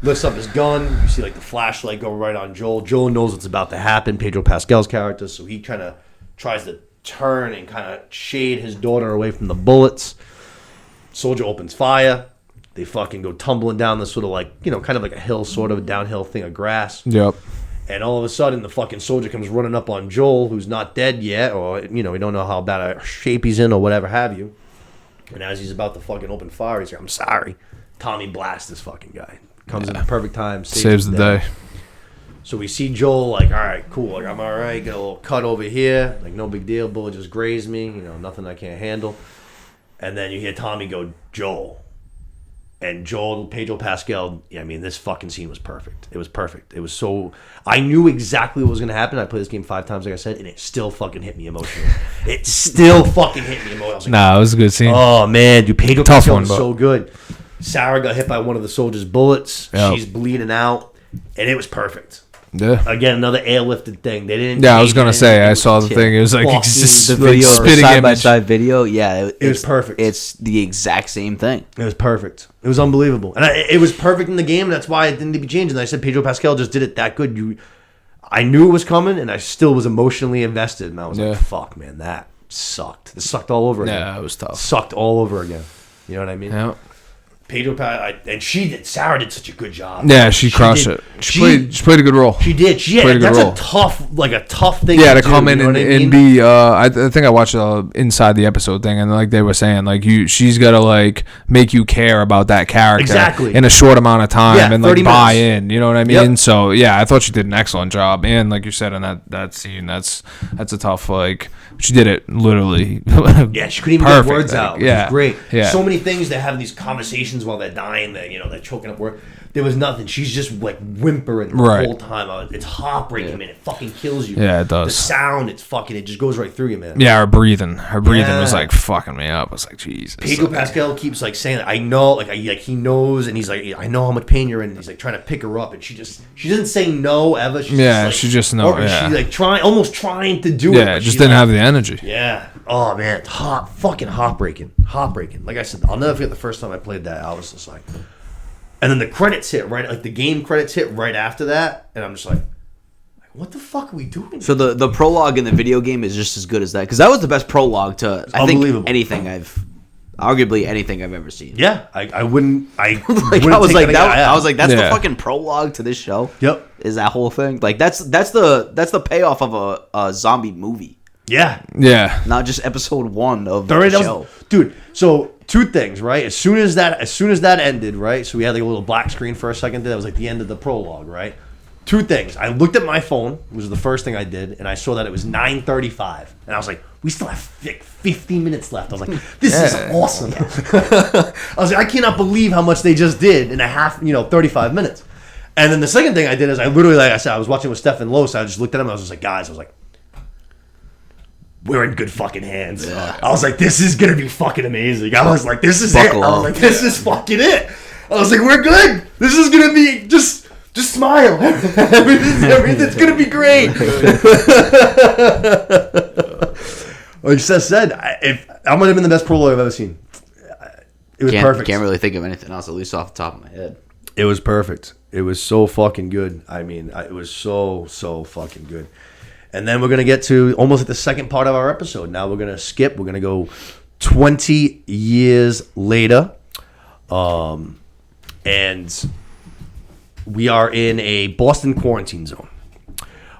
Speaker 1: Lifts up his gun. You see like the flashlight go right on Joel. Joel knows what's about to happen. Pedro Pascal's character, so he kind of tries to turn and kind of shade his daughter away from the bullets. Soldier opens fire. They fucking go tumbling down this sort of like, kind of like a hill, sort of a downhill thing of grass.
Speaker 3: Yep.
Speaker 1: And all of a sudden, the fucking soldier comes running up on Joel, who's not dead yet, or, we don't know how bad a shape he's in or whatever have you. And as he's about to fucking open fire, he's like, I'm sorry. Tommy blasts this fucking guy. Comes in the perfect time.
Speaker 3: Saves the day.
Speaker 1: So we see Joel like, all right, cool, like I'm all right, get a little cut over here, like no big deal, bullet just grazed me, nothing I can't handle. And then you hear Tommy go, Joel. And Pedro Pascal, this fucking scene was perfect. It was perfect. It was so... I knew exactly what was going to happen. I played this game 5 times, like I said, and it still fucking hit me emotionally. It still fucking hit me emotionally.
Speaker 3: It was a good scene.
Speaker 1: Oh, man. Dude, Pedro Pascal was so good. Sarah got hit by one of the soldiers' bullets. Yep. She's bleeding out, and it was perfect.
Speaker 3: Yeah.
Speaker 1: Again, another airlifted thing. They didn't.
Speaker 3: Yeah, I was gonna say. I saw the thing. It was like just
Speaker 2: the video,
Speaker 3: spitting
Speaker 2: side by side video. Yeah,
Speaker 1: it was perfect.
Speaker 2: It's the exact same thing.
Speaker 1: It was perfect. It was unbelievable, and it was perfect in the game. And that's why it didn't need to be changed. And I said Pedro Pascal just did it that good. I knew it was coming, and I still was emotionally invested. And I was like, "Fuck, man, that sucked. It sucked all over again.
Speaker 3: Yeah, it was tough.
Speaker 1: Sucked all over again. You know what I mean?
Speaker 3: Yeah.
Speaker 1: Pedro and Sarah did such a good job.
Speaker 3: Yeah, she crushed it. She played a good role.
Speaker 1: She did. That's a tough thing.
Speaker 3: Yeah,
Speaker 1: to
Speaker 3: come
Speaker 1: do,
Speaker 3: in and be. I think I watched inside the episode thing, and like they were saying, like she's got to like make you care about that character in a short amount of time and like buy in. You know what I mean? Yep. So yeah, I thought she did an excellent job, and like you said in that scene, that's a tough like. She did it literally.
Speaker 1: Yeah, she couldn't even get words out. Which is great.
Speaker 3: Yeah.
Speaker 1: So many things they have these conversations while they're dying. That they're choking up words. There was nothing. She's just like whimpering the whole time. It's heartbreaking, man. It fucking kills you.
Speaker 3: Yeah, it does.
Speaker 1: The sound, it just goes right through you, man.
Speaker 3: Yeah, her breathing was like fucking me up. I was like, Jesus.
Speaker 1: Pedro Pascal keeps like saying, "I know," like he knows, and he's like, "I know how much pain you're in." And he's like trying to pick her up, and she doesn't say no ever. She's
Speaker 3: she just knows. Yeah.
Speaker 1: She's like almost trying to do it.
Speaker 3: Yeah, just didn't have the energy.
Speaker 1: Yeah. Oh man, it's fucking heartbreaking. Like I said, I'll never forget the first time I played that. I was just like. And then the credits hit the game credits hit right after that, and I'm just like, what the fuck are we doing?
Speaker 2: So the prologue in the video game is just as good as that, because that was the best prologue to arguably anything I've ever seen.
Speaker 1: Yeah, I wouldn't. I
Speaker 2: was like, that's the fucking prologue to this show.
Speaker 1: Yep,
Speaker 2: is that whole thing? Like that's the payoff of a zombie movie.
Speaker 1: Yeah,
Speaker 2: not just episode 1 of the show,
Speaker 1: dude. So. 2 things, right? As soon as that ended, right? So we had like a little black screen for a second. That was like the end of the prologue, right? 2 things. I looked at my phone. It was the first thing I did, and I saw that it was 9:35, and I was like, "We still have 15 minutes left." I was like, "This is awesome." I was like, "I cannot believe how much they just did in a half, 35 minutes." And then the second thing I did is I literally, like I said, I was watching with Steph and Los. I just looked at him. I was just like, "Guys," I was like, we're in good fucking hands. Yeah. I was like, this is going to be fucking amazing. I was like, this is it. I was like, this is fucking it. I was like, we're good. This is going to be, just smile. Everything's going to be great. Like Seth said, I might have been the best prologue I've ever seen. It was perfect.
Speaker 2: Can't really think of anything else, at least off the top of my head.
Speaker 1: It was perfect. It was so fucking good. It was so fucking good. And then we're going to get to almost at the second part of our episode. Now we're going to skip. We're going to go 20 years later. And we are in a Boston quarantine zone.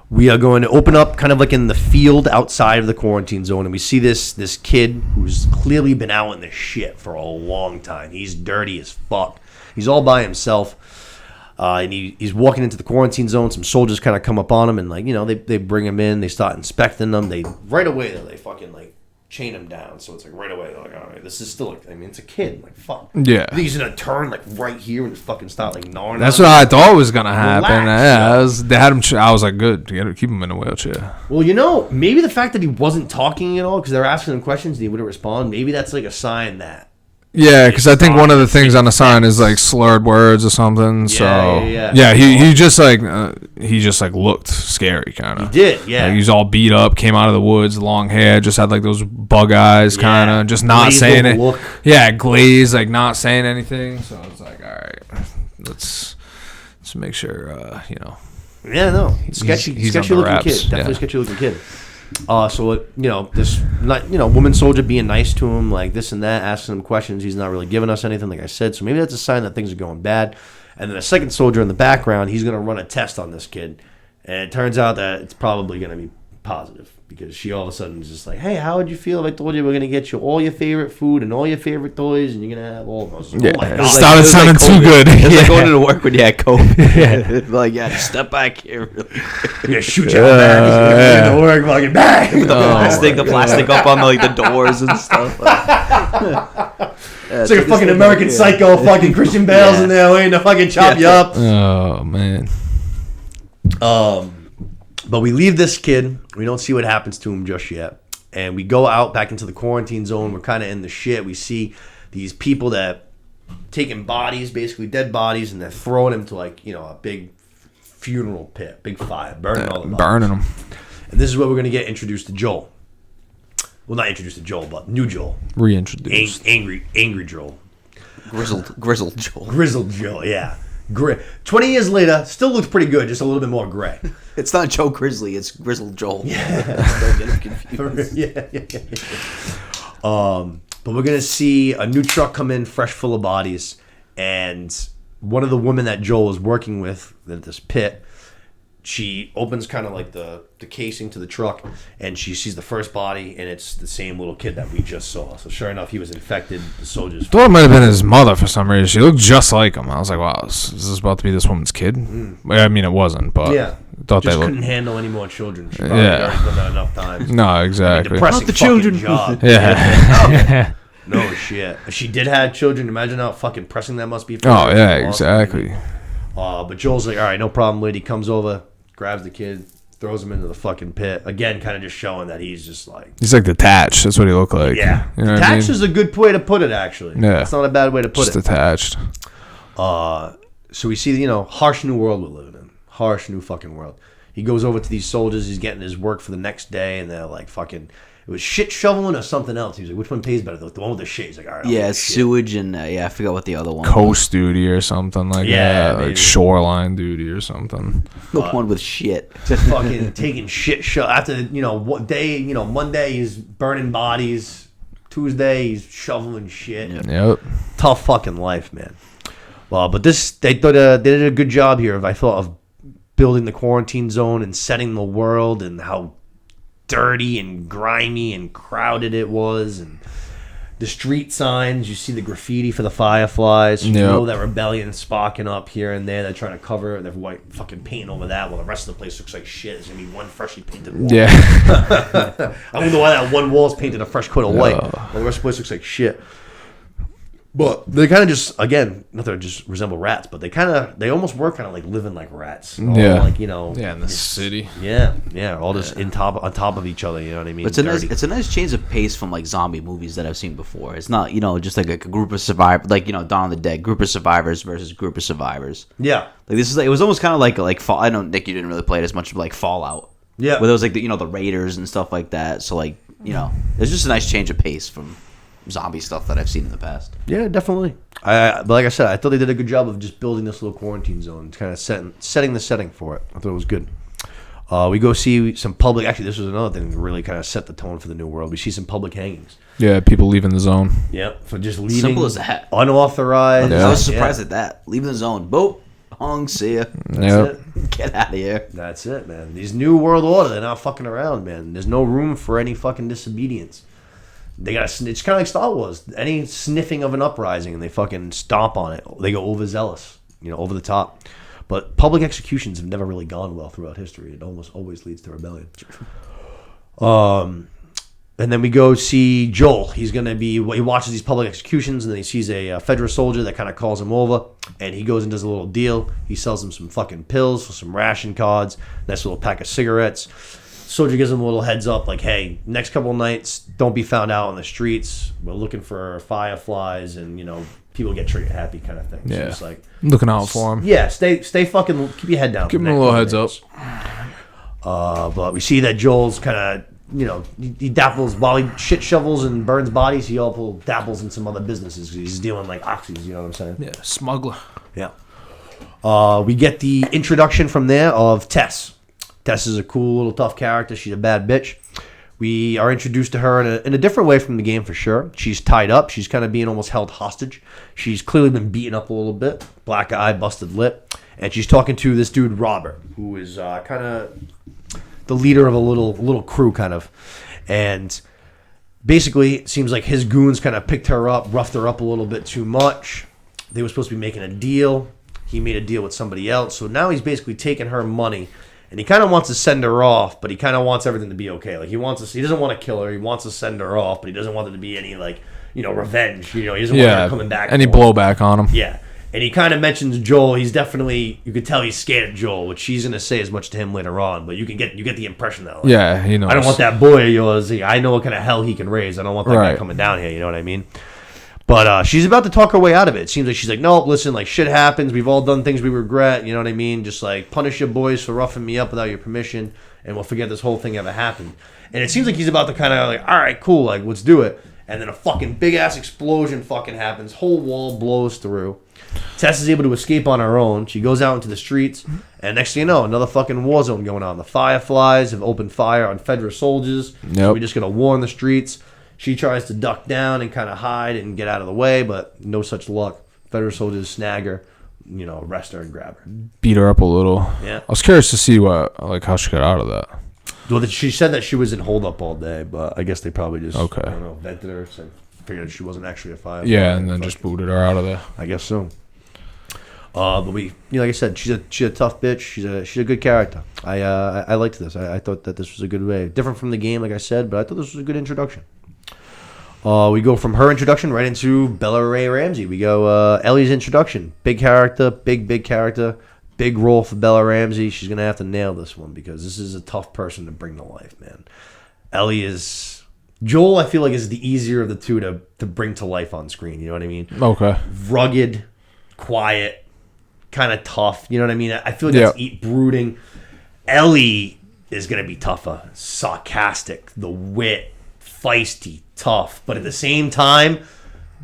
Speaker 1: We are going to open up kind of like in the field outside of the quarantine zone. And we see this kid who's clearly been out in the shit for a long time. He's dirty as fuck. He's all by himself. And he's walking into the quarantine zone. Some soldiers kind of come up on him and they bring him in. They start inspecting them. They fucking chain him down. So it's like right away they're like, all right, this is still it's a kid. Like fuck.
Speaker 3: Yeah.
Speaker 1: I think he's gonna turn right here and just fucking start gnawing.
Speaker 3: That's what I thought was gonna happen. They had him. I was like, good. You gotta keep him in a wheelchair.
Speaker 1: Well, maybe the fact that he wasn't talking at all because they're asking him questions and he wouldn't respond. Maybe that's like a sign that.
Speaker 3: Yeah, because I think one of the things on the sign is like slurred words or something. Yeah. He just looked scary, kind of.
Speaker 1: He did, yeah.
Speaker 3: Like, he was all beat up, came out of the woods, long hair, just had like those bug eyes, kind of, just not
Speaker 1: glazed
Speaker 3: saying it.
Speaker 1: Look.
Speaker 3: Yeah, glazed, like not saying anything. So I was like, all right, let's make sure,
Speaker 1: Yeah, no, sketchy looking kid, definitely sketchy looking kid. This woman soldier being nice to him, like this and that, asking him questions. He's not really giving us anything, like I said. So maybe that's a sign that things are going bad. And then a second soldier in the background, he's going to run a test on this kid. And it turns out that it's probably going to be positive because she all of a sudden is just like, hey, how would you feel if I told you we're going to get you all your favorite food and all your favorite toys and you're going to have all of those?
Speaker 3: Yeah,
Speaker 1: oh my
Speaker 3: it
Speaker 1: God.
Speaker 3: started sounding too good.
Speaker 2: It's like going to work when you had COVID. Like, just step back here.
Speaker 1: We're going to shoot you out, man. He's going to work fucking back.
Speaker 2: The plastic up on the doors and stuff.
Speaker 1: It's like a fucking American Psycho, fucking Christian Bale's in there waiting to fucking chop you up.
Speaker 3: Oh, man.
Speaker 1: But we leave this kid. We don't see what happens to him just yet. And we go out back into the quarantine zone. We're kind of in the shit. We see these people that taking bodies, basically dead bodies, and they're throwing them to a big funeral pit, big fire, burning all the bodies.
Speaker 3: Burning them.
Speaker 1: And this is where we're going to get introduced to Joel. Well, not introduced to Joel, but new Joel.
Speaker 3: Reintroduced.
Speaker 1: Angry Joel.
Speaker 2: Grizzled Joel.
Speaker 1: Grizzled Joel, yeah. 20 years later, still looks pretty good, just a little bit more gray.
Speaker 2: It's not Joe Grizzly, it's Grizzled Joel.
Speaker 1: Yeah.
Speaker 2: Don't get him confused.
Speaker 1: yeah. But we're going to see a new truck come in, fresh full of bodies. And one of the women that Joel is working with at this pit, she opens kind of like the casing to the truck, and she sees the first body, and it's the same little kid that we just saw. So sure enough, he was infected. The soldiers.
Speaker 3: Thought it might have been his mother for some reason. She looked just like him. I was like, wow, is this about to be this woman's kid? I mean, it wasn't, but
Speaker 1: Yeah.
Speaker 3: thought
Speaker 1: Just
Speaker 3: they looked.
Speaker 1: couldn't handle any more children. She probably
Speaker 3: Yeah.
Speaker 1: already done that enough times.
Speaker 3: No, exactly.
Speaker 1: Depressing
Speaker 2: Not the
Speaker 1: fucking
Speaker 2: children.
Speaker 1: job.
Speaker 3: Yeah.
Speaker 1: No shit. If she did have children, imagine how fucking pressing that must be for
Speaker 3: Oh
Speaker 1: her.
Speaker 3: yeah, exactly.
Speaker 1: But Joel's like, all right, no problem, lady. Comes over, grabs the kid, throws him into the fucking pit. Again, kind of just showing that he's just like...
Speaker 3: He's like detached. That's what he looked like.
Speaker 1: Yeah.
Speaker 3: You know what I
Speaker 1: Detached
Speaker 3: mean?
Speaker 1: is a good way to put it, actually.
Speaker 3: Yeah.
Speaker 1: It's not a bad way to put
Speaker 3: Just
Speaker 1: it.
Speaker 3: detached.
Speaker 1: So we see, harsh new world we're living in. Harsh new fucking world. He goes over to these soldiers. He's getting his work for the next day, and they're like fucking... It was shit shoveling or something else. He was like, which one pays better? The one with the shit. He's like, all right.
Speaker 2: Yeah, sewage and I forgot what the other one.
Speaker 3: Coast duty or something like that.
Speaker 1: maybe.
Speaker 3: Like shoreline duty or something.
Speaker 2: The one with shit.
Speaker 1: Just fucking taking shit after what day, Monday he's burning bodies, Tuesday he's shoveling shit.
Speaker 3: Yep.
Speaker 1: Tough fucking life, man. Well, but they did a good job here of building the quarantine zone and setting the world and how dirty and grimy and crowded it was, and the street signs, you see the graffiti for the Fireflies. You know that rebellion sparking up here and there. They're trying to cover it. They're white fucking painting over that while the rest of the place looks like shit. There's going to be one freshly painted wall.
Speaker 3: Yeah.
Speaker 1: I don't know why that one wall is painted a fresh coat of white while the rest of the place looks like shit. But they kind of just, again, not to just resemble rats, but they almost were kind of like living like rats. All
Speaker 3: Yeah.
Speaker 1: like,
Speaker 3: Yeah, in the city.
Speaker 1: Yeah, all just on top of each other, you know what I mean?
Speaker 2: It's a nice change of pace from like zombie movies that I've seen before. It's not just like a group of survivors, like Dawn of the Dead, group of survivors versus group of survivors.
Speaker 1: Yeah.
Speaker 2: Like this is it was almost kind of like Fall. I know Nick, you didn't really play it as much, but like Fallout.
Speaker 1: Yeah.
Speaker 2: Where there was like the Raiders and stuff like that. So like it's just a nice change of pace from zombie stuff that I've seen in the past.
Speaker 1: Yeah, definitely. But like I said, I thought they did a good job of just building this little quarantine zone, kind of setting the setting for it. I thought it was good. We go see some public. Actually, this was another thing that really kind of set the tone for the new world. We see some public hangings.
Speaker 3: Yeah, people leaving the zone.
Speaker 1: Yep, for just leaving.
Speaker 2: Simple as that.
Speaker 1: Unauthorized.
Speaker 2: I was surprised at that. Leaving the zone. Boop. Hung. See ya.
Speaker 3: Yep.
Speaker 2: Get out of here.
Speaker 1: That's it, man. These new world order, they're not fucking around, man. There's no room for any fucking disobedience. They got it's kind of like Star Wars. Any sniffing of an uprising and they fucking stomp on it. They go overzealous, over the top. But public executions have never really gone well throughout history. It almost always leads to rebellion. And then we go see Joel. He watches these public executions, and then he sees a federal soldier that kind of calls him over, and he goes and does a little deal. He sells him some fucking pills for some ration cards, nice little pack of cigarettes. Soldier gives him a little heads up, like, hey, next couple of nights, don't be found out on the streets. We're looking for fireflies, and, people get trigger happy kind of thing.
Speaker 3: Yeah.
Speaker 1: So it's like,
Speaker 3: Looking out for him.
Speaker 1: yeah, stay fucking, keep your head down.
Speaker 3: Give
Speaker 1: for
Speaker 3: him
Speaker 1: the
Speaker 3: a little
Speaker 1: next
Speaker 3: heads
Speaker 1: couple
Speaker 3: up.
Speaker 1: days. But we see that Joel's kind of, he dabbles, while he shit shovels and burns bodies, he also dabbles in some other businesses. He's dealing like oxys, you know what I'm saying?
Speaker 3: Yeah, smuggler.
Speaker 1: Yeah. We get the introduction from there of Tess. Tess is a cool little tough character. She's a bad bitch. We are introduced to her in a different way from the game for sure. She's tied up. She's kind of being almost held hostage. She's clearly been beaten up a little bit. Black eye, busted lip. And she's talking to this dude, Robert, who is kind of the leader of a little crew kind of, and basically it seems like his goons kind of picked her up, roughed her up a little bit too much. They were supposed to be making a deal. He made a deal with somebody else, so now he's basically taking her money. And he kind of wants to send her off, but he kind of wants everything to be okay. Like he doesn't want to kill her. He wants to send her off, but he doesn't want there to be any revenge. He doesn't want her coming back.
Speaker 3: Any blowback on him.
Speaker 1: Yeah, and he kind of mentions Joel. He's definitely, you could tell he's scared of Joel, which she's gonna say as much to him later on. But you get the impression that
Speaker 3: he knows.
Speaker 1: I don't want that boy of yours. I know what kind of hell he can raise. I don't want that guy coming down here. You know what I mean? But she's about to talk her way out of it. It seems like she's like, no, listen, like shit happens. We've all done things we regret. You know what I mean? Just like punish your boys for roughing me up without your permission, and we'll forget this whole thing ever happened. And it seems like he's about to kind of like, all right, cool, like let's do it. And then a fucking big ass explosion fucking happens. Whole wall blows through. Tess is able to escape on her own. She goes out into the streets, and next thing you know, another fucking war zone going on. The Fireflies have opened fire on Federal soldiers.
Speaker 3: Yep.
Speaker 1: So we just got a war in the streets. She tries to duck down and kind of hide and get out of the way, but no such luck. Federal soldiers snag her, arrest her and grab her.
Speaker 3: Beat her up a little.
Speaker 1: Yeah.
Speaker 3: I was curious to see how she got out of that.
Speaker 1: Well, she said that she was in holdup all day, but I guess they probably just,
Speaker 3: Okay.
Speaker 1: I don't know, vented her, so figured she wasn't actually a fire.
Speaker 3: Yeah, and then just booted her out of there.
Speaker 1: I guess so. But like I said, she's a tough bitch. She's a good character. I liked this. I thought that this was a good way, different from the game, like I said, but I thought this was a good introduction. We go from her introduction right into Bella Ray Ramsey. We go Ellie's introduction. Big character, big character, big role for Bella Ramsey. She's gonna have to nail this one because this is a tough person to bring to life, man. Ellie is Joel. I feel like is the easier of the two to bring to life on screen. You know what I mean?
Speaker 3: Okay.
Speaker 1: Rugged, quiet, kind of tough. You know what I mean? I feel like that's brooding. Ellie is gonna be tougher, sarcastic, the wit, feisty, tough, but at the same time,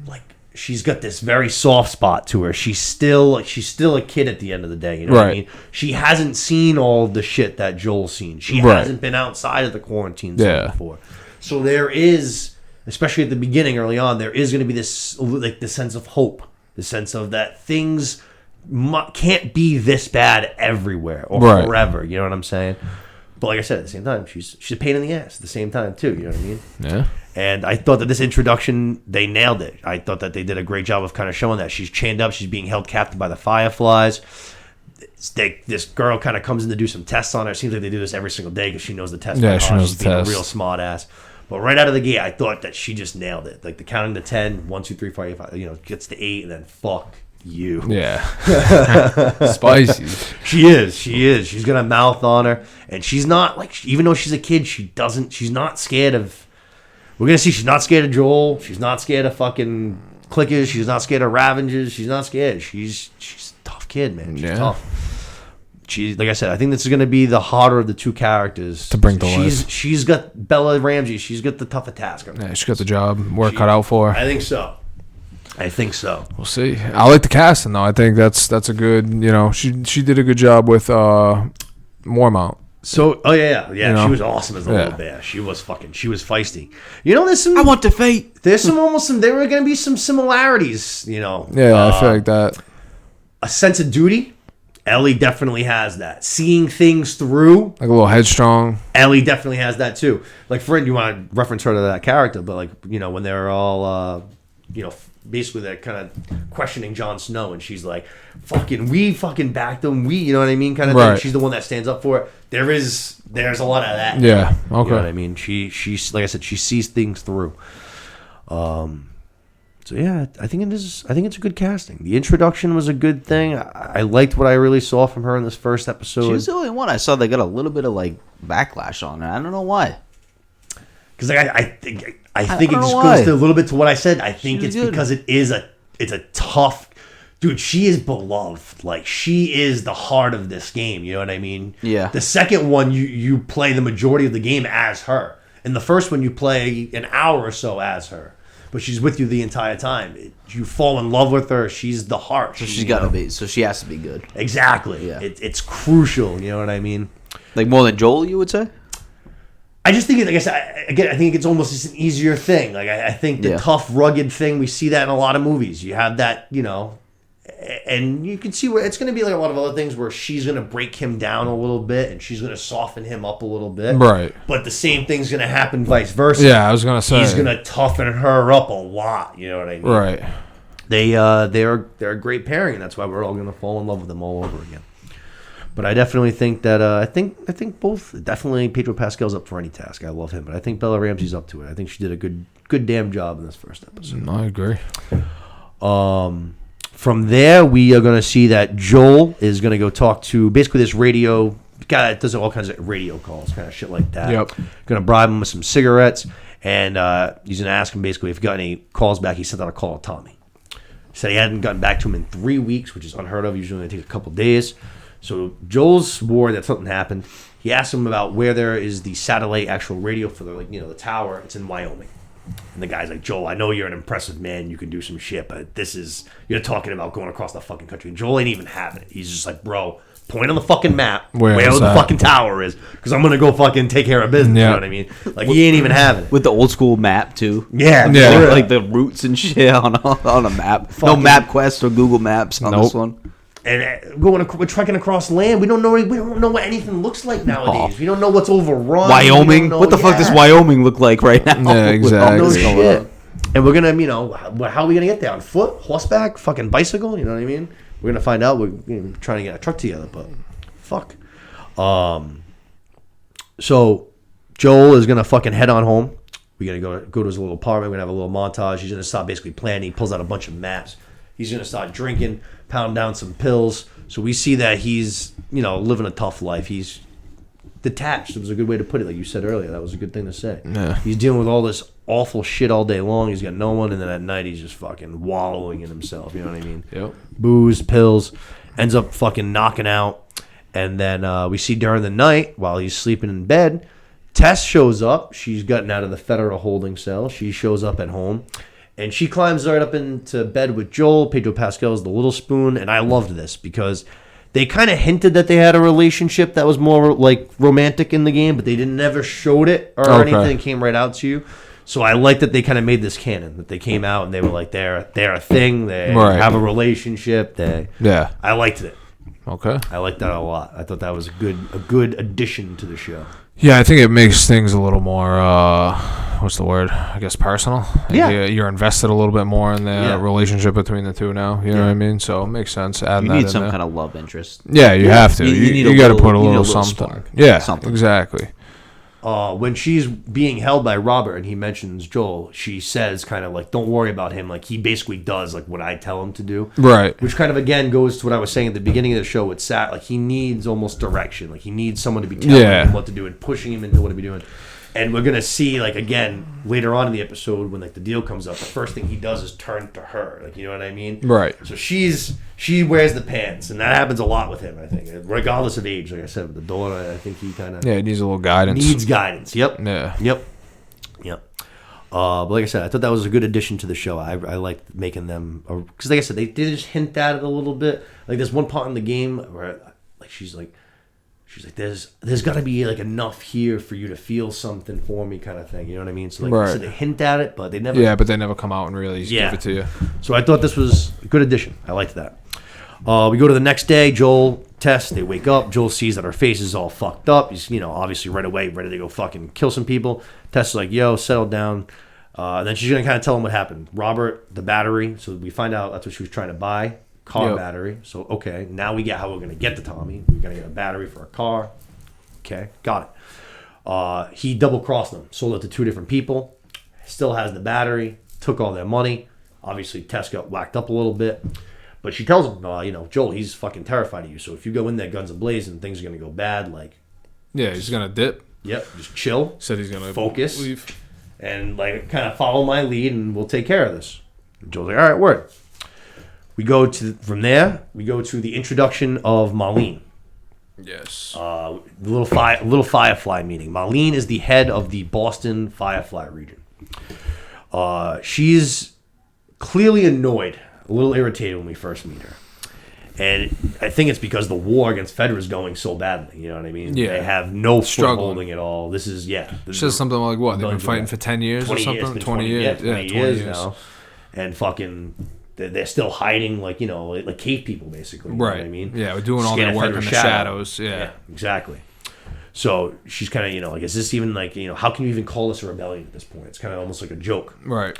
Speaker 1: like she's got this very soft spot to her. She's still a kid at the end of the day. You know what I mean? She hasn't seen all the shit that Joel's seen. She hasn't been outside of the quarantine zone before. So there is, especially at the beginning, early on, there is going to be this like the sense of hope, the sense of that things can't be this bad everywhere or forever. You know what I'm saying? But like I said, at the same time, she's a pain in the ass at the same time, too. You know what I mean? Yeah. And I thought that this introduction, they nailed it. I thought that they did a great job of kind of showing that. She's chained up. She's being held captive by the Fireflies. This girl kind of comes in to do some tests on her. It seems like they do this every single day because she knows the test.
Speaker 3: Yeah, she knows
Speaker 1: she's
Speaker 3: the
Speaker 1: being
Speaker 3: test.
Speaker 1: a real smart ass. But right out of the gate, I thought that she just nailed it. Like the counting to 10, 1, 2, 3, 4, 5, gets to 8, and then fuck you.
Speaker 3: Yeah. Spicy.
Speaker 1: She is. She's got a mouth on her, and she's not like, even though she's a kid, she's not scared of, we're going to see she's not scared of Joel. She's not scared of fucking clickers. She's not scared of Ravengers. She's not scared. She's a tough kid, man. She's tough. She's, like I said, I think this is going to be the harder of the two characters
Speaker 3: to bring to life.
Speaker 1: She's got Bella Ramsey. She's got the tougher task.
Speaker 3: Yeah, she got the job work cut out for her.
Speaker 1: I think so. We'll
Speaker 3: see. I like the casting though. I think that's a good. She did a good job with Mormont.
Speaker 1: So, she was awesome as a little bear. She was feisty. There's some.
Speaker 2: I want to fight.
Speaker 1: There's there were going to be some similarities.
Speaker 3: Yeah, I feel like that.
Speaker 1: A sense of duty. Ellie definitely has that. Seeing things through.
Speaker 3: Like a little headstrong.
Speaker 1: Ellie definitely has that too. Like, for you want to reference her to that character, but like, when they're all, basically they're kind of questioning Jon Snow, and she's like, we fucking backed him. You know what I mean? Kind of thing. She's the one that stands up for it. There's a lot of that.
Speaker 3: Yeah. Okay.
Speaker 1: You know what I mean? She's like I said, she sees things through. So yeah, I think it's a good casting. The introduction was a good thing. I liked what I really saw from her in this first episode.
Speaker 2: She was the only one I saw that got a little bit of like backlash on her. I don't know why.
Speaker 1: Because I think it just goes to a little bit to what I said. I think it's because it's a tough dude. She is beloved. Like, she is the heart of this game. You know what I mean?
Speaker 2: Yeah.
Speaker 1: The second one, you play the majority of the game as her. In the first one, you play an hour or so as her. But she's with you the entire time. You fall in love with her. She's the heart.
Speaker 2: So she's got to be. So she has to be good.
Speaker 1: Exactly. Yeah. It's crucial. You know what I mean?
Speaker 2: Like more than Joel, you would say?
Speaker 1: I just think, like I said, I think it's almost just an easier thing. Like I think the tough, rugged thing, we see that in a lot of movies. You have that, And you can see where it's going to be like a lot of other things where she's going to break him down a little bit and she's going to soften him up a little bit.
Speaker 3: Right.
Speaker 1: But the same thing's going to happen vice versa.
Speaker 3: Yeah, I was going to say.
Speaker 1: He's going to toughen her up a lot. You know what I mean?
Speaker 3: Right.
Speaker 1: They're a great pairing, and that's why we're all going to fall in love with them all over again. But I definitely think that I think both definitely Pedro Pascal's up for any task. I love him, but I think Bella Ramsey's up to it. I think she did a good damn job in this first episode.
Speaker 3: I agree.
Speaker 1: From there, we are going to see that Joel is going to go talk to basically this radio guy that does all kinds of radio calls, kind of shit like that.
Speaker 3: Yep.
Speaker 1: Going to bribe him with some cigarettes, and he's going to ask him basically if he got any calls back. He sent out a call to Tommy. He said he hadn't gotten back to him in 3 weeks, which is unheard of. Usually it takes a couple days. So Joel's swore that something happened. He asked him about where there is the satellite actual radio for the tower. It's in Wyoming. And the guy's like, Joel, I know you're an impressive man. You can do some shit, but you're talking about going across the fucking country. And Joel ain't even having it. He's just like, bro, point on the fucking map where the fucking tower is, because I'm going to go fucking take care of business. You know what I mean? Like, he ain't even having it.
Speaker 2: With the old school map, too.
Speaker 1: Yeah.
Speaker 2: Like the routes and shit on a map. No MapQuest or Google Maps on this one.
Speaker 1: And we're trekking across land. We don't know what anything looks like nowadays. We don't know what's overrun.
Speaker 2: Wyoming? What the fuck does Wyoming look like right now?
Speaker 3: Yeah, exactly.
Speaker 1: No shit. And we're gonna, how are we gonna get there? On foot, horseback, fucking bicycle? You know what I mean? We're gonna find out. We're trying to get a truck together, but fuck. So Joel is gonna fucking head on home. We're gonna go to his little apartment. We're gonna have a little montage. He's gonna start basically planning. He pulls out a bunch of maps. He's gonna start drinking, pound down some pills. So we see that he's, living a tough life. He's detached. It was a good way to put it. Like you said earlier, that was a good thing to say.
Speaker 3: Yeah.
Speaker 1: He's dealing with all this awful shit all day long. He's got no one, and then at night he's just fucking wallowing in himself. You know what I mean?
Speaker 3: Yep.
Speaker 1: Booze, pills, ends up fucking knocking out. And then we see during the night, while he's sleeping in bed, Tess shows up. She's gotten out of the federal holding cell. She shows up at home. And she climbs right up into bed with Joel. Pedro Pascal's the little spoon. And I loved this because they kind of hinted that they had a relationship that was more like romantic in the game, but they never showed it or anything. It came right out to you. So I like that they kind of made this canon, that they came out and they were like, they're a thing. They have a relationship. I liked it.
Speaker 3: Okay.
Speaker 1: I liked that a lot. I thought that was a good addition to the show.
Speaker 3: Yeah, I think it makes things a little more, what's the word? I guess personal.
Speaker 1: Yeah.
Speaker 3: You're invested a little bit more in the relationship between the two now. You know what I mean? So it makes sense.
Speaker 2: You need some kind of love interest.
Speaker 3: Yeah, you have to. You got to put a little something.
Speaker 2: Spark.
Speaker 3: Yeah,
Speaker 2: something.
Speaker 3: Exactly.
Speaker 1: When she's being held by Robert and he mentions Joel, she says kind of like, don't worry about him. Like, he basically does like what I tell him to do.
Speaker 3: Right.
Speaker 1: Which kind of, again, goes to what I was saying at the beginning of the show with Sat. Like, he needs almost direction. Like, he needs someone to be telling him what to do and pushing him into what to be doing. And we're going to see, like, again, later on in the episode when, like, the deal comes up, the first thing he does is turn to her. Like, you know what I mean?
Speaker 3: Right.
Speaker 1: So she wears the pants, and that happens a lot with him, I think. Regardless of age, like I said, with the daughter, I think he kind of...
Speaker 3: Yeah, he needs a little guidance.
Speaker 1: Needs guidance, yep.
Speaker 3: Yeah.
Speaker 1: Yep. But like I said, I thought that was a good addition to the show. I liked making them... Because like I said, they did just hint at it a little bit. Like, there's one part in the game where, like, she's like, there's got to be like enough here for you to feel something for me, kind of thing. You know what I mean? So like, so they hint at it, but they never.
Speaker 3: Yeah, but they never come out and really give it to you.
Speaker 1: So I thought this was a good addition. I liked that. We go to the next day. Joel, Tess, they wake up. Joel sees that her face is all fucked up. He's obviously right away ready to go fucking kill some people. Tess is like, yo, settle down. And then she's gonna kind of tell him what happened. Robert, the battery. So we find out that's what she was trying to buy. Car battery. So, okay, now we get how we're going to get to Tommy. We're going to get a battery for a car. Okay, got it. He double-crossed them. Sold it to two different people. Still has the battery. Took all their money. Obviously, Tess got whacked up a little bit. But she tells him, Joel, he's fucking terrified of you. So if you go in there guns a-blazing, things are going to go bad. Like,
Speaker 3: yeah, he's going to dip.
Speaker 1: Yep, just chill.
Speaker 3: Said he's going to
Speaker 1: focus.
Speaker 3: Leave.
Speaker 1: And, like, kind of follow my lead, and we'll take care of this. And Joel's like, all right, word. From there, we go to the introduction of Marlene.
Speaker 3: Yes.
Speaker 1: Little Firefly meeting. Marlene is the head of the Boston Firefly region. She's clearly annoyed, a little irritated when we first meet her. And I think it's because the war against Fedra is going so badly. You know what I mean?
Speaker 3: Yeah.
Speaker 1: They have no footholding at all. This is,
Speaker 3: She says something like, what? They've been fighting for 10 years or something?
Speaker 1: 20 years now. And fucking... they're still hiding, like, like cave people, basically. You know what I mean?
Speaker 3: Yeah, we're doing all their work in the shadows. Yeah,
Speaker 1: exactly. So she's kind of, like, is this even like, how can you even call this a rebellion at this point? It's kind of almost like a joke.
Speaker 3: Right.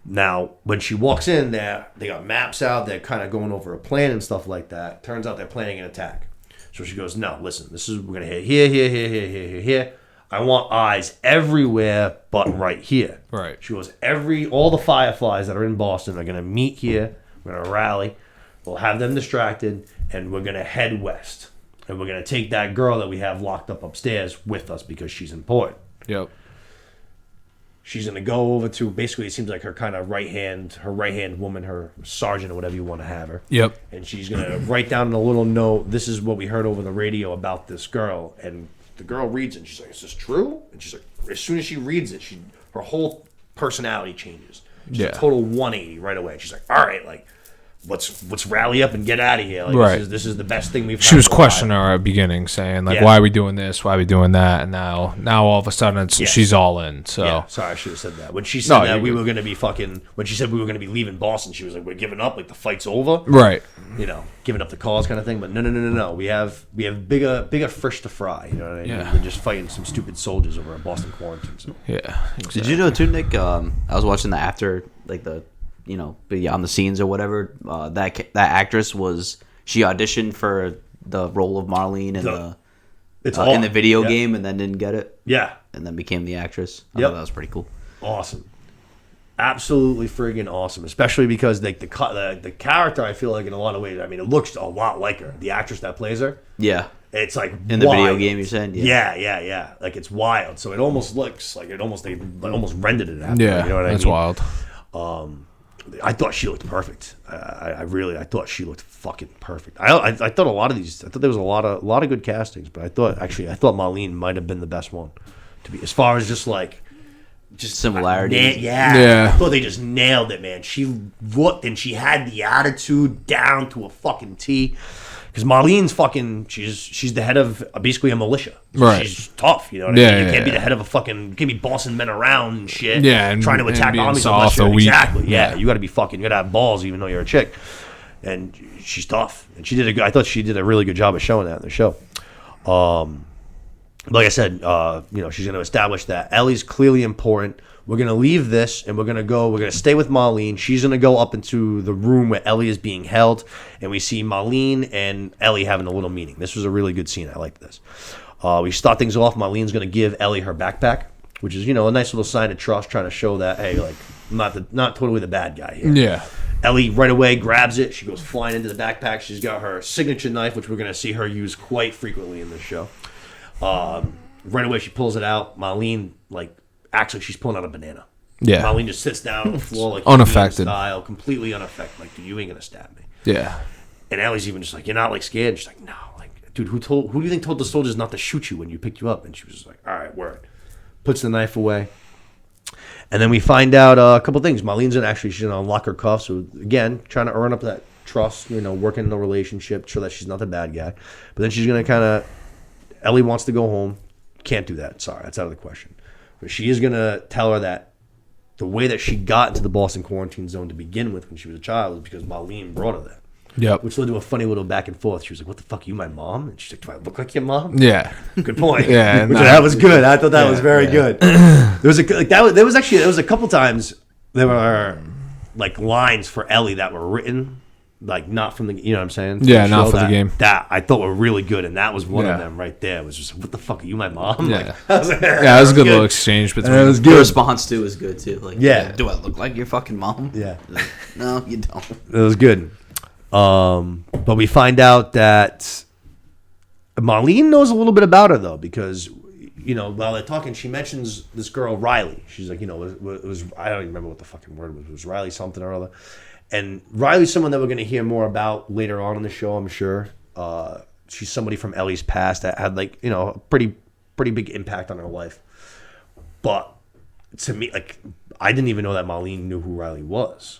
Speaker 1: Now, when she walks in there, they got maps out. They're kind of going over a plan and stuff like that. Turns out they're planning an attack. So she goes, no, listen, we're going to hit here. I want eyes everywhere but right here.
Speaker 3: Right.
Speaker 1: She goes, all the Fireflies that are in Boston are going to meet here. We're going to rally. We'll have them distracted, and we're going to head west. And we're going to take that girl that we have locked up upstairs with us because she's important.
Speaker 3: Yep.
Speaker 1: She's going to go over to, basically, it seems like her kind of right-hand woman, her sergeant or whatever you want to have her.
Speaker 3: Yep.
Speaker 1: And she's going to write down in a little note, this is what we heard over the radio about this girl. And the girl reads it, and she's like, is this true? And she's like, as soon as she reads it, her whole personality changes. She's a total 180 right away. She's like, all right, like, let's rally up and get out of here. Like,
Speaker 3: right.
Speaker 1: This is the best thing we've had.
Speaker 3: She was questioning her at the beginning, saying, like, why are we doing this? Why are we doing that? And now all of a sudden, she's all in. So
Speaker 1: yeah, sorry, I should have said that. When she said that we were going to be when she said we were going to be leaving Boston, she was like, we're giving up, like the fight's over.
Speaker 3: Right.
Speaker 1: Giving up the cause kind of thing. But no. We have bigger fish to fry. You know what I mean?
Speaker 3: Yeah.
Speaker 1: Than just fighting some stupid soldiers over a Boston quarantine. So.
Speaker 3: Yeah.
Speaker 2: Exactly. Did you know too, Nick? I was watching the after, like the, on the scenes or whatever. That actress she auditioned for the role of Marlene in the video game and then didn't get it.
Speaker 1: Yeah.
Speaker 2: And then became the actress. I thought that was pretty cool.
Speaker 1: Awesome. Absolutely friggin' awesome, especially because the character, I feel like in a lot of ways, I mean, it looks a lot like her. The actress that plays her.
Speaker 2: Yeah.
Speaker 1: It's like
Speaker 2: in the video game, you're saying?
Speaker 1: Yeah. Like it's wild. So it almost looks like they almost rendered it after.
Speaker 3: Yeah,
Speaker 1: you know what I mean?
Speaker 3: That's wild.
Speaker 1: I thought she looked perfect. I thought she looked fucking perfect. I thought there was a lot of good castings, but I thought Marlene might have been the best one to be, as far as just
Speaker 2: similarities.
Speaker 1: I thought they just nailed it, man. She looked and she had the attitude down to a fucking T. Because Marlene's she's the head of basically a militia. So
Speaker 3: right.
Speaker 1: She's tough, you know what I mean? You can't be the head of you can't be bossing men around and shit.
Speaker 3: Yeah, and
Speaker 1: trying to attack armies unless you're exactly. Yeah, you got to be you got to have balls even though you're a chick. And she's tough. And I thought she did a really good job of showing that in the show. Like I said, she's going to establish that Ellie's clearly important. We're going to leave this, and we're going to stay with Marlene. She's going to go up into the room where Ellie is being held, and we see Marlene and Ellie having a little meeting. This was a really good scene. I like this. We start things off. Marlene's going to give Ellie her backpack, which is, a nice little sign of trust, trying to show that, hey, like, I'm not totally the bad guy here.
Speaker 3: Yeah.
Speaker 1: Ellie right away grabs it. She goes flying into the backpack. She's got her signature knife, which we're going to see her use quite frequently in this show. Right away, she pulls it out. Marlene, actually, she's pulling out a banana.
Speaker 3: Yeah.
Speaker 1: Marlene just sits down on the floor, like
Speaker 3: unaffected
Speaker 1: style, completely unaffected. Like, dude, you ain't gonna stab me.
Speaker 3: Yeah.
Speaker 1: And Ellie's even just like, you're not scared. And she's like, no, dude, who do you think told the soldiers not to shoot you when you picked you up? And she was just like, all right, word. Puts the knife away. And then we find out a couple things. Marlene's she's gonna unlock her cuffs. So again, trying to earn up that trust, working in the relationship, show that she's not the bad guy. But then she's gonna Ellie wants to go home. Can't do that. Sorry, that's out of the question. But she is going to tell her that the way that she got into the Boston quarantine zone to begin with when she was a child was because Marlene brought her there.
Speaker 3: Yep.
Speaker 1: Which led to a funny little back and forth. She was like, what the fuck, are you my mom? And she's like, do I look like your mom?
Speaker 3: Yeah.
Speaker 1: Good point.
Speaker 3: Yeah.
Speaker 1: That was good. I thought that was very good. There was a couple times there were lines for Ellie that were written not from the, you know what I'm saying?
Speaker 3: Yeah, not for the game.
Speaker 1: That I thought were really good, and that was one of them right there. It was just, what the fuck, are you my mom?
Speaker 3: Yeah, it was a good little exchange between them.
Speaker 2: The response to was good too. Do I look like your fucking mom?
Speaker 1: Yeah.
Speaker 2: No, you don't.
Speaker 1: It was good. But we find out that Marlene knows a little bit about her, though, because, while they're talking, she mentions this girl, Riley. She's like, it was I don't even remember what the fucking word was. It was Riley something or other. And Riley's someone that we're going to hear more about later on in the show, I'm sure. She's somebody from Ellie's past that had a pretty big impact on her life. But to me, I didn't even know that Marlene knew who Riley was,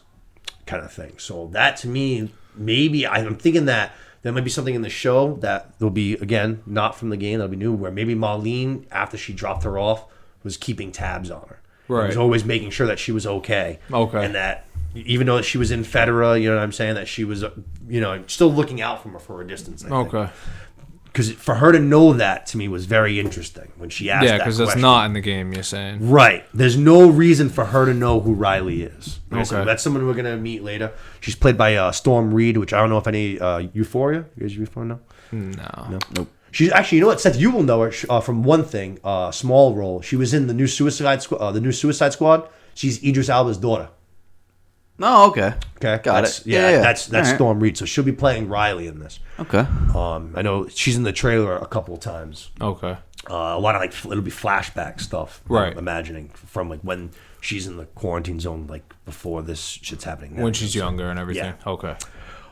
Speaker 1: kind of thing. So that to me, maybe I'm thinking that there might be something in the show that will be, again, not from the game, that'll be new, where maybe Marlene, after she dropped her off, was keeping tabs on her.
Speaker 3: Right.
Speaker 1: Was always making sure that she was okay.
Speaker 3: Okay.
Speaker 1: And that even though she was in Federa, you know what I'm saying, that she was, still looking out for her distance. I think.
Speaker 3: Okay.
Speaker 1: Because for her to know that, to me, was very interesting when she asked that question.
Speaker 3: Yeah, because that's not in the game, you're saying.
Speaker 1: Right. There's no reason for her to know who Riley is.
Speaker 3: Okay.
Speaker 1: That's someone we're going to meet later. She's played by Storm Reed, which I don't know if any Euphoria? You guys Euphoria know?
Speaker 3: No.
Speaker 1: Nope. She's actually, you know what, Seth, you will know her from one thing, small role. She was in the new Suicide Squad. She's Idris Elba's daughter.
Speaker 2: Oh, okay.
Speaker 1: Okay,
Speaker 2: Got it.
Speaker 1: Yeah, that's
Speaker 2: All right.
Speaker 1: Storm Reed. So she'll be playing Riley in this.
Speaker 2: Okay.
Speaker 1: I know she's in the trailer a couple of times.
Speaker 3: Okay.
Speaker 1: A lot of it'll be flashback stuff.
Speaker 3: Right.
Speaker 1: I'm imagining from when she's in the quarantine zone, before this shit's happening.
Speaker 3: When she's younger and everything.
Speaker 1: Yeah.
Speaker 3: Okay.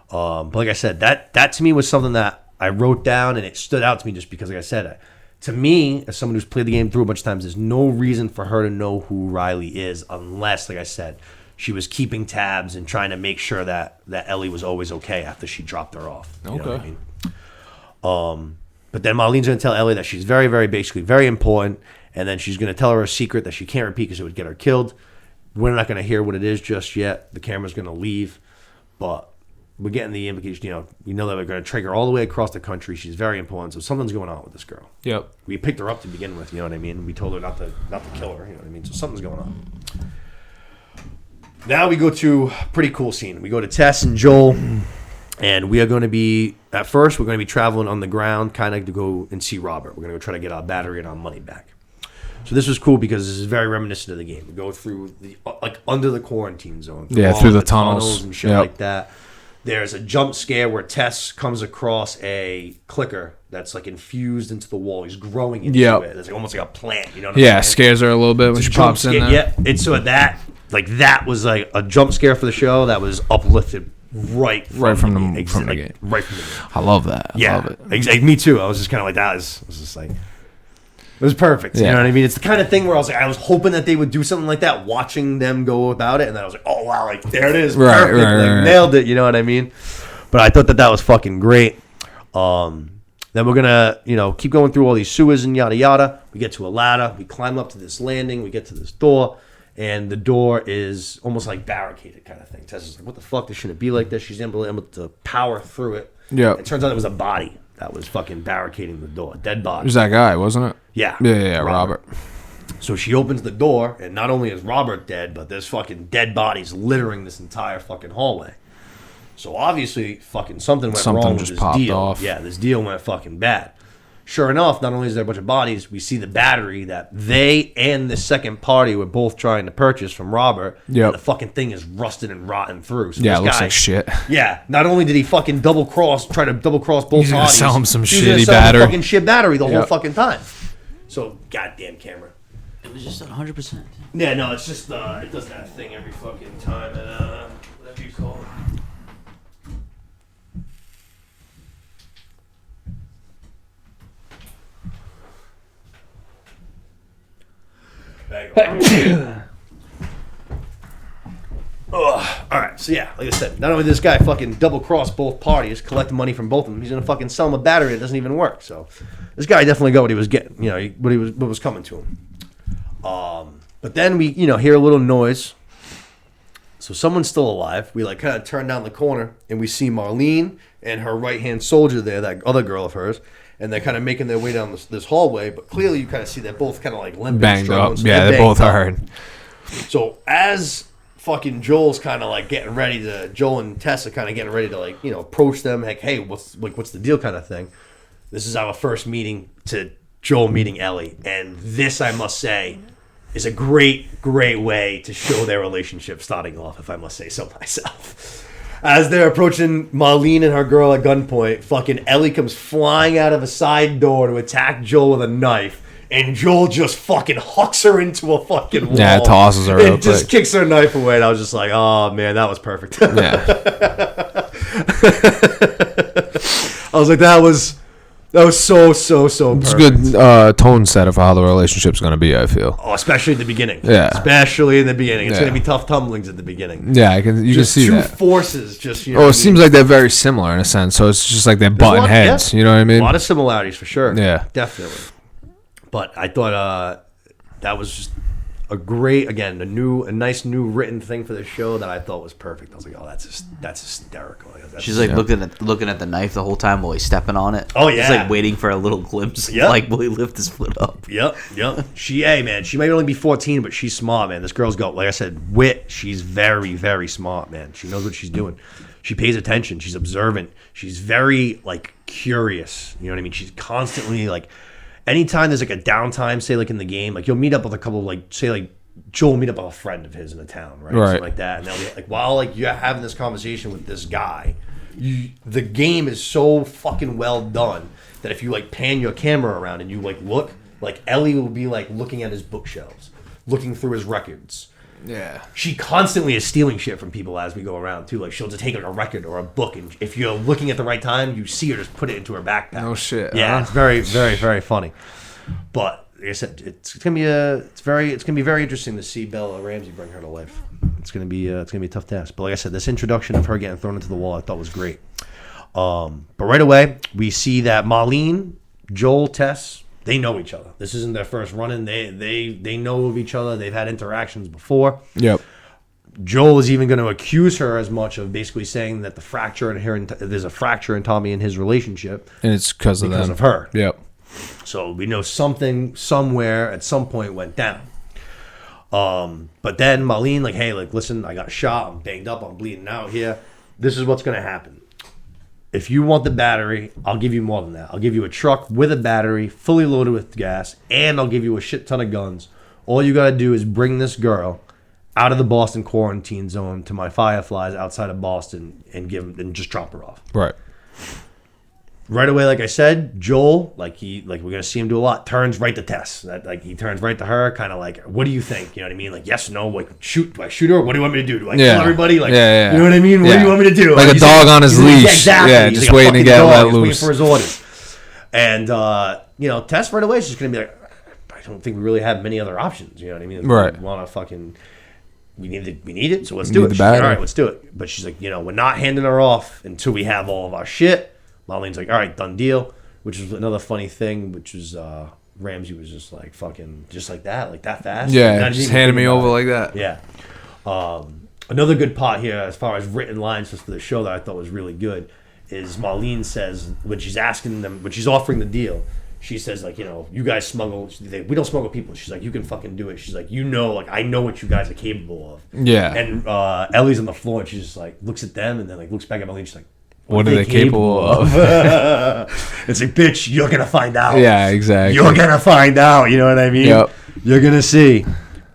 Speaker 1: But like I said, that to me was something that I wrote down, and it stood out to me just because, like I said, to me, as someone who's played the game through a bunch of times, there's no reason for her to know who Riley is unless, like I said, she was keeping tabs and trying to make sure that Ellie was always okay after she dropped her off. You know what I mean? But then Marlene's going to tell Ellie that she's very, very basically very important, and then she's going to tell her a secret that she can't repeat because it would get her killed. We're not going to hear what it is just yet. The camera's going to leave, but we're getting the implication. You know that we're going to trigger all the way across the country. She's very important, so something's going on with this girl.
Speaker 3: Yep.
Speaker 1: We picked her up to begin with. You know what I mean? We told her not to kill her. You know what I mean? So something's going on. Now we go to a pretty cool scene. We go to Tess and Joel, and we are going to be, at first, we're going to be traveling on the ground, kind of to go and see Robert. We're going to go try to get our battery and our money back. So this was cool because this is very reminiscent of the game. We go through under the quarantine zone.
Speaker 3: Through the tunnels
Speaker 1: and shit like that. There's a jump scare where Tess comes across a clicker that's infused into the wall. He's growing into it. It's almost like a plant. You know what I'm saying?
Speaker 3: Scares her a little bit when she pops in there.
Speaker 1: Yeah, and so that was a jump scare for the show that was uplifted right from the game. Right from the game.
Speaker 3: I love that.
Speaker 1: Yeah,
Speaker 3: I love it.
Speaker 1: Me too. I was just kind of like that. It was just like, it was perfect. You know what I mean? It's the kind of thing where I was hoping that they would do something like that, watching them go about it, and then I was like, oh wow, there it is, perfect, nailed it. You know what I mean? But I thought that was fucking great. Then we're gonna, keep going through all these sewers and yada yada. We get to a ladder. We climb up to this landing. We get to this door. And the door is almost like barricaded kind of thing. Tessa's like, what the fuck? This shouldn't be like this. She's able to power through it.
Speaker 3: Yeah.
Speaker 1: It turns out it was a body that was fucking barricading the door. A dead body.
Speaker 3: It was that guy, wasn't it?
Speaker 1: Yeah.
Speaker 3: Yeah, Robert.
Speaker 1: So she opens the door, and not only is Robert dead, but there's fucking dead bodies littering this entire fucking hallway. So obviously, fucking something went wrong with this deal.
Speaker 3: Off.
Speaker 1: Yeah, this deal went fucking bad. Sure enough, not only is there a bunch of bodies, we see the battery that they and the second party were both trying to purchase from Robert.
Speaker 3: Yeah.
Speaker 1: And the fucking thing is rusted and rotten through. So
Speaker 3: it looks like shit.
Speaker 1: Yeah. Not only did he fucking try to double cross both
Speaker 3: He's
Speaker 1: parties.
Speaker 3: He's gonna sell him some
Speaker 1: shitty
Speaker 3: shitty battery.
Speaker 1: Fucking shit battery the whole fucking time. So, goddamn camera.
Speaker 2: It was just 100%.
Speaker 1: Yeah, no, it's just, it does that thing every fucking time, and, whatever you call it. Alright, so yeah, like I said, not only did this guy fucking double cross both parties, collect money from both of them, he's gonna fucking sell them a battery that doesn't even work. So this guy definitely got what he was getting, what was coming to him. But then we, hear a little noise. So someone's still alive. We kind of turn down the corner and we see Marlene and her right-hand soldier there, that other girl of hers, and they're kind of making their way down this hallway, but clearly you kind of see they're both kind of limping,
Speaker 3: banged up.
Speaker 1: So
Speaker 3: they're both hurt.
Speaker 1: So as fucking Joel's kind of getting ready to, Joel and Tessa kind of getting ready to approach them, hey, what's the deal kind of thing. This is our first meeting to Joel meeting Ellie, and this, I must say, is a great, great way to show their relationship starting off, if I must say so myself. As they're approaching Marlene and her girl at gunpoint, fucking Ellie comes flying out of a side door to attack Joel with a knife. And Joel just fucking hucks her into a fucking wall.
Speaker 3: Yeah, tosses her real
Speaker 1: and just kicks her knife away. And I was just like, oh, man, that was perfect.
Speaker 3: Yeah.
Speaker 1: I was like, that was so perfect.
Speaker 3: It's a good tone setter for how the relationship's going to be, I feel.
Speaker 1: Oh, especially at the beginning.
Speaker 3: Yeah.
Speaker 1: Especially in the beginning. It's going to be tough tumblings at the beginning.
Speaker 3: Yeah, you can see
Speaker 1: two
Speaker 3: that.
Speaker 1: Forces just,
Speaker 3: it seems like they're very similar in a sense. So it's just like they're butting heads. Yeah. You know what I mean?
Speaker 1: A lot of similarities for sure.
Speaker 3: Yeah.
Speaker 1: Definitely. But I thought that was just a nice new written thing for the show that I thought was perfect. I was like, oh, that's hysterical.
Speaker 2: She's like looking at the knife the whole time while he's stepping on it.
Speaker 1: Oh, yeah.
Speaker 2: Just like waiting for a little glimpse.
Speaker 1: Yep.
Speaker 2: Like, will he lift his foot up?
Speaker 1: Yep. She might only be 14, but she's smart, man. This girl's got, like I said, wit. She's very, very smart, man. She knows what she's doing. She pays attention. She's observant. She's very, like, curious. You know what I mean? She's constantly, like, anytime there's, like, a downtime, say, like, in the game, like, you'll meet up with a couple, like, say, like, Joel will meet up with a friend of his in the town, right? Something like that. And they'll be, like, while, like, you're having this conversation with this guy, the game is so fucking well done that if you, like, pan your camera around and you, like, look, like, Ellie will be, like, looking at his bookshelves, looking through his records.
Speaker 3: Yeah.
Speaker 1: She constantly is stealing shit from people as we go around, too. Like, she'll just take, like, a record or a book, and if you're looking at the right time, you see her just put it into her backpack.
Speaker 3: No shit.
Speaker 1: Yeah, it's very, very, very funny. But, like I said, it's gonna be very interesting to see Bella Ramsey bring her to life. It's gonna be a tough task. But like I said, this introduction of her getting thrown into the wall, I thought was great. But right away, we see that Marlene, Joel, Tess, they know each other. This isn't their first run-in. They know of each other. They've had interactions before.
Speaker 3: Yep.
Speaker 1: Joel is even going to accuse her as much of basically saying that there's a fracture in Tommy and his relationship.
Speaker 3: And it's because
Speaker 1: of her.
Speaker 3: Yep.
Speaker 1: So we know something somewhere at some point went down. But then Marlene, like, hey, like, listen, I got shot. I'm banged up. I'm bleeding out here. This is what's going to happen. If you want the battery, I'll give you more than that. I'll give you a truck with a battery, fully loaded with gas, and I'll give you a shit ton of guns. All you got to do is bring this girl out of the Boston quarantine zone to my Fireflies outside of Boston and just drop her off.
Speaker 3: Right.
Speaker 1: Right away, like I said, Joel, like we're gonna see him do a lot, turns right to Tess. He turns right to her, kind of like, what do you think? You know what I mean? Like, yes, no, like, shoot, do I shoot her? What do you want me to do? Do I kill everybody? Like, you know what I mean? What do you want me to do?
Speaker 3: Like a dog on his leash.
Speaker 1: Exactly.
Speaker 3: Yeah, just waiting to get let loose.
Speaker 1: Waiting for his orders. And Tess right away is just gonna be like, I don't think we really have many other options. You know what I mean?
Speaker 3: Right.
Speaker 1: We want to fucking. We need it, so let's do it. She's like, all right, let's do it. But she's like, we're not handing her off until we have all of our shit. Marlene's like, all right, done deal. Which is another funny thing, which was Ramsey was just like fucking just like that fast.
Speaker 3: Yeah, just handed me over like that.
Speaker 1: Yeah. Another good part here, as far as written lines just for the show that I thought was really good, is Marlene says when she's offering the deal, she says, like, you guys smuggle. We don't smuggle people. She's like, you can fucking do it. She's like, like, I know what you guys are capable of.
Speaker 3: Yeah.
Speaker 1: And Ellie's on the floor, and she just like looks at them, and then like looks back at Marlene. She's like,
Speaker 3: what are they capable of?
Speaker 1: It's like, bitch, you're gonna find out.
Speaker 3: Yeah, exactly.
Speaker 1: You're gonna find out. You know what I mean?
Speaker 3: Yep.
Speaker 1: You're gonna see.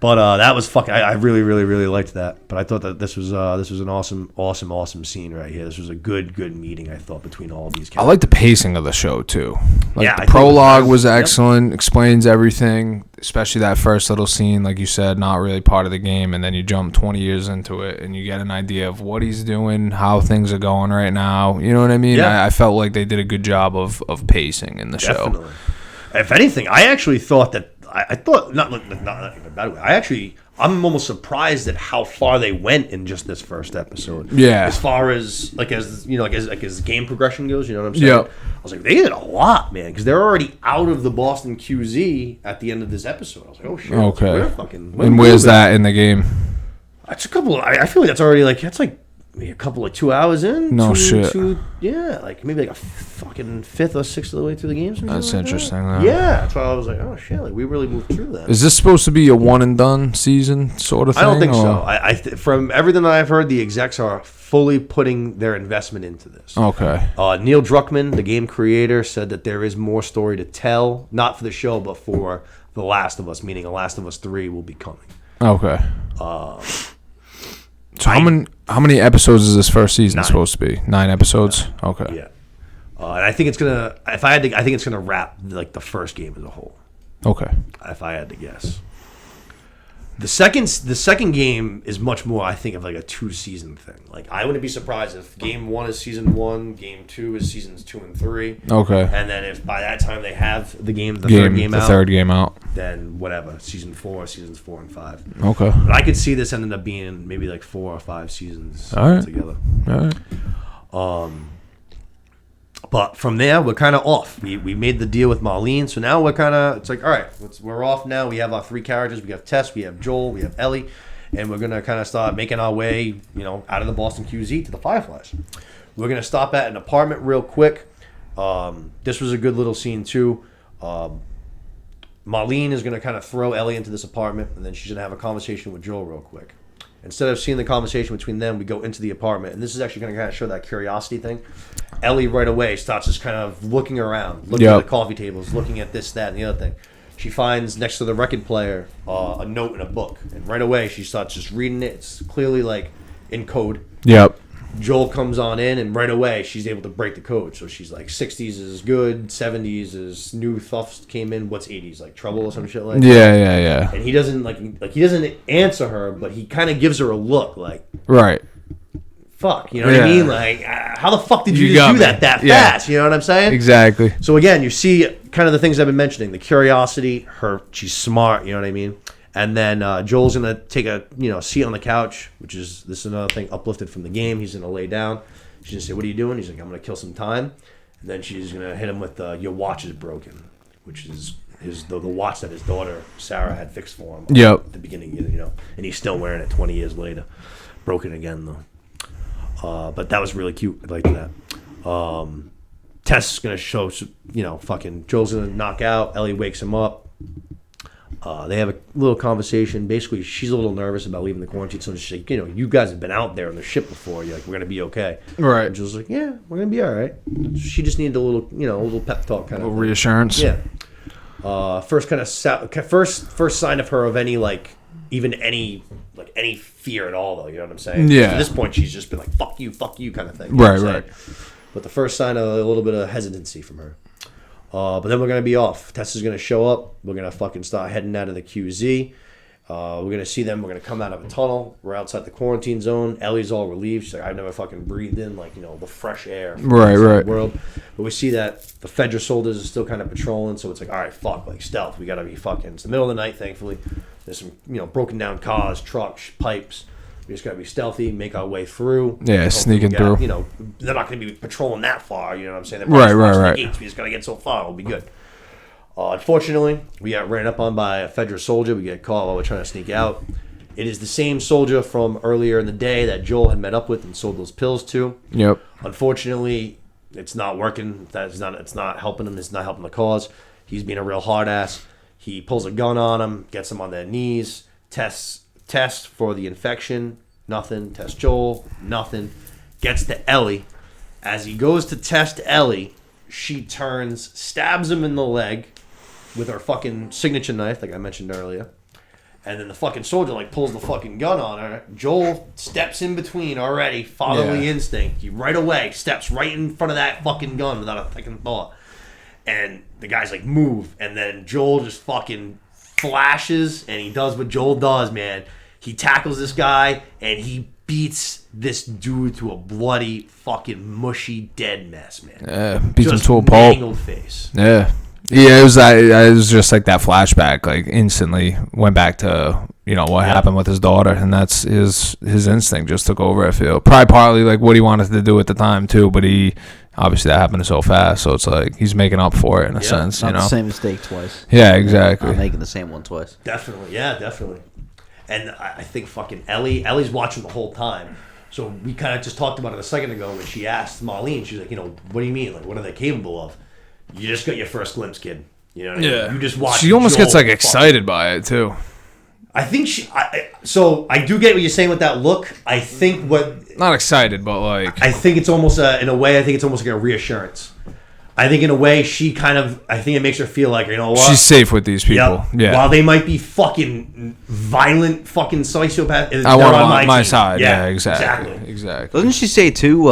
Speaker 1: But that was fucking. I really, really, really liked that. But I thought that this was an awesome scene right here. This was a good meeting. I thought between all of these characters.
Speaker 3: I like the pacing of the show too. Like the
Speaker 1: I
Speaker 3: prologue was excellent. Explains everything, especially that first little scene, like you said, not really part of the game, and then you jump 20 years into it, and you get an idea of what he's doing, how things are going right now. You know what I mean?
Speaker 1: Yeah.
Speaker 3: I felt like they did a good job of pacing in the show.
Speaker 1: If anything, I actually thought that. I thought not in a bad way. I'm almost surprised at how far they went in just this first episode.
Speaker 3: Yeah.
Speaker 1: As far as as game progression goes, you know what I'm saying?
Speaker 3: Yep.
Speaker 1: I was like, they did a lot, man, because they're already out of the Boston QZ at the end of this episode. I was like, oh shit.
Speaker 3: Okay. And where's that in the game?
Speaker 1: That's a couple. I feel like that's already a couple of 2 hours in.
Speaker 3: No shit.
Speaker 1: Yeah, like maybe like a fucking fifth or sixth of the way through the game.
Speaker 3: That's interesting.
Speaker 1: Yeah, that's why I was like, oh shit, like we really moved through that.
Speaker 3: Is this supposed to be a one and done season sort of thing?
Speaker 1: I don't think so. From everything that I've heard, the execs are fully putting their investment into this.
Speaker 3: Okay.
Speaker 1: Neil Druckmann, the game creator, said that there is more story to tell, not for the show, but for The Last of Us, meaning The Last of Us 3 will be coming.
Speaker 3: Okay. So how many episodes is this first season supposed to be? 9 episodes. 9. Okay.
Speaker 1: Yeah. And I think it's gonna. I think it's gonna wrap like the first game as a whole.
Speaker 3: Okay.
Speaker 1: If I had to guess. The second game is much more, I think, of like a 2-season thing. Like, I wouldn't be surprised if game 1 is season 1, game 2 is seasons 2 and 3.
Speaker 3: Okay.
Speaker 1: And then if by that time they have the third game out, then whatever, seasons 4 and 5.
Speaker 3: Okay.
Speaker 1: But I could see this ending up being maybe like 4 or 5 seasons together.
Speaker 3: All right.
Speaker 1: But from there, we're kind of off. We made the deal with Marlene, so now it's like, all right, we're off now. We have our 3 characters. We have Tess, we have Joel, we have Ellie, and we're going to kind of start making our way, out of the Boston QZ to the Fireflies. We're going to stop at an apartment real quick. This was a good little scene, too. Marlene is going to kind of throw Ellie into this apartment, and then she's going to have a conversation with Joel real quick. Instead of seeing the conversation between them, we go into the apartment, and this is actually going to kind of show that curiosity thing. Ellie right away starts just kind of looking around, looking at the coffee tables, looking at this, that, and the other thing. She finds next to the record player a note in a book, and right away she starts just reading it. It's clearly like in code.
Speaker 3: Yep.
Speaker 1: Joel comes on in, and right away she's able to break the code. So she's like, 60s is good, 70s is new stuff came in. What's 80s, like trouble or some shit like that?
Speaker 3: Yeah.
Speaker 1: And he doesn't he doesn't answer her, but he kind of gives her a look like,
Speaker 3: right.
Speaker 1: Fuck, you know what I mean? Like, how the fuck did you just do that fast? You know what I'm saying?
Speaker 3: Exactly.
Speaker 1: So again, you see kind of the things I've been mentioning: the curiosity, she's smart. You know what I mean? And then Joel's gonna take a seat on the couch, this is another thing uplifted from the game. He's gonna lay down. She's gonna say, "What are you doing?" He's like, "I'm gonna kill some time." And then she's gonna hit him with "Your watch is broken," which is the watch that his daughter Sarah had fixed for him. At the beginning, and he's still wearing it 20 years later. Broken again though. But that was really cute. I liked that. Tess is gonna show, fucking Joel's gonna knock out. Ellie wakes him up. They have a little conversation. Basically, she's a little nervous about leaving the quarantine, so she's like, you guys have been out there on the ship before. You're like, we're gonna be okay.
Speaker 3: Right.
Speaker 1: And Joel's like, yeah, we're gonna be all right. She just needed a little pep talk, kind of thing.
Speaker 3: Reassurance.
Speaker 1: Yeah. First sign of her of any any fear at all, though. You know what I'm saying?
Speaker 3: Yeah.
Speaker 1: At this point, she's just been like, fuck you, kind of thing.
Speaker 3: Right.
Speaker 1: But the first sign of a little bit of hesitancy from her. But then we're going to be off. Tess is going to show up. We're going to fucking start heading out of the QZ. We're going to see them. We're going to come out of a tunnel. We're outside the quarantine zone. Ellie's all relieved. She's like, I've never fucking breathed in, the fresh air from the world. But we see that the Fedra soldiers are still kind of patrolling, so it's like, all right, fuck, stealth. We got to be fucking... It's the middle of the night, thankfully. There's some, broken down cars, trucks, pipes. We just got to be stealthy, make our way through.
Speaker 3: Yeah, sneaking through.
Speaker 1: They're not going to be patrolling that far, you know what I'm saying?
Speaker 3: Right.
Speaker 1: The gates. We just got to get so far. We'll be good. Unfortunately, we got ran up on by a Fedra soldier. We get caught while we're trying to sneak out. It is the same soldier from earlier in the day that Joel had met up with and sold those pills to.
Speaker 3: Yep.
Speaker 1: Unfortunately, it's not working. It's not helping him. It's not helping the cause. He's being a real hard ass. He pulls a gun on him, gets them on their knees, tests for the infection, nothing. Tests Joel, nothing. Gets to Ellie. As he goes to test Ellie, she turns, stabs him in the leg with her fucking signature knife, like I mentioned earlier. And then the fucking soldier pulls the fucking gun on her. Joel steps in between already, fatherly instinct. He right away steps right in front of that fucking gun without a second thought. And the guy's like, move. And then Joel just fucking flashes, and he does what Joel does, man. He tackles this guy, and he beats this dude to a bloody, fucking mushy, dead mess, man.
Speaker 3: Yeah, beats
Speaker 1: just
Speaker 3: him to a pulp.
Speaker 1: mangled face.
Speaker 3: Yeah. Yeah, it was just like that flashback, instantly went back to, what happened with his daughter, and that's his instinct just took over, I feel. Probably partly what he wanted to do at the time, too, but obviously that happened so fast, so it's he's making up for it in a sense,
Speaker 2: Not the same mistake twice.
Speaker 3: Yeah, exactly.
Speaker 2: Not making the same one twice.
Speaker 1: Definitely, yeah, definitely. And I think fucking Ellie's watching the whole time. So we kind of just talked about it a second ago when she asked Marlene, she's like, what do you mean? What are they capable of? You just got your first glimpse, kid. You know what I mean?
Speaker 3: Yeah.
Speaker 1: You just watch.
Speaker 3: She almost
Speaker 1: Joel
Speaker 3: gets excited by it too.
Speaker 1: I think so I do get what you're saying with that look. I think
Speaker 3: not excited, but
Speaker 1: I think it's almost in a way. I think it's almost like a reassurance. I think in a way I think it makes her feel like, what?
Speaker 3: She's safe with these people.
Speaker 1: Yep.
Speaker 3: Yeah.
Speaker 1: While they might be fucking violent fucking sociopaths,
Speaker 3: I want
Speaker 1: on
Speaker 3: my
Speaker 1: team.
Speaker 3: side. Yeah, exactly.
Speaker 2: Doesn't she say too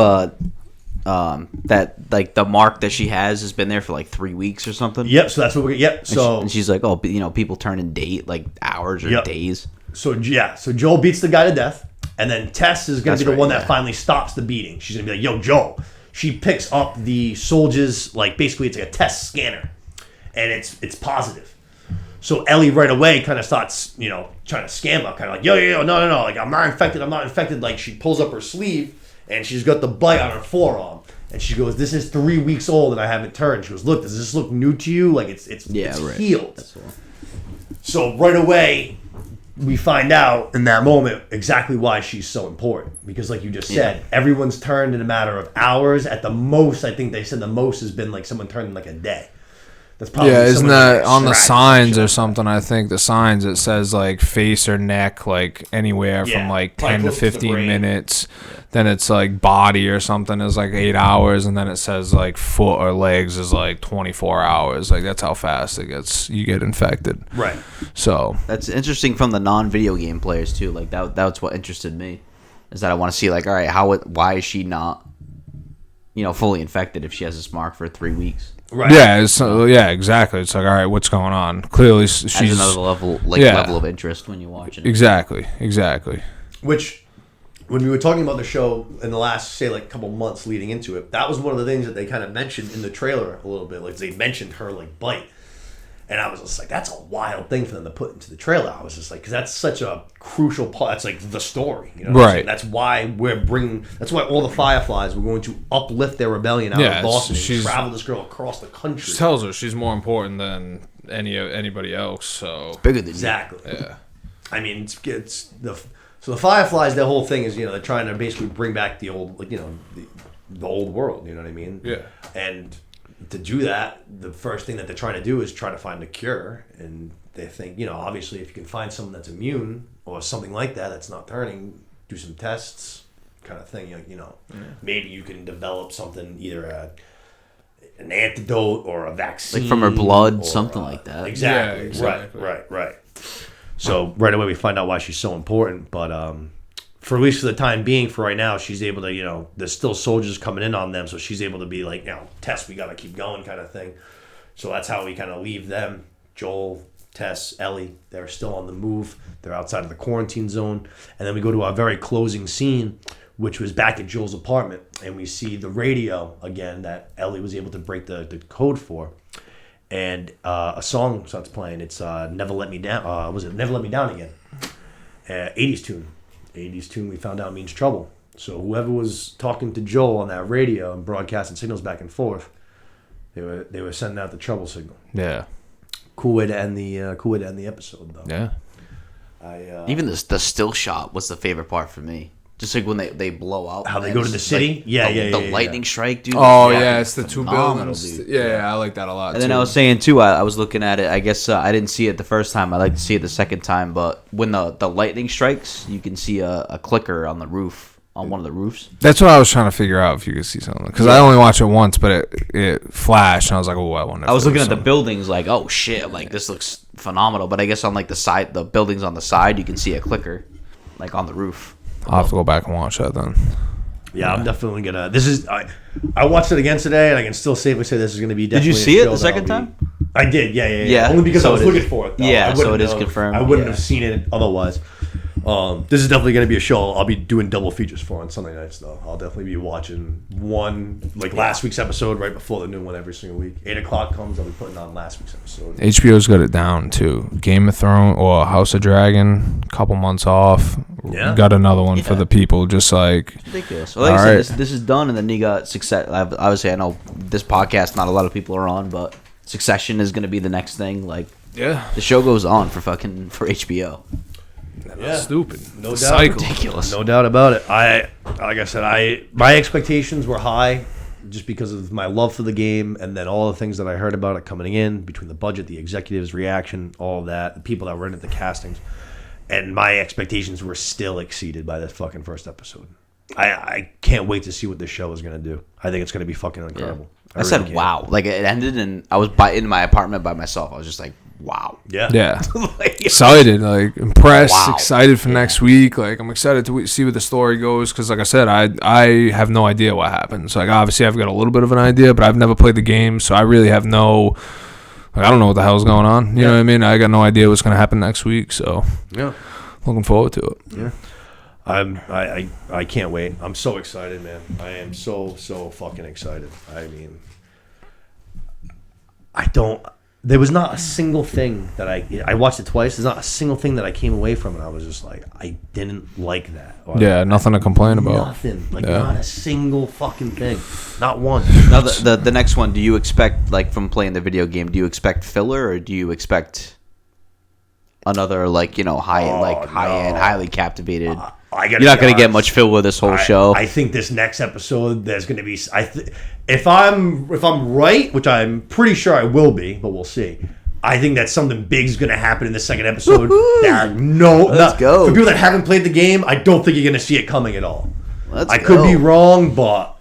Speaker 2: that the mark that she has been there for 3 weeks or something?
Speaker 1: Yep. So that's what we. Yep. So
Speaker 2: and she's like, people turn in hours or days.
Speaker 1: So Joel beats the guy to death, and then Tess is going to be the one that
Speaker 2: yeah.
Speaker 1: finally stops the beating. She's going to be like, "Yo, Joel." She picks up the soldiers, basically it's like a test scanner, and it's positive. So Ellie right away kind of starts, trying to scam her, kind of yo, no, I'm not infected. She pulls up her sleeve, and she's got the bite on her forearm. And she goes, "This is 3 weeks old and I haven't turned." She goes, "Look, does this look new to you? Like it's
Speaker 2: right.
Speaker 1: healed." So right away, we find out in that moment exactly why she's so important. Because like you just said, everyone's turned in a matter of hours. At the most, I think they said the most has been like someone turned in like a day. That's probably
Speaker 3: isn't that on the signs or something? I think the signs it says like face or neck, like anywhere from like 10 to 15 minutes. Then it's like body or something is like 8 hours, and then it says like foot or legs is like 24 hours. Like that's how fast you get infected.
Speaker 1: Right.
Speaker 3: So
Speaker 2: that's interesting from the non-video game players too. Like that's what interested me, is that I want to see like, all right, why is she not, fully infected if she has this mark for 3 weeks?
Speaker 3: Right. Yeah, exactly. It's like, all right, what's going on? Clearly, she's
Speaker 2: another level of interest when you watch it.
Speaker 3: Exactly.
Speaker 1: Which, when we were talking about the show in the last, say, like couple months leading into it, that was one of the things that they kind of mentioned in the trailer a little bit. Like they mentioned her like bite, and I was just like, that's a wild thing for them to put into the trailer. I was just like, because that's such a crucial part. That's like the story,
Speaker 3: right?
Speaker 1: That's why That's why all the Fireflies were going to uplift their rebellion out of Boston and travel this girl across the country.
Speaker 3: She tells her she's more important than anybody else. So
Speaker 2: bigger than
Speaker 1: exactly.
Speaker 3: Yeah.
Speaker 1: I mean, so the Fireflies. Their whole thing is they're trying to basically bring back the old the old world. You know what I mean?
Speaker 3: Yeah.
Speaker 1: And to do that, the first thing that they're trying to do is try to find a cure. And they think, obviously, if you can find someone that's immune or something like that that's not turning, do some tests, kind of thing. Maybe you can develop something, either an antidote or a vaccine,
Speaker 2: like from her blood, something like that.
Speaker 1: Exactly.
Speaker 3: Yeah, exactly.
Speaker 1: Right. So right away we find out why she's so important, but for at least for the time being, for right now, she's able to, there's still soldiers coming in on them, so she's able to be like, Tess, we got to keep going kind of thing. So that's how we kind of leave them. Joel, Tess, Ellie, they're still on the move. They're outside of the quarantine zone. And then we go to our very closing scene, which was back at Joel's apartment, and we see the radio again that Ellie was able to break the code for. And a song starts playing. It's Never Let Me Down. Was it Never Let Me Down Again? 80s tune. 80s tune we found out means trouble. So whoever was talking to Joel on that radio and broadcasting signals back and forth, they were sending out the trouble signal.
Speaker 3: Yeah.
Speaker 1: Cool way to end the episode though.
Speaker 3: Yeah.
Speaker 2: Even the still shot was the favorite part for me. Just like when they blow out.
Speaker 1: How they go to the city?
Speaker 2: Like, the lightning strike, dude.
Speaker 3: Oh, yeah, it's the two buildings.
Speaker 2: Dude.
Speaker 3: Yeah, I like that a lot,
Speaker 2: And then I was saying, too, I was looking at it. I guess I didn't see it the first time. I like to see it the second time. But when the lightning strikes, you can see a clicker on the roof, on one of the roofs.
Speaker 3: That's what I was trying to figure out, if you could see something. Because I only watched it once, but it flashed, and I was like, oh, I wonder if
Speaker 2: I was looking at
Speaker 3: something.
Speaker 2: the buildings like, oh, shit, like, this looks phenomenal. But I guess on, like, the buildings on the side, you can see a clicker, like, on the roof.
Speaker 3: I'll have to go back and watch that then.
Speaker 1: Yeah, I'm definitely gonna. I watched it again today, and I can still safely say this is gonna be. Definitely
Speaker 2: Did you see it the second time?
Speaker 1: I did. Yeah. Only because I was looking for it. Though.
Speaker 2: Yeah, so it is confirmed.
Speaker 1: I wouldn't have seen it otherwise. This is definitely gonna be a show I'll be doing double features for on Sunday nights. Though I'll definitely be watching one last week's episode right before the new one every single week. 8 o'clock comes, I'll be putting on last week's episode.
Speaker 3: HBO's got it down too. Game of Thrones or House of Dragon, couple months off.
Speaker 1: Yeah.
Speaker 3: Got another one for the people. Just like
Speaker 2: it's ridiculous. Well, like I said, this is done, and then you got Success. Obviously, I know this podcast not a lot of people are on, but Succession is going to be the next thing. Like, the show goes on for HBO.
Speaker 3: Yeah. Stupid.
Speaker 1: No doubt.
Speaker 3: Cycle.
Speaker 2: Ridiculous.
Speaker 1: No doubt about it. Like I said, my expectations were high just because of my love for the game, and then all the things that I heard about it coming in, between the budget, the executives' reaction, all of that, the people that were in it, the castings. And my expectations were still exceeded by this fucking first episode. I can't wait to see what this show is going to do. I think it's going to be fucking incredible.
Speaker 2: Yeah. I said, wow. Like, it ended, and I was in my apartment by myself. I was just like, wow.
Speaker 1: Yeah.
Speaker 3: Excited, like impressed,
Speaker 2: Wow.
Speaker 3: Excited for next week. Like, I'm excited to see where the story goes, because like I said, I have no idea what happens. Like, obviously I've got a little bit of an idea, but I've never played the game, so I really have no, like, I don't know what the hell's going on. You know what I mean? I got no idea what's going to happen next week, so
Speaker 1: Yeah.
Speaker 3: looking forward to it.
Speaker 1: Yeah. I can't wait. I'm so excited, man. I am so fucking excited. I mean, there was not a single thing that I watched it twice. There's not a single thing that I came away from, and I was just like, I didn't like that. Or
Speaker 3: nothing to complain about.
Speaker 1: Nothing, not a single fucking thing, not one.
Speaker 2: Now the next one, do you expect, like, from playing the video game, do you expect filler, or do you expect another, like, high-end, highly captivated? You're not going to get much filler this whole show.
Speaker 1: I think this next episode, there's going to be. If I'm right, which I'm pretty sure I will be, but we'll see. I think that something big's going to happen in the second episode.
Speaker 2: Let's go.
Speaker 1: For people that haven't played the game, I don't think you're going to see it coming at all.
Speaker 2: I
Speaker 1: could be wrong, but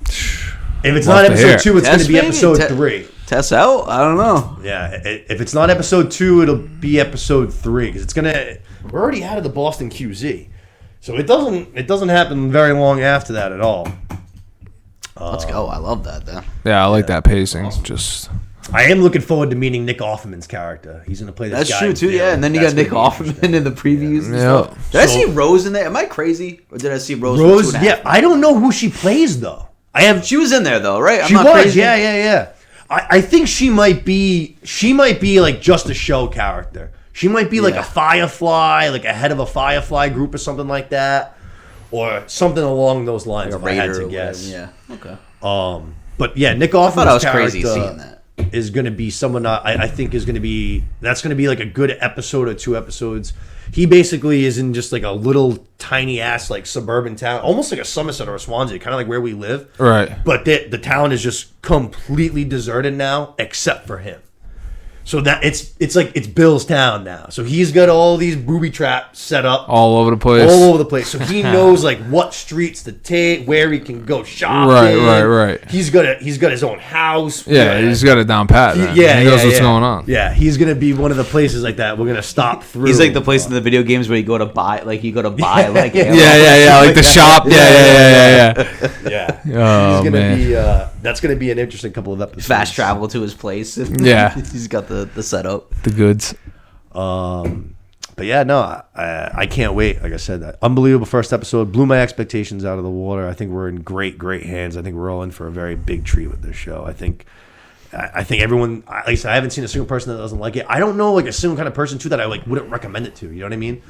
Speaker 1: if it's not episode 2, it's going to be episode 3.
Speaker 2: Test out? I don't know.
Speaker 1: Yeah, if it's not episode 2, it'll be episode 3 because it's gonna. We're already out of the Boston QZ, so it doesn't happen very long after that at all.
Speaker 2: Let's go. I love that, though.
Speaker 3: Yeah, I like that pacing. Awesome. Just.
Speaker 1: I am looking forward to meeting Nick Offerman's character. He's going to play this guy.
Speaker 2: That's true, too, yeah. And then you got Nick Offerman in the previews and stuff. Did I see Rose in there? Am I crazy? Or did I see Rose for 2.5
Speaker 1: minutes? I don't know who she plays, though.
Speaker 2: She was in there, though, right?
Speaker 1: She was, crazy. Yeah. I think she might be like just a show character. She might be like a Firefly, like a head of a Firefly group or something like that. Or something along those lines, like if I had to guess.
Speaker 2: Yeah, okay.
Speaker 1: But yeah, Nick Offerman's character
Speaker 2: crazy seeing that.
Speaker 1: Is going to be someone I think is going to be, that's going to be like a good episode or 2 episodes. He basically is in just like a little tiny ass like suburban town, almost like a Somerset or a Swansea, kind of like where we live.
Speaker 3: Right.
Speaker 1: But the town is just completely deserted now, except for him. So that it's like it's Bill's town now. So he's got all these booby traps set up
Speaker 3: all over the place.
Speaker 1: So he knows like what streets to take, where he can go shopping.
Speaker 3: Right.
Speaker 1: He's got his own house.
Speaker 3: Yeah, he's got it down pat. He knows what's going on.
Speaker 1: Yeah, he's gonna be one of the places like that. We're gonna stop through.
Speaker 2: He's like the place in the video games where you go to buy like
Speaker 1: yeah,
Speaker 2: like
Speaker 3: the shop. Yeah.
Speaker 1: Oh, he's gonna be that's gonna be an interesting couple of episodes.
Speaker 2: Fast travel to his place.
Speaker 3: Yeah,
Speaker 2: he's got the setup,
Speaker 3: the goods.
Speaker 1: But yeah, no, I can't wait. Like I said, that unbelievable first episode blew my expectations out of the water. I think we're in great hands. I think we're all in for a very big treat with this show. I think everyone, at least I haven't seen a single person that doesn't like it. I don't know like a single kind of person too that I like wouldn't recommend it to. You know what I mean?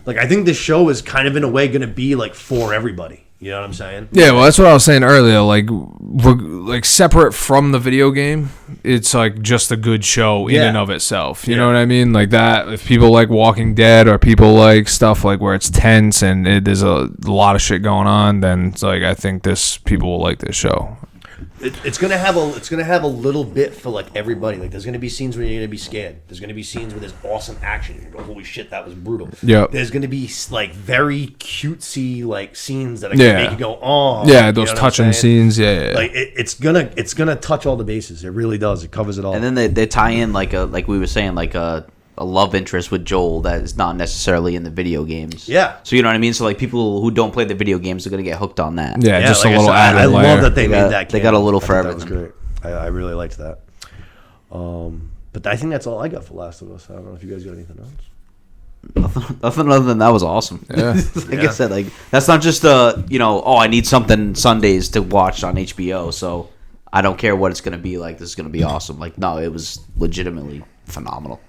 Speaker 1: Like I think this show is kind of in a way going to be like for everybody. You know what I'm saying?
Speaker 3: Yeah, well, that's what I was saying earlier. Like, we're like separate from the video game, it's like just a good show in and of itself. You know what I mean? Like that. If people like Walking Dead or people like stuff like where it's tense and there's a lot of shit going on, then it's like I think people will like this show.
Speaker 1: It's gonna have a little bit for like everybody. Like there's gonna be scenes where you're gonna be scared. There's gonna be scenes where there's awesome action. You go, holy shit, that was brutal.
Speaker 3: Yeah.
Speaker 1: There's gonna be like very cutesy like scenes that are gonna make you go, oh.
Speaker 3: Yeah, those touching scenes. Yeah.
Speaker 1: Like it's gonna touch all the bases. It really does. It covers it all.
Speaker 2: And then they tie in like we were saying like a love interest with Joel that is not necessarily in the video games.
Speaker 1: Yeah.
Speaker 2: So you know what I mean? So like people who don't play the video games are going to get hooked on that.
Speaker 3: Yeah, just
Speaker 1: like
Speaker 3: a little added layer.
Speaker 1: I love that they made that.
Speaker 2: They got a little for everything.
Speaker 1: That was great. I really liked that. But I think that's all I got for Last of Us. I don't know if you guys got anything else.
Speaker 2: Nothing other than that was awesome.
Speaker 3: Yeah.
Speaker 2: I said, like that's not just I need something Sundays to watch on HBO, so I don't care what it's going to be like. This is going to be awesome. Like no, it was legitimately phenomenal.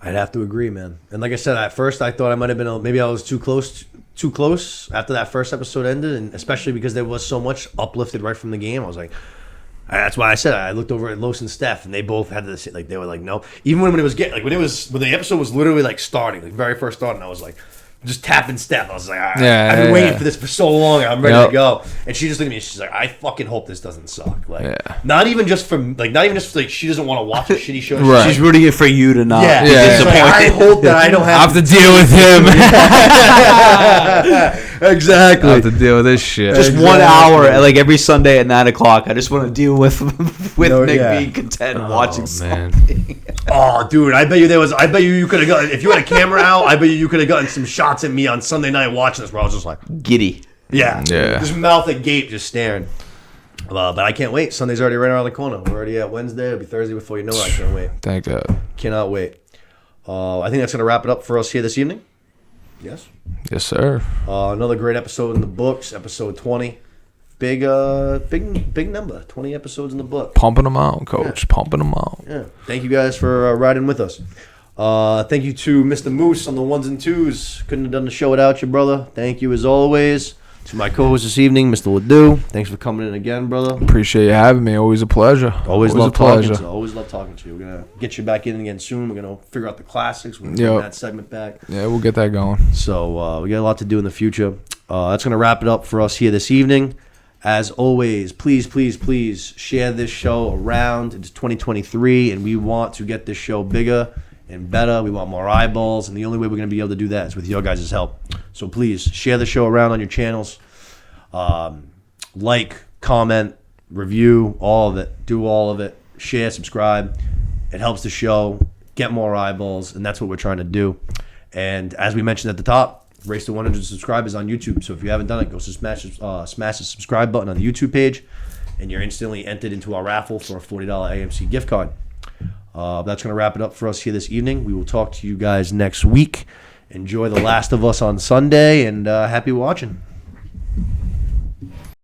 Speaker 1: I'd have to agree, man. And like I said, at first I thought I might have been maybe I was too close after that first episode ended, and especially because there was so much uplifted right from the game. I was like, that's why I said I looked over at Los and Steph, and they both had this like they were like no. Even when it was getting like when the episode was literally like starting, like very first starting, I was like. Just tapping Steph. I was like, I've been waiting for this for so long. I'm ready to go. And she just looked at me. She's like, I fucking hope this doesn't suck. Like, not even just like she doesn't want to watch a shitty show.
Speaker 2: Right. She's rooting it for you to not.
Speaker 1: Be disappointed. Like, I hope that I don't have
Speaker 3: to deal with him.
Speaker 1: Exactly.
Speaker 3: I have to deal with this shit.
Speaker 2: Just 1 hour, like every Sunday at 9 o'clock. I just want to deal with Nick being content watching something.
Speaker 1: Oh, dude, I bet you could have gotten, if you had a camera out, I bet you could have gotten some shots at me on Sunday night watching this where I was just like
Speaker 2: giddy.
Speaker 1: Yeah. Just mouth agape, just staring. But I can't wait. Sunday's already right around the corner. We're already at Wednesday. It'll be Thursday before you know it. I can't wait.
Speaker 3: Thank God.
Speaker 1: Cannot wait. I think that's going to wrap it up for us here this evening. Yes?
Speaker 3: Yes, sir.
Speaker 1: Another great episode in the books, episode 20. big number. 20 episodes in the book.
Speaker 3: Pumping them out, Coach. Pumping them out.
Speaker 1: Yeah. Thank you guys for riding with us. Thank you to Mr. Moose on the ones and twos. Couldn't have done the show without you, brother. Thank you as always. To my co-host this evening, Mr. Ledoux. Thanks for coming in again, brother.
Speaker 3: Appreciate you having me. Always a pleasure.
Speaker 1: Always love talking to you. Always love talking to you. We're going to get you back in again soon. We're going to figure out the classics. We're going to bring that segment back.
Speaker 3: Yeah, we'll get that going.
Speaker 1: So we got a lot to do in the future. That's going to wrap it up for us here this evening. As always, please, please, please share this show around. It's 2023, and we want to get this show bigger and better. We want more eyeballs, and the only way we're going to be able to do that is with your guys' help. So please share the show around on your channels. Like, comment, review, all of it. Do all of it. Share, subscribe. It helps the show get more eyeballs, and that's what we're trying to do. And as we mentioned at the top, race to 100 subscribers on YouTube. So if you haven't done it, go smash the subscribe button on the YouTube page, and you're instantly entered into our raffle for a $40 AMC gift card. That's going to wrap it up for us here this evening. We will talk to you guys next week. Enjoy The Last of Us on Sunday, and happy watching.